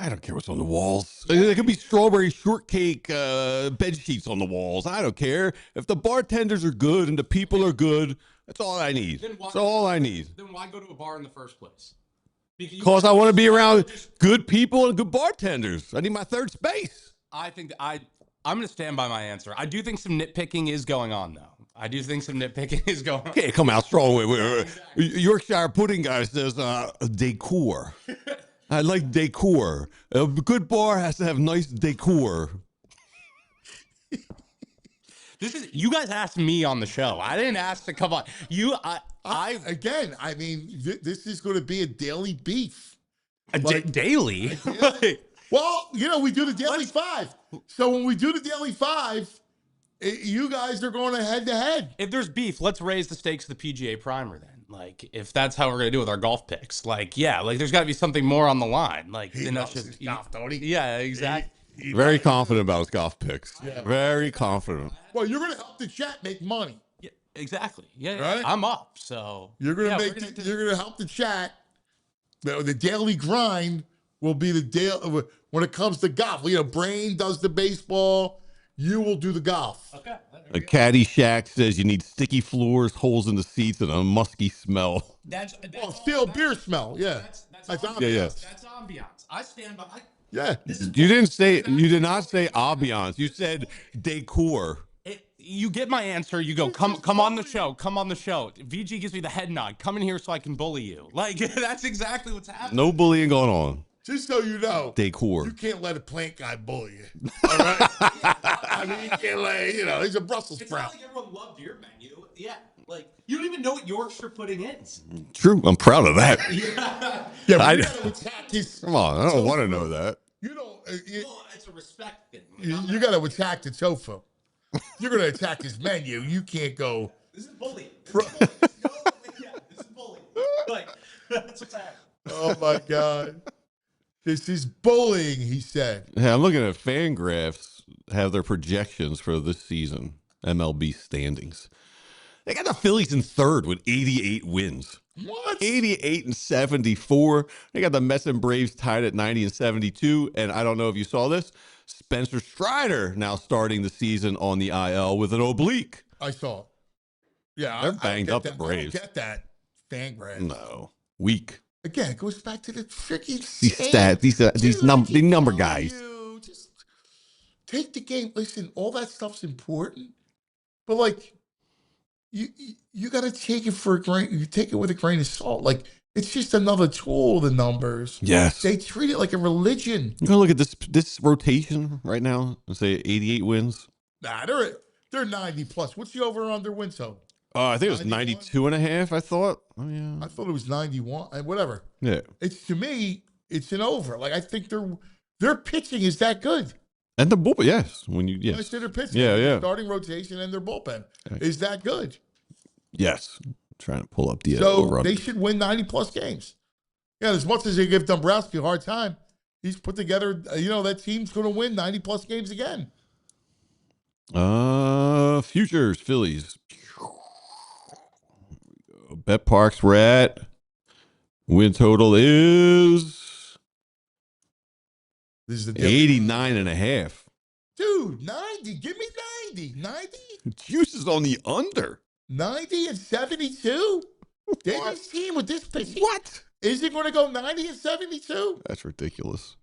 I don't care what's on the walls. There could be strawberry shortcake bed sheets on the walls. I don't care. If the bartenders are good and the people are good, that's all I need. That's all I need. Then why go to a bar in the first place? Because I want to be around good people and good bartenders. I need my third space. I think that I'm going to stand by my answer. I do think some nitpicking is going on, though. Okay, come out strong. Yorkshire pudding guy says decor. I like decor. A good bar has to have nice decor. You guys asked me on the show. I didn't ask to come on. I mean, this is going to be a daily beef. Daily? Well, we do the daily 5. So when we do the daily 5, you guys are going head to head. If there's beef, let's raise the stakes of the PGA Primer then. Like, if that's how we're going to do with our golf picks. Like, yeah, like there's got to be something more on the line. Like, he knows his golf, don't he? Yeah, exactly. Very confident about his golf picks. Yeah. Very confident. Well, you're going to help the chat make money. Yeah, exactly. Yeah, right? I'm up. So you're going to you're going to help the chat. The daily grind will be the daily when it comes to golf. Brain does the baseball. You will do the golf. Okay. A Caddyshack says you need sticky floors, holes in the seats, and a musky smell. That's stale beer smell. Yeah. That's ambiance. Yeah. That's ambiance. I stand by. Yeah. You did not say ambiance. You said decor. You get my answer. You go, come on the show. Come on the show. VG gives me the head nod. Come in here so I can bully you. Like, that's exactly what's happening. No bullying going on. Just so you know, decor. You can't let a plant guy bully you. All right? I mean, you can't let, he's a Brussels sprout. It's not like everyone loved your menu. Yeah. Like, you don't even know what Yorkshire pudding is. True. I'm proud of that. Yeah, but you gotta attack his. Come on. I don't want to know that. You don't. It's a respect thing. You got to attack the tofu. You're going to attack his menu. You can't go. This is bullying. This is bullying. Like, that's what's happening. Oh, my God. This is bullying, he said. Yeah, I'm looking at Fangraphs have their projections for this season, MLB standings. They got the Phillies in third with 88 wins. What? 88 and 74. They got the Mets and Braves tied at 90 and 72. And I don't know if you saw this. Spencer Strider now starting the season on the IL with an oblique. I saw it. Yeah, they're banged up, the Braves. I don't get that. Fangraphs. No. Weak. Again, it goes back to the tricky these stats, these number guys. Just take the game. Listen, all that stuff's important, but like, you got to take it for a grain. You take it with a grain of salt. Like, it's just another tool. The numbers. Yes. They treat it like a religion. You gonna look at this rotation right now and say 88 wins. Nah, they're 90 plus. What's the over under win total? I think it was 92 and a half, I thought. Oh, yeah. I thought it was 91. Whatever. Yeah. It's, to me, it's an over. Like I think their pitching is that good. And the bullpen, yes. I say their pitching, starting rotation and their bullpen is that good. Yes. I'm trying to pull up the so they should win 90-plus games. Yeah, as much as they give Dombrowski a hard time, he's put together, that team's going to win 90-plus games again. Futures, Phillies. Bet Parks we're at. Win total is 89.5. Dude, 90. Give me 90. 90? Juice is on the under. 90 and 72? This team with this pitching. What? Is it going to go 90 and 72? That's ridiculous.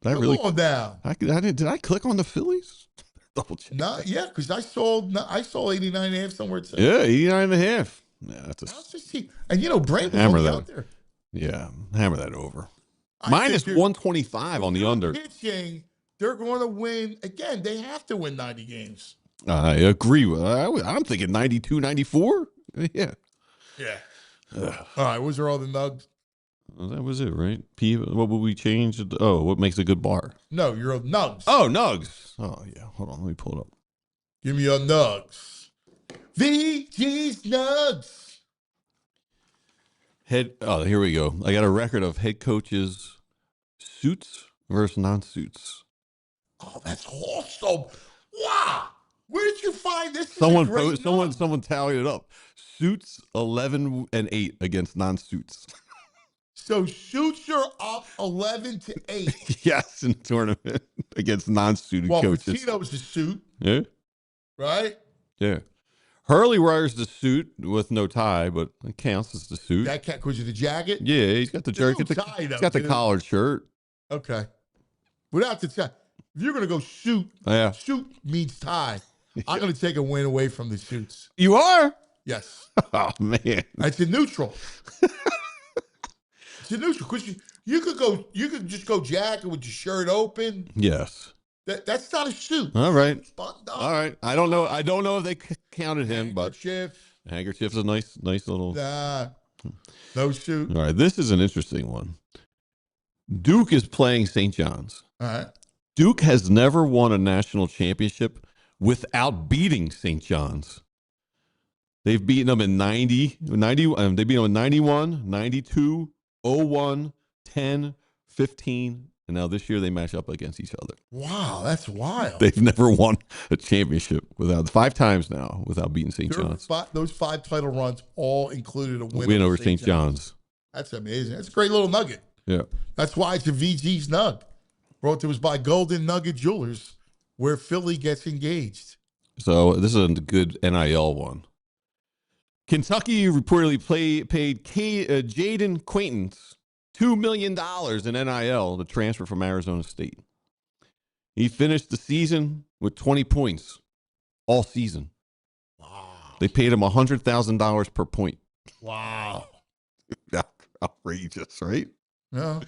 Come on down. Did I click on the Phillies? Double check. Yeah, because I saw 89.5 somewhere. Yeah, 89.5. Yeah, that's a team. And Brand was hammer out there. Yeah, hammer that over. Minus 125 on the under. Pitching, they're going to win. Again, they have to win 90 games. I agree. I'm thinking 92, 94. Yeah. Yeah. All right, those are all the nugs. Well, that was it, right? What would we change? What makes a good bar? No, you're a nugs. Oh, nugs. Oh, yeah. Hold on. Let me pull it up. Give me your nugs. VG's nugs. Here we go. I got a record of head coaches suits versus non-suits. Oh, that's awesome. Wow. Where did you find this? Someone tallied it up. Suits 11-8 against non-suits. So suits are up 11-8. Yes, in the tournament against non-suited coaches. Patino's a suit. Yeah. Right? Yeah. Hurley wears the suit with no tie, but it counts as the suit. That can't because of the jacket? Yeah, he's got the jersey. He's got the collared shirt. Okay. Without the tie. If you're going to go suit, suit means tie. I'm going to take a win away from the suits. You are? Yes. Oh, man. It's a neutral. It's a neutral. Because you could just go jacket with your shirt open. Yes. That's not a suit. All right. All right. I don't know if they counted him, but handkerchief's a nice little. No suit. All right. This is an interesting one. Duke is playing St. John's. All right. Duke has never won a national championship without beating St. John's. They've beaten them in 90. They beat them in 91, 92, 01, 10, 15. And now this year they match up against each other. Wow, that's wild. They've never won a championship 5 times now without beating St. John's. Those 5 title runs all included a win over St. John's. That's amazing. That's a great little nugget. Yeah. That's why it's a VG's Nug. Brought to us by Golden Nugget Jewelers, where Philly gets engaged. So this is a good NIL one. Kentucky reportedly paid Jaden Quaintance $2 million in NIL to transfer from Arizona State. He finished the season with 20 points all season. Wow. They paid him $100,000 per point. Wow. Outrageous, right? Yeah,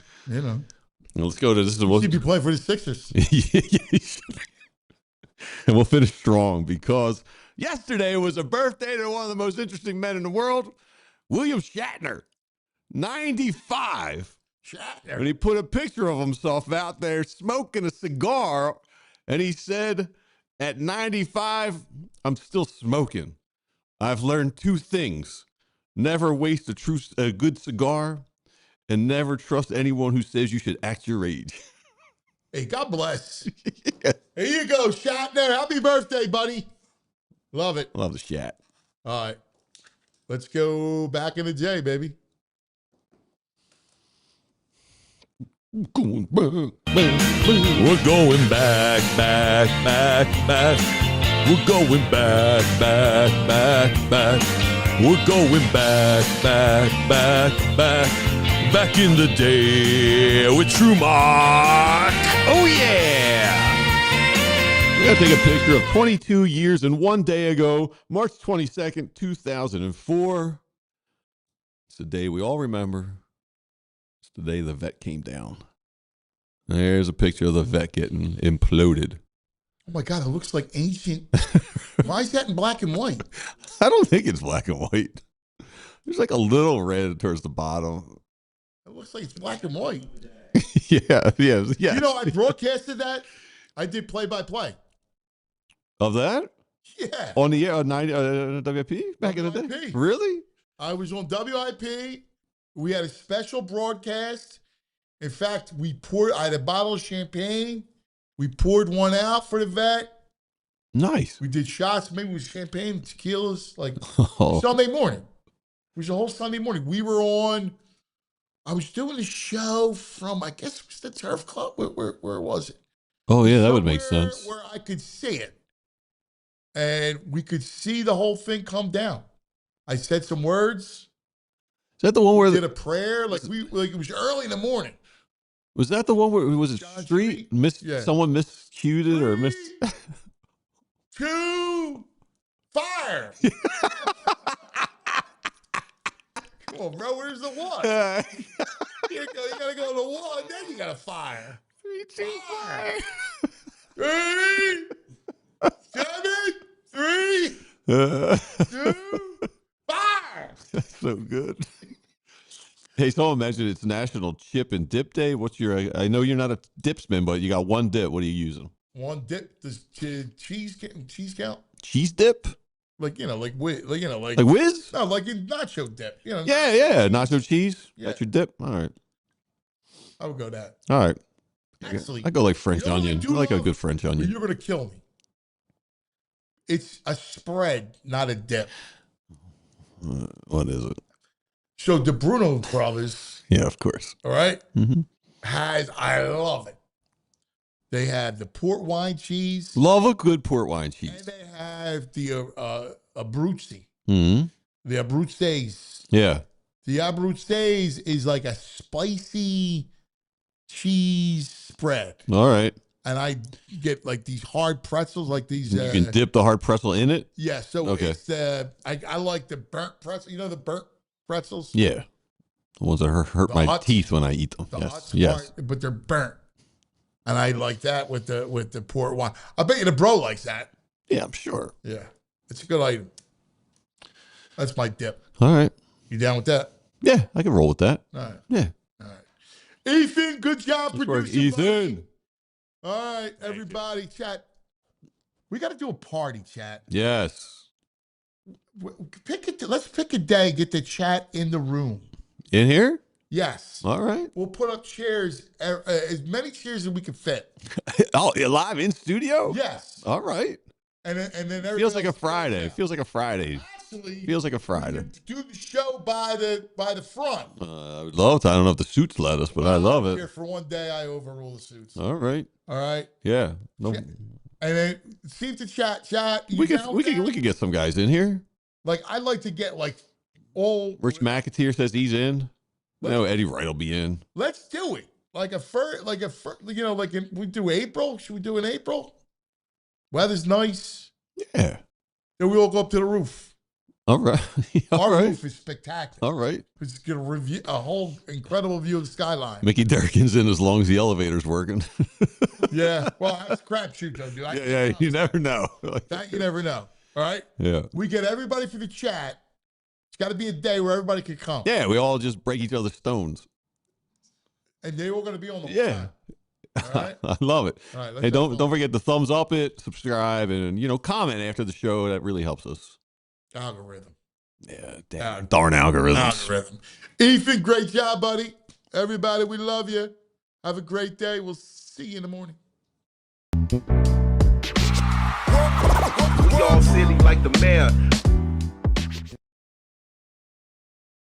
Let's go to this. He should be playing for the Sixers. And we'll finish strong because yesterday was a birthday to one of the most interesting men in the world, William Shatner. 95. Shatner. And he put a picture of himself out there smoking a cigar, and he said, at 95, I'm still smoking. I've learned 2 things. Never waste a good cigar, and never trust anyone who says you should act your age. Hey, God bless. Here you go, Shatner. Happy birthday, buddy. Love it. Love the Shat. All right. Let's go back in the day, baby. Going back, back. We're going back, back, back, back. We're going back, back, back, back. We're going back, back, back, back. Back in the day with True Mark. Oh, yeah. We're going to take a picture of 22 years and 1 day ago, March 22nd, 2004. It's the day we all remember. It's the day the vet came down. There's a picture of the vet getting imploded. Oh, my God. It looks like ancient. Why is that in black and white? I don't think it's black and white. There's like a little red towards the bottom. looks like it's black and white. Yeah. You know, I broadcasted that. I did play-by-play. Of that? Yeah. On the air, on WIP back in the day? Really? I was on WIP. We had a special broadcast. In fact, I had a bottle of champagne. We poured one out for the vet. Nice. We did shots, maybe with champagne, tequilas, like Sunday morning. It was a whole Sunday morning. We were on, I was doing a show from, I guess it was the Turf Club. Where was it? Oh, yeah, that would make sense. Where I could see it. And we could see the whole thing come down. I said some words. Is that the one where we did a prayer? Like it was early in the morning. Was that the one where it was a street? Someone miscued it or missed? 2, fire! Come on, bro. Where's the 1? You gotta go to the 1, then you gotta fire. 3, 2, fire. 3, 7, 3, 2, fire! That's so good. Hey, someone mentioned it's National Chip and Dip Day. What's your? I know you're not a dipsman, but you got one dip. What are you using? One dip. Does cheese count? Cheese dip? Like like Whiz? No, like in nacho dip. Yeah. Nacho cheese. Yeah. That's your dip. All right. I would go that. All right. Actually, I go like French onion. I like a good French onion. You're gonna kill me. It's a spread, not a dip. What is it? So the Bruno brothers. Yeah, of course. All right. Mm-hmm. I love it. They have the port wine cheese. Love a good port wine cheese. And they have the Abruzzi. Mm-hmm. The Abruzzes. Yeah. The Abruzzes is like a spicy cheese spread. All right. And I get like these hard pretzels, like these. You can dip the hard pretzel in it? Yeah. So okay. It's I like the burnt pretzel. You know the burnt pretzels? Yeah. The ones that hurt my teeth when I eat them. Yes. But they're burnt. And I like that with the port wine. I bet you the bro likes that. Yeah, I'm sure. Yeah. It's a good item. That's my dip. All right. You down with that? Yeah, I can roll with that. All right. Yeah. All right. Ethan, good job producing. Ethan. All right, everybody, chat. We got to do a party, chat. Yes. Let's pick a day, get the chat in the room. In here? Yes. All right. We'll put up chairs, as many chairs as we can fit. Oh, live in studio? Yes. All right. And then feels like a Friday. Feels like a Friday. Actually, feels like a Friday. Do the show by the front. I would love to. I don't know if the suits let us, but I love it. Here for one day, I overrule the suits. All right. All right. Yeah. No. And then see if the chat. We could get some guys in here. Like I'd like to get like all. Rich McAteer says he's in. No, Eddie Wright will be in. Let's do it. Like we do April. Should we do in April? Weather's nice. Yeah. Then we all go up to the roof. All right. Our roof is spectacular. All right. It's going to review a whole incredible view of the skyline. Mickey Durkin's in as long as the elevator's working. Yeah. Well, that's a crapshoot, though, dude. Yeah. You never know. That you never know. All right. Yeah. We get everybody for the chat. It's got to be a day where everybody can come. Yeah. We all just break each other's stones. And they're all going to be on the line. All right. I love it. All right. Hey, don't forget to thumbs up it, subscribe, and comment after the show. That really helps us. Algorithm. Yeah, darn algorithm. Ethan, great job, buddy. Everybody, we love you. Have a great day. We'll see you in the morning. We all silly like the mayor.